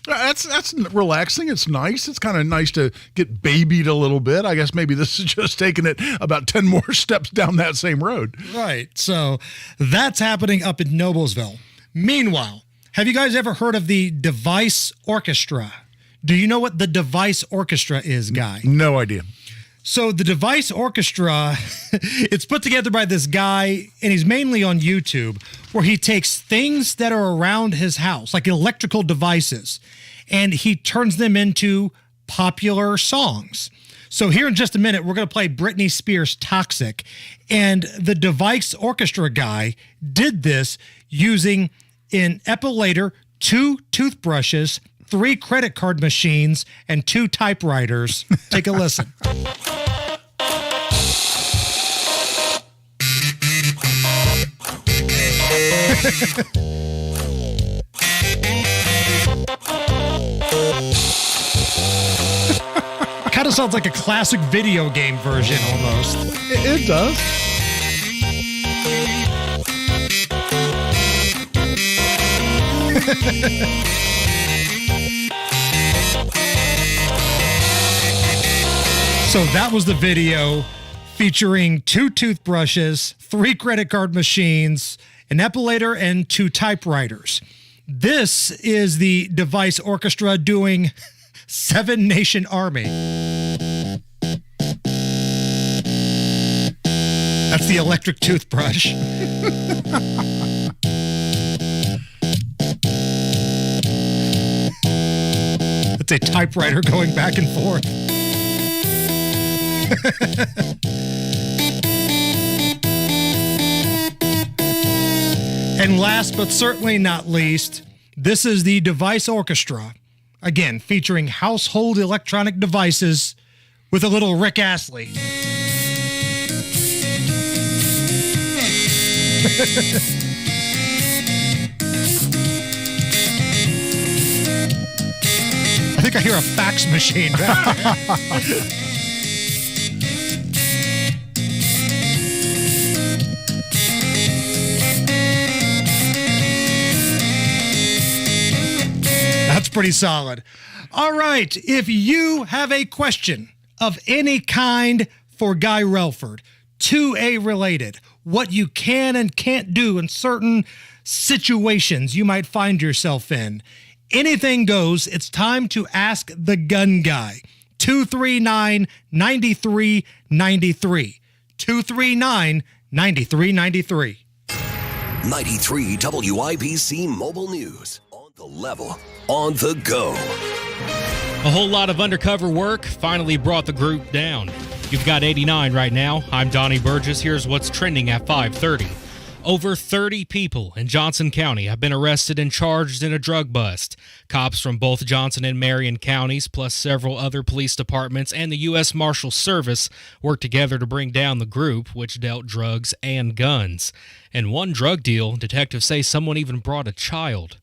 that's relaxing. It's nice. It's kind of nice to get babied a little bit. I guess maybe this is just taking it about 10 more steps down that same road. Right. So that's happening up in Noblesville. Meanwhile, have you guys ever heard of the Device Orchestra? Do you know what the Device Orchestra is, Guy? No idea. So the Device Orchestra, it's put together by this guy, and he's mainly on YouTube, where he takes things that are around his house, like electrical devices, and he turns them into popular songs. So here in just a minute, we're going to play Britney Spears' Toxic. And the Device Orchestra guy did this using an epilator, 2 toothbrushes, 3 credit card machines, and 2 typewriters. Take a listen. Kind of sounds like a classic video game version almost. It does. So that was the video featuring 2 toothbrushes, 3 credit card machines, an epilator, and 2 typewriters. This is the Device Orchestra doing 7 Nation Army. That's the electric toothbrush. It's a typewriter going back and forth. And last but certainly not least, this is the Device Orchestra. Again, featuring household electronic devices with a little Rick Astley. I think I hear a fax machine back there. That's pretty solid. All right. If you have a question of any kind for Guy Relford, 2A related, what you can and can't do in certain situations you might find yourself in, anything goes. It's time to ask the gun guy. 239-9393. 239-9393. 93 WIBC Mobile News. On the level, on the go. A whole lot of undercover work finally brought the group down. You've got 89 right now. I'm Donnie Burgess. Here's what's trending at 5:30. Over 30 people in Johnson County have been arrested and charged in a drug bust. Cops from both Johnson and Marion counties, plus several other police departments and the U.S. Marshal Service, worked together to bring down the group, which dealt drugs and guns. In one drug deal, detectives say someone even brought a child.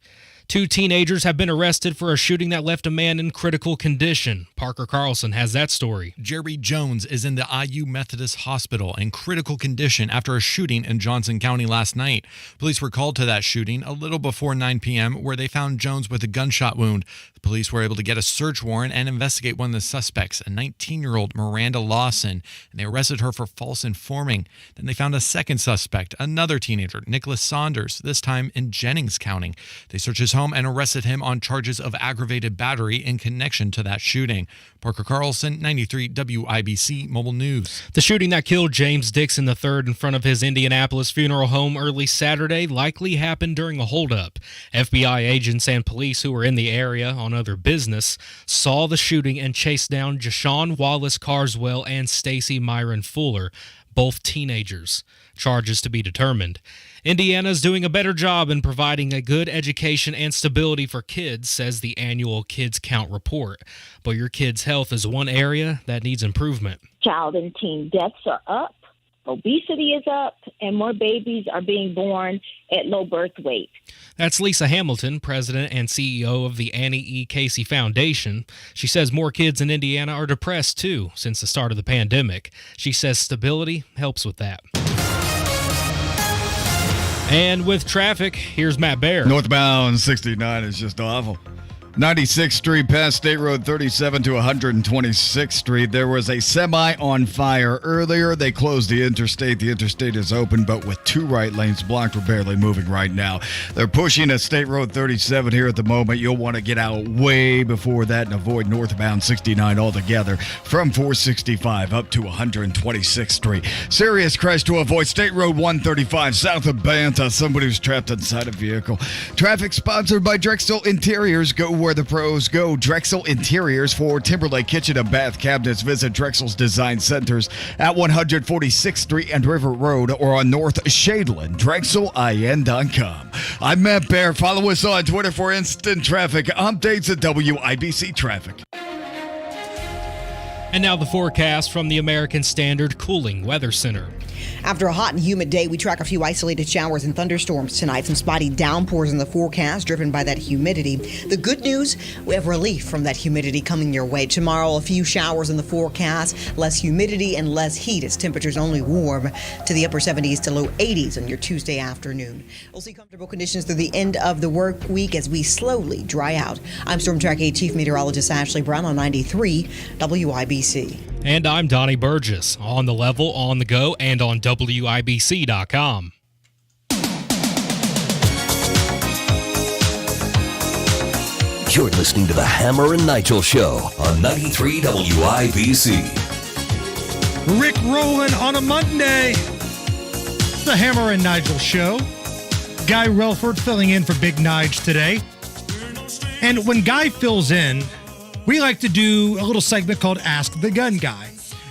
2 teenagers have been arrested for a shooting that left a man in critical condition. Parker Carlson has that story. Jerry Jones is in the IU Methodist Hospital in critical condition after a shooting in Johnson County last night. Police were called to that shooting a little before 9 p.m. where they found Jones with a gunshot wound. The police were able to get a search warrant and investigate one of the suspects, a 19-year-old Miranda Lawson, and they arrested her for false informing. Then they found a second suspect, another teenager, Nicholas Saunders, this time in Jennings County. They searched his home and arrested him on charges of aggravated battery in connection to that shooting. Parker Carlson, 93 WIBC Mobile News. The shooting that killed James Dixon III in front of his Indianapolis funeral home early Saturday likely happened during a holdup. FBI agents and police who were in the area on other business saw the shooting and chased down Jashawn Wallace Carswell and Stacy Myron Fuller, both teenagers. Charges to be determined. Indiana's doing a better job in providing a good education and stability for kids, says the annual Kids Count report. But your kids' health is one area that needs improvement. Child and teen deaths are up, obesity is up, and more babies are being born at low birth weight. That's Lisa Hamilton, president and CEO of the Annie E. Casey Foundation. She says more kids in Indiana are depressed, too, since the start of the pandemic. She says stability helps with that. And with traffic, here's Matt Baer. Northbound 69 is just awful. 96th Street past State Road 37 to 126th Street. There was a semi on fire earlier. They closed the interstate. The interstate is open, but with 2 right lanes blocked. We're barely moving right now. They're pushing at State Road 37 here at the moment. You'll want to get out way before that and avoid northbound 69 altogether from 465 up to 126th Street. Serious crash to avoid State Road 135 south of Banta. Somebody who's trapped inside a vehicle. Traffic sponsored by Drexel Interiors. Go where the pros go. Drexel Interiors for Timberlake Kitchen and Bath Cabinets. Visit Drexel's Design Centers at 146th Street and River Road or on North Shadeland. DrexelIN.com. I'm Matt Bear. Follow us on Twitter for instant traffic updates at WIBC Traffic. And now the forecast from the American Standard Cooling Weather Center. After a hot and humid day, we track a few isolated showers and thunderstorms tonight. Some spotty downpours in the forecast driven by that humidity. The good news, we have relief from that humidity coming your way. Tomorrow, a few showers in the forecast, less humidity and less heat as temperatures only warm to the upper 70s to low 80s on your Tuesday afternoon. We'll see comfortable conditions through the end of the work week as we slowly dry out. I'm Storm Track 8 Chief Meteorologist Ashley Brown on 93 WIBC. And I'm Donnie Burgess, on the level, on the go, and on WIBC.com. You're listening to the Hammer and Nigel Show on 93 WIBC. Rick rolling on a Monday. The Hammer and Nigel Show. Guy Relford filling in for Big Nige today. And when Guy fills in, we like to do a little segment called Ask the Gun Guy,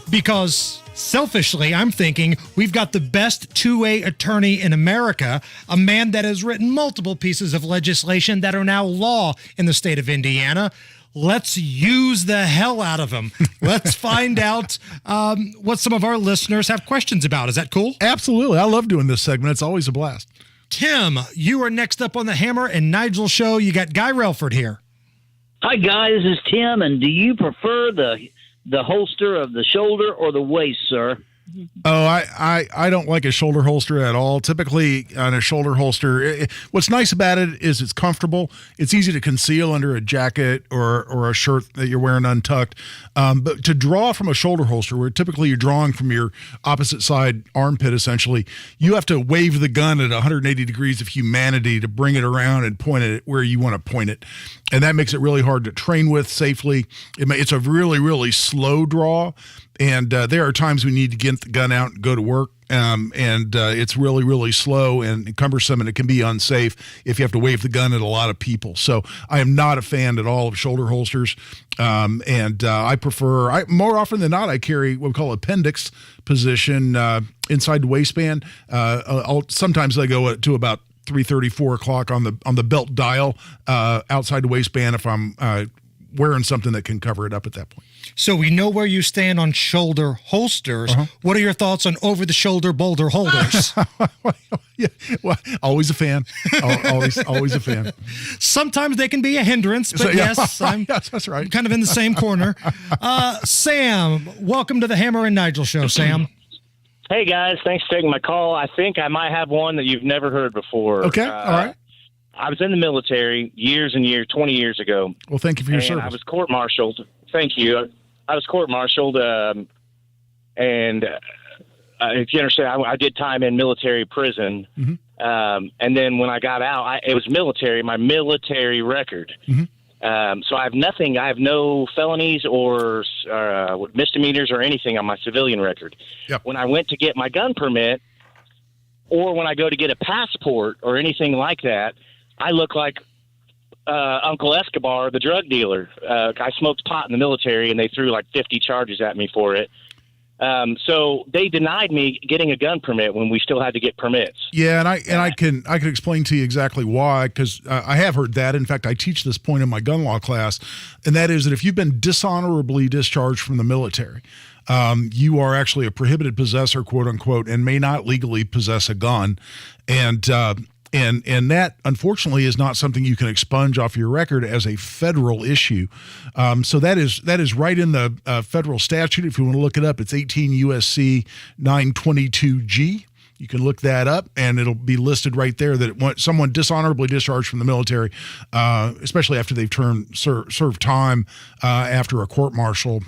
because selfishly, I'm thinking we've got the best two-way attorney in America, a man that has written multiple pieces of legislation that are now law in the state of Indiana. Let's use the hell out of him. Let's find out what some of our listeners have questions about. Is that cool? Absolutely. I love doing this segment. It's always a blast. Tim, you are next up on the Hammer and Nigel Show. You got Guy Relford here. Hi, guys. This is Tim, and do you prefer the holster of the shoulder or the waist, sir? Oh, I don't like a shoulder holster at all. Typically, on a shoulder holster, what's nice about it is it's comfortable. It's easy to conceal under a jacket or a shirt that you're wearing untucked. But to draw from a shoulder holster, where typically you're drawing from your opposite side armpit, essentially, you have to wave the gun at 180 degrees of humanity to bring it around and point it where you want to point it. And that makes it really hard to train with safely. It's a really, really slow draw. And there are times we need to get the gun out and go to work, and it's really, really slow and cumbersome, and it can be unsafe if you have to wave the gun at a lot of people. So I am not a fan at all of shoulder holsters, and I prefer, more often than not, I carry what we call appendix position inside the waistband. Sometimes I go to about 3:30, 4 o'clock on the belt dial outside the waistband if I'm wearing something that can cover it up at that point. So we know where you stand on shoulder holsters. What are your thoughts on over-the-shoulder boulder holders? Yeah, well, always a fan. Always a fan. Sometimes they can be a hindrance, but yes, that's right. I'm kind of in the same corner. Sam, welcome to the Hammer and Nigel Show, Sam. Hey, guys. Thanks for taking my call. I think I might have one that you've never heard before. Okay, all right. I was in the military years and years, 20 years ago. Well, thank you for your service. I was court-martialed. Thank you. I was court-martialed, and if you understand, I did time in military prison. Mm-hmm. And then when I got out, it was military, my military record. Mm-hmm. So I have nothing. I have no felonies or misdemeanors or anything on my civilian record. Yep. When I went to get my gun permit, or when I go to get a passport or anything like that, I look like Uncle Escobar, the drug dealer. I smoked pot in the military, and they threw like 50 charges at me for it. So they denied me getting a gun permit when we still had to get permits. Yeah, and I can explain to you exactly why, because I have heard that. In fact, I teach this point in my gun law class, and that is that if you've been dishonorably discharged from the military, you are actually a prohibited possessor, quote unquote, and may not legally possess a gun. And that, unfortunately, is not something you can expunge off your record as a federal issue. So that is right in the federal statute. If you want to look it up, it's 18 U.S.C. 922G. You can look that up, and it'll be listed right there that someone dishonorably discharged from the military, especially after they've served time after a court martial,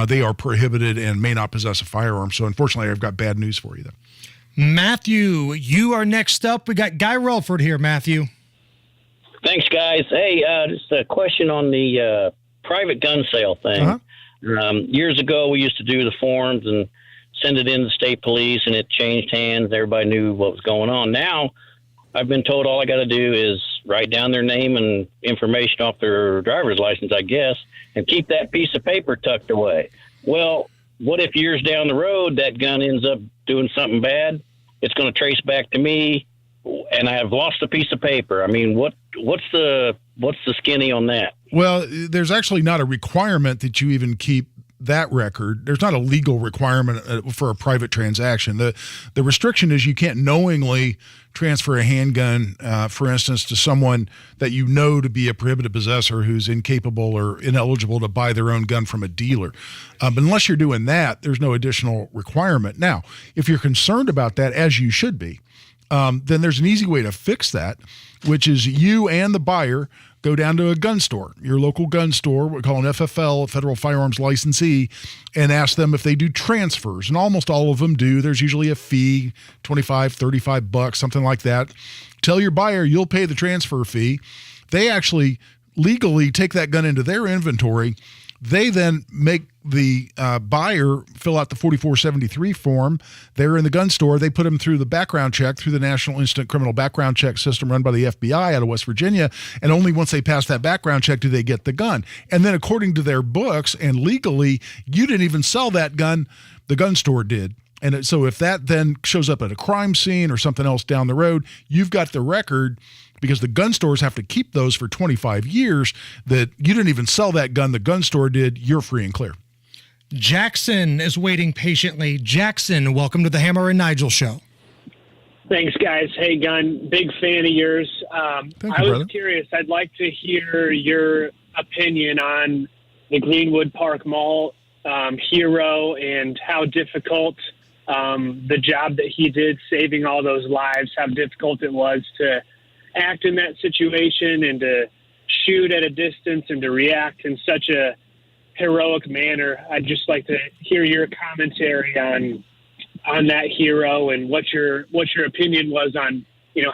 they are prohibited and may not possess a firearm. So unfortunately, I've got bad news for you there. Matthew, you are next up. We got Guy Relford here, Matthew. Thanks, guys. Hey, just a question on the private gun sale thing. Uh-huh. Years ago, we used to do the forms and send it in to state police, and it changed hands. Everybody knew what was going on. Now, I've been told all I got to do is write down their name and information off their driver's license, I guess, and keep that piece of paper tucked away. Well, what if years down the road that gun ends up doing something bad? It's going to trace back to me, and I have lost a piece of paper. I mean, what's the skinny on that? Well, there's actually not a requirement that you even keep that record. There's not a legal requirement for a private transaction. The restriction is you can't knowingly transfer a handgun, for instance, to someone that you know to be a prohibited possessor who's incapable or ineligible to buy their own gun from a dealer. But unless you're doing that, there's no additional requirement. Now, if you're concerned about that, as you should be, then there's an easy way to fix that, which is you and the buyer go down to a gun store, your local gun store, we call an FFL, a Federal Firearms Licensee, and ask them if they do transfers. And almost all of them do. There's usually a fee, $25, $35, something like that. Tell your buyer you'll pay the transfer fee. They actually legally take that gun into their inventory. They then make the buyer fill out the 4473 form. They're in the gun store. They put them through the background check, through the National Instant Criminal Background Check System run by the FBI out of West Virginia. And only once they pass that background check do they get the gun. And then according to their books and legally, you didn't even sell that gun. The gun store did. And so if that then shows up at a crime scene or something else down the road, you've got the record, because the gun stores have to keep those for 25 years, that you didn't even sell that gun, the gun store did. You're free and clear. Jackson is waiting patiently. Jackson, welcome to the Hammer and Nigel Show. Thanks, guys. Hey, Gun, big fan of yours. I was brother. curious. I'd like to hear your opinion on the Greenwood Park Mall hero and how difficult the job that he did saving all those lives, how difficult it was to act in that situation and to shoot at a distance and to react in such a heroic manner. I'd just like to hear your commentary on that hero and what your opinion was on,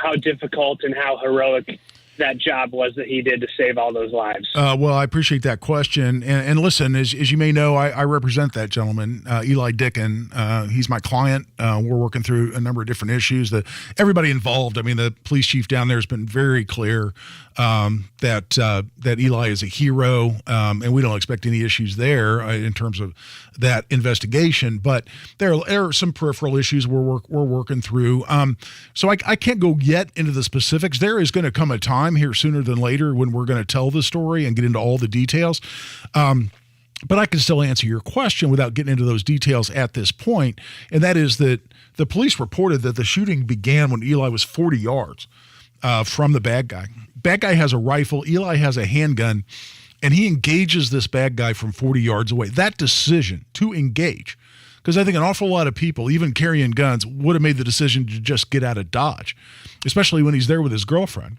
how difficult and how heroic that job was that he did to save all those lives. Well, I appreciate that question. And listen, as you may know, I represent that gentleman, Eli Dickin. He's my client. We're working through a number of different issues that everybody involved. I mean, the police chief down there has been very clear that Eli is a hero, and we don't expect any issues there in terms of that investigation. But there are some peripheral issues we're working through. So I can't go yet into the specifics. There is going to come a time here sooner than later when we're going to tell the story and get into all the details. But I can still answer your question without getting into those details at this point. And that is that the police reported that the shooting began when Eli was 40 yards from the bad guy. Bad guy has a rifle. Eli has a handgun, and he engages this bad guy from 40 yards away. That decision to engage, because I think an awful lot of people, even carrying guns, would have made the decision to just get out of Dodge, especially when he's there with his girlfriend.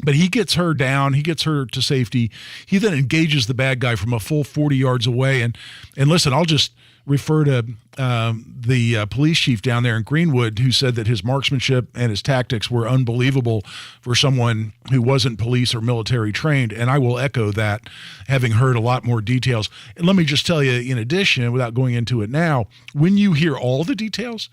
But he gets her down. He gets her to safety. He then engages the bad guy from a full 40 yards away. And listen, I'll just refer to the police chief down there in Greenwood, who said that his marksmanship and his tactics were unbelievable for someone who wasn't police or military trained. And I will echo that, having heard a lot more details. And let me just tell you, in addition, without going into it now, when you hear all the details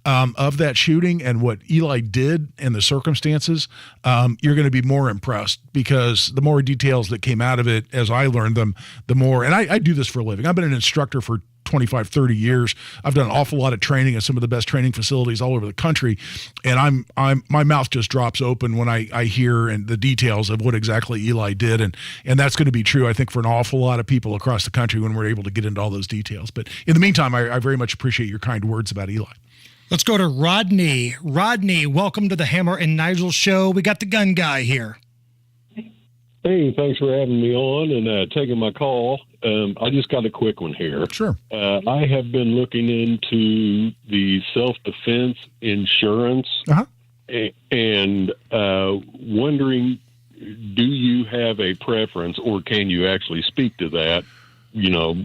of that shooting and what Eli did and the circumstances, you're going to be more impressed, because the more details that came out of it as I learned them, the more, and I do this for a living. I've been an instructor for 25, 30 years. I've done an awful lot of training at some of the best training facilities all over the country. And my mouth just drops open when I hear and the details of what exactly Eli did. And that's going to be true, I think, for an awful lot of people across the country when we're able to get into all those details. But in the meantime, I very much appreciate your kind words about Eli. Let's go to Rodney. Rodney, welcome to the Hammer and Nigel Show. We got the gun guy here. Hey, thanks for having me on and taking my call. I just got a quick one here. Sure. I have been looking into the self-defense insurance and wondering, do you have a preference, or can you actually speak to that,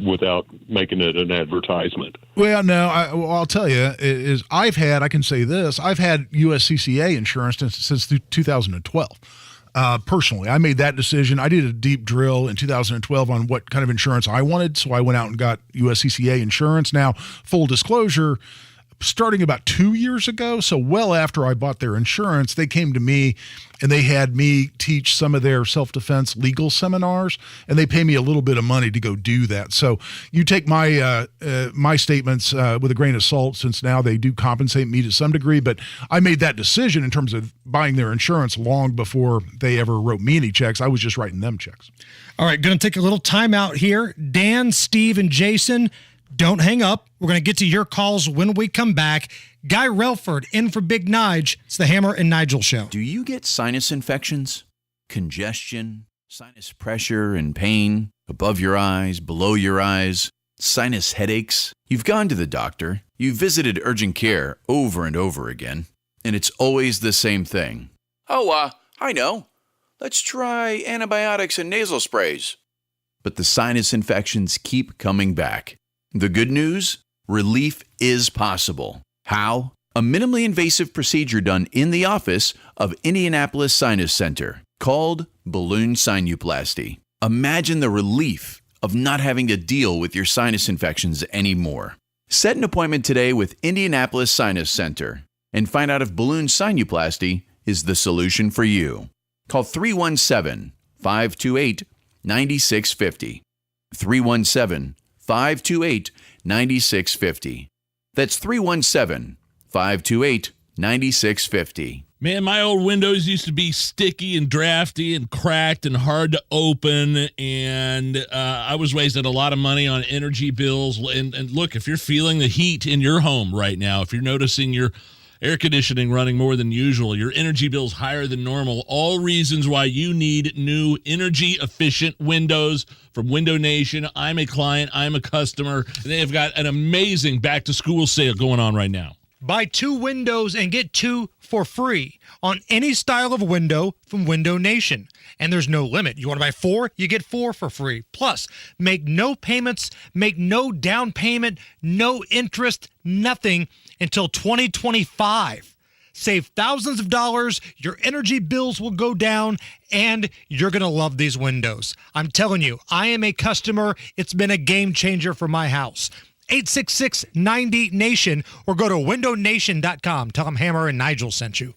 without making it an advertisement? Well, no, I'll tell you, I've had USCCA insurance since 2012. Personally, I made that decision. I did a deep drill in 2012 on what kind of insurance I wanted, so I went out and got USCCA insurance. Now, full disclosure, starting about 2 years ago, so well after I bought their insurance, they came to me and they had me teach some of their self-defense legal seminars, and they pay me a little bit of money to go do that. So you take my my statements with a grain of salt, since now they do compensate me to some degree, but I made that decision in terms of buying their insurance long before they ever wrote me any checks. I was just writing them checks. All right, going to take a little time out here. Dan, Steve, and Jason, don't hang up. We're going to get to your calls when we come back. Guy Relford in for Big Nige. It's the Hammer and Nigel Show. Do you get sinus infections, congestion, sinus pressure and pain, above your eyes, below your eyes, sinus headaches? You've gone to the doctor. You've visited urgent care over and over again, and it's always the same thing. Oh, I know. Let's try antibiotics and nasal sprays. But the sinus infections keep coming back. The good news? Relief is possible. How? A minimally invasive procedure done in the office of Indianapolis Sinus Center called balloon sinuplasty. Imagine the relief of not having to deal with your sinus infections anymore. Set an appointment today with Indianapolis Sinus Center and find out if balloon sinuplasty is the solution for you. Call 317-528-9650. 317-528-9650. That's 317-528-9650. Man, my old windows used to be sticky and drafty and cracked and hard to open, and I was wasting a lot of money on energy bills. And look, if you're feeling the heat in your home right now, if you're noticing your air conditioning running more than usual, your energy bill's higher than normal, all reasons why you need new energy-efficient windows from Window Nation. I'm a client. I'm a customer. And they have got an amazing back-to-school sale going on right now. Buy 2 windows and get 2 for free on any style of window from Window Nation. And there's no limit. You want to buy 4, you get 4 for free. Plus, make no payments, make no down payment, no interest, nothing until 2025. Save thousands of dollars, your energy bills will go down, and you're going to love these windows. I'm telling you, I am a customer. It's been a game changer for my house. 866-90-NATION or go to windownation.com. Tell them Hammer and Nigel sent you.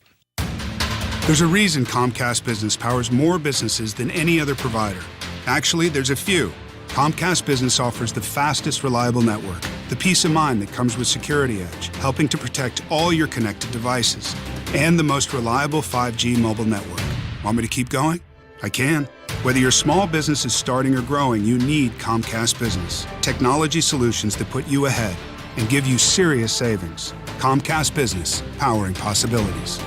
There's a reason Comcast Business powers more businesses than any other provider. Actually, there's a few. Comcast Business offers the fastest, reliable network, the peace of mind that comes with Security Edge, helping to protect all your connected devices, and the most reliable 5G mobile network. Want me to keep going? I can. Whether your small business is starting or growing, you need Comcast Business. Technology solutions that put you ahead and give you serious savings. Comcast Business, powering possibilities.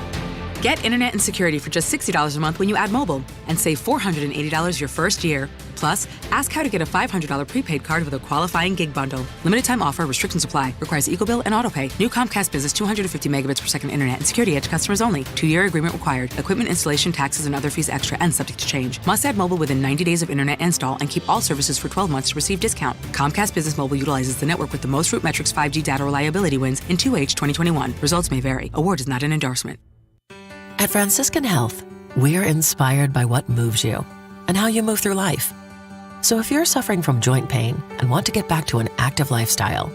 Get internet and security for just $60 a month when you add mobile and save $480 your first year. Plus, ask how to get a $500 prepaid card with a qualifying gig bundle. Limited time offer, restrictions apply. Requires EcoBill and autopay. New Comcast Business 250 megabits per second internet and Security Edge customers only. 2-year agreement required. Equipment installation, taxes, and other fees extra and subject to change. Must add mobile within 90 days of internet install and keep all services for 12 months to receive discount. Comcast Business Mobile utilizes the network with the most RootMetrics 5G data reliability wins in 2H 2021. Results may vary. Award is not an endorsement. At Franciscan Health, we're inspired by what moves you and how you move through life. So if you're suffering from joint pain and want to get back to an active lifestyle,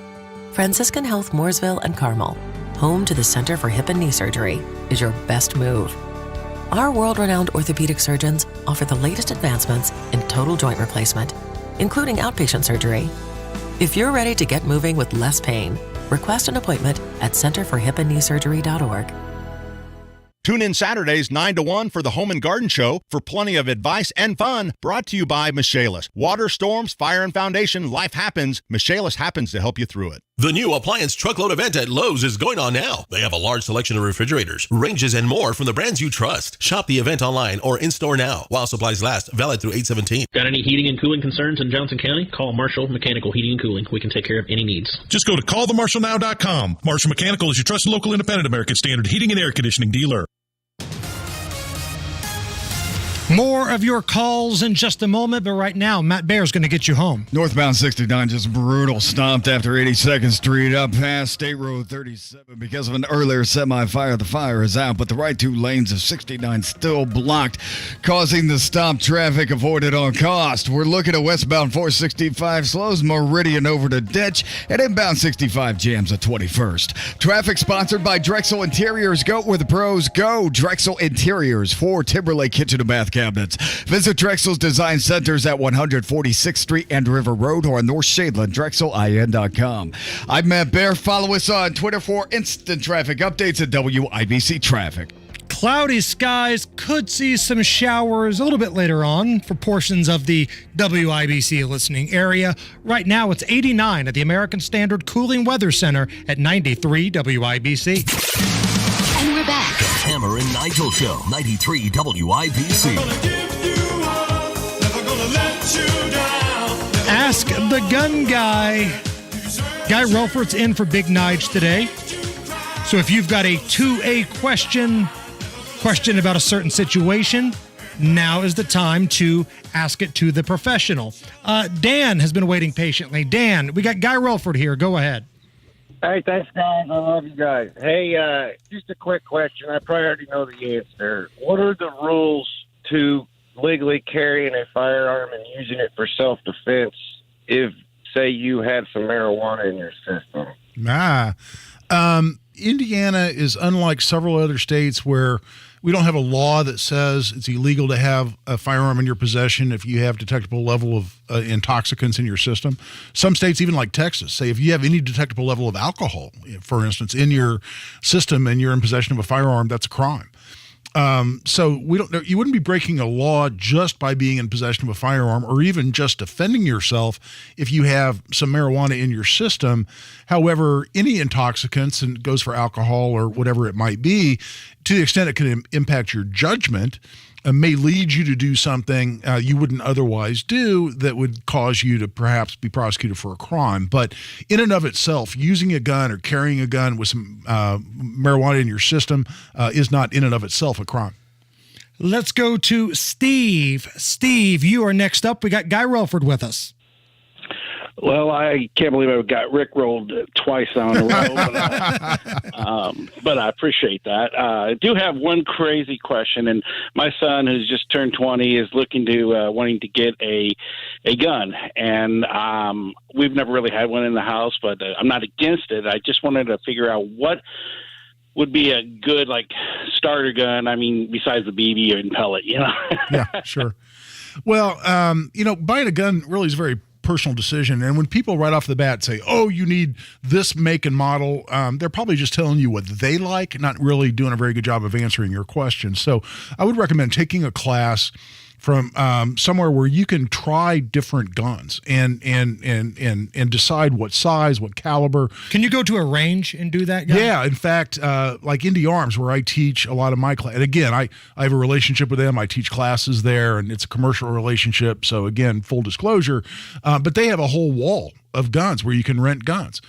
Franciscan Health Mooresville and Carmel, home to the Center for Hip and Knee Surgery, is your best move. Our world-renowned orthopedic surgeons offer the latest advancements in total joint replacement, including outpatient surgery. If you're ready to get moving with less pain, request an appointment at centerforhipandkneesurgery.org. Tune in Saturdays 9 to 1 for the Home and Garden Show for plenty of advice and fun, brought to you by Michaelis. Water, storms, fire, and foundation, life happens. Michaelis happens to help you through it. The new appliance truckload event at Lowe's is going on now. They have a large selection of refrigerators, ranges, and more from the brands you trust. Shop the event online or in-store now while supplies last. Valid through 8/17. Got any heating and cooling concerns in Johnson County? Call Marshall Mechanical Heating and Cooling. We can take care of any needs. Just go to callthemarshallnow.com. Marshall Mechanical is your trusted local independent American Standard heating and air conditioning dealer. More of your calls in just a moment, but right now, Matt Baer's going to get you home. Northbound 69 just brutal stopped after 82nd Street up past State Road 37 because of an earlier semi-fire. The fire is out, but the right two lanes of 69 still blocked, causing the stop traffic avoided on cost. We're looking at westbound 465 slows Meridian over to Ditch, and inbound 65 jams at 21st. Traffic sponsored by Drexel Interiors. Go where the pros go. Drexel Interiors for Timberlake Kitchen and Bath cabinets. Visit Drexel's Design Centers at 146th Street and River Road or on North Shadeland, DrexelIN.com. I'm Matt Baer. Follow us on Twitter for instant traffic updates at WIBC Traffic. Cloudy skies, could see some showers a little bit later on for portions of the WIBC listening area. Right now, it's 89 at the American Standard Cooling Weather Center at 93 WIBC. And we're back. The Hammer and Nigel Show, 93 WIBC. Ask the Gun Guy. Guy Relford's in for Big Nige today. So if you've got a 2A question about a certain situation, now is the time to ask it to the professional. Dan has been waiting patiently. Dan, we got Guy Relford here. Go ahead. Hey, thanks, guys. I love you guys. Hey, just a quick question. I probably already know the answer. What are the rules to legally carrying a firearm and using it for self-defense if, say, you had some marijuana in your system? Indiana is unlike several other states where we don't have a law that says it's illegal to have a firearm in your possession if you have detectable level of intoxicants in your system. Some states, even like Texas, say if you have any detectable level of alcohol, for instance, in your system and you're in possession of a firearm, that's a crime. So you wouldn't be breaking a law just by being in possession of a firearm or even just defending yourself if you have some marijuana in your system. However, any intoxicants, and it goes for alcohol or whatever it might be, to the extent it can impact your judgment, may lead you to do something you wouldn't otherwise do that would cause you to perhaps be prosecuted for a crime. But in and of itself, using a gun or carrying a gun with some marijuana in your system is not in and of itself a crime. Let's go to Steve. Steve, you are next up. We got Guy Relford with us. Well, I can't believe I got rickrolled twice on a row, but I appreciate that. I do have one crazy question, and my son, who's just turned 20, is looking to wanting to get a gun, and we've never really had one in the house, but I'm not against it. I just wanted to figure out what would be a good starter gun. I mean, besides the BB and pellet, Yeah, sure. Well, buying a gun really is very personal decision. And when people right off the bat say, oh, you need this make and model, they're probably just telling you what they like, not really doing a very good job of answering your question. So I would recommend taking a class from somewhere where you can try different guns and decide what size, what caliber. Can you go to a range and do that, guy? Yeah, in fact, like Indy Arms, where I teach a lot of my class. And again, I have a relationship with them. I teach classes there, and it's a commercial relationship. So again, full disclosure. But they have a whole wall of guns where you can rent guns.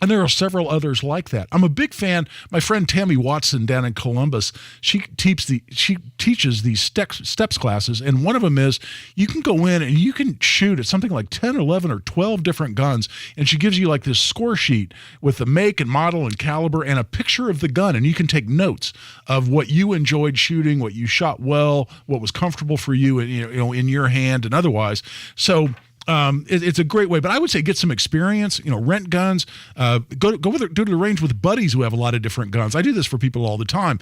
And there are several others like that. I'm a big fan. My friend Tammy Watson down in Columbus, she teaches these steps classes, and one of them is you can go in and you can shoot at something like 10, 11, or 12 different guns, and she gives you like this score sheet with the make and model and caliber and a picture of the gun, and you can take notes of what you enjoyed shooting, what you shot well, what was comfortable for you, in your hand and otherwise. So It's a great way. But I would say get some experience. Rent guns. Go to the range with buddies who have a lot of different guns. I do this for people all the time.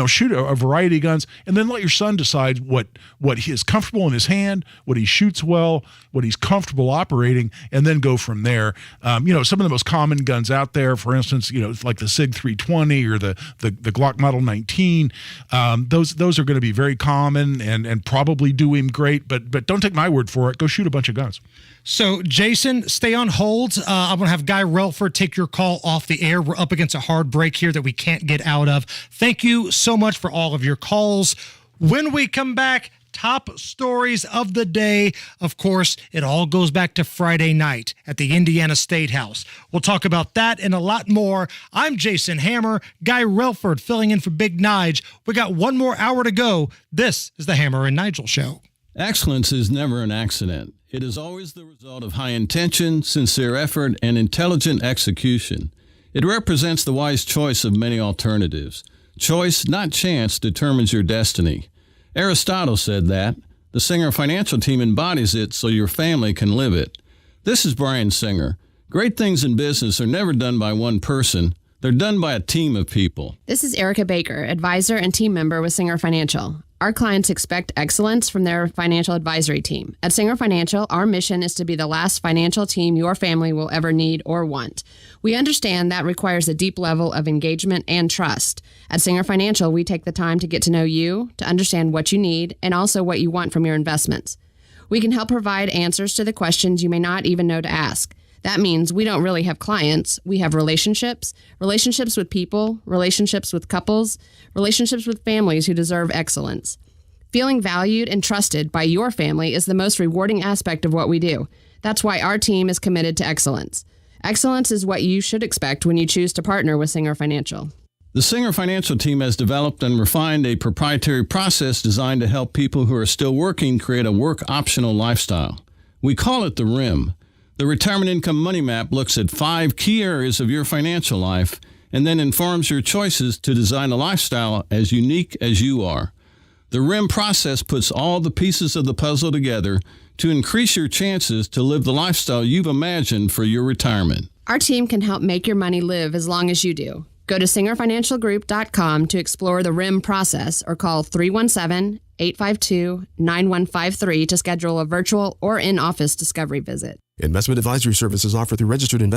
Shoot a variety of guns, and then let your son decide what he is comfortable in his hand, what he shoots well, what he's comfortable operating, and then go from there. Some of the most common guns out there, for instance, like the SIG 320 or the Glock Model 19. Those are going to be very common and probably do him great. But don't take my word for it. Go shoot a bunch of guns. So, Jason, stay on hold. I'm going to have Guy Relford take your call off the air. We're up against a hard break here that we can't get out of. Thank you so much for all of your calls. When we come back, top stories of the day. Of course, it all goes back to Friday night at the Indiana State House. We'll talk about that and a lot more. I'm Jason Hammer, Guy Relford filling in for Big Nige. We got one more hour to go. This is the Hammer and Nigel Show. Excellence is never an accident. It is always the result of high intention, sincere effort, and intelligent execution. It represents the wise choice of many alternatives. Choice, not chance, determines your destiny. Aristotle said that. The Singer Financial Team embodies it so your family can live it. This is Brian Singer. Great things in business are never done by one person. They're done by a team of people. This is Erica Baker, advisor and team member with Singer Financial. Our clients expect excellence from their financial advisory team. At Singer Financial, our mission is to be the last financial team your family will ever need or want. We understand that requires a deep level of engagement and trust. At Singer Financial, we take the time to get to know you, to understand what you need, and also what you want from your investments. We can help provide answers to the questions you may not even know to ask. That means we don't really have clients. We have relationships with people, relationships with couples, relationships with families who deserve excellence. Feeling valued and trusted by your family is the most rewarding aspect of what we do. That's why our team is committed to excellence. Excellence is what you should expect when you choose to partner with Singer Financial. The Singer Financial Team has developed and refined a proprietary process designed to help people who are still working create a work-optional lifestyle. We call it the RIM. The Retirement Income Money Map looks at 5 key areas of your financial life and then informs your choices to design a lifestyle as unique as you are. The RIM process puts all the pieces of the puzzle together to increase your chances to live the lifestyle you've imagined for your retirement. Our team can help make your money live as long as you do. Go to singerfinancialgroup.com to explore the RIM process or call 317-852-9153 to schedule a virtual or in-office discovery visit. Investment advisory services offered through registered investment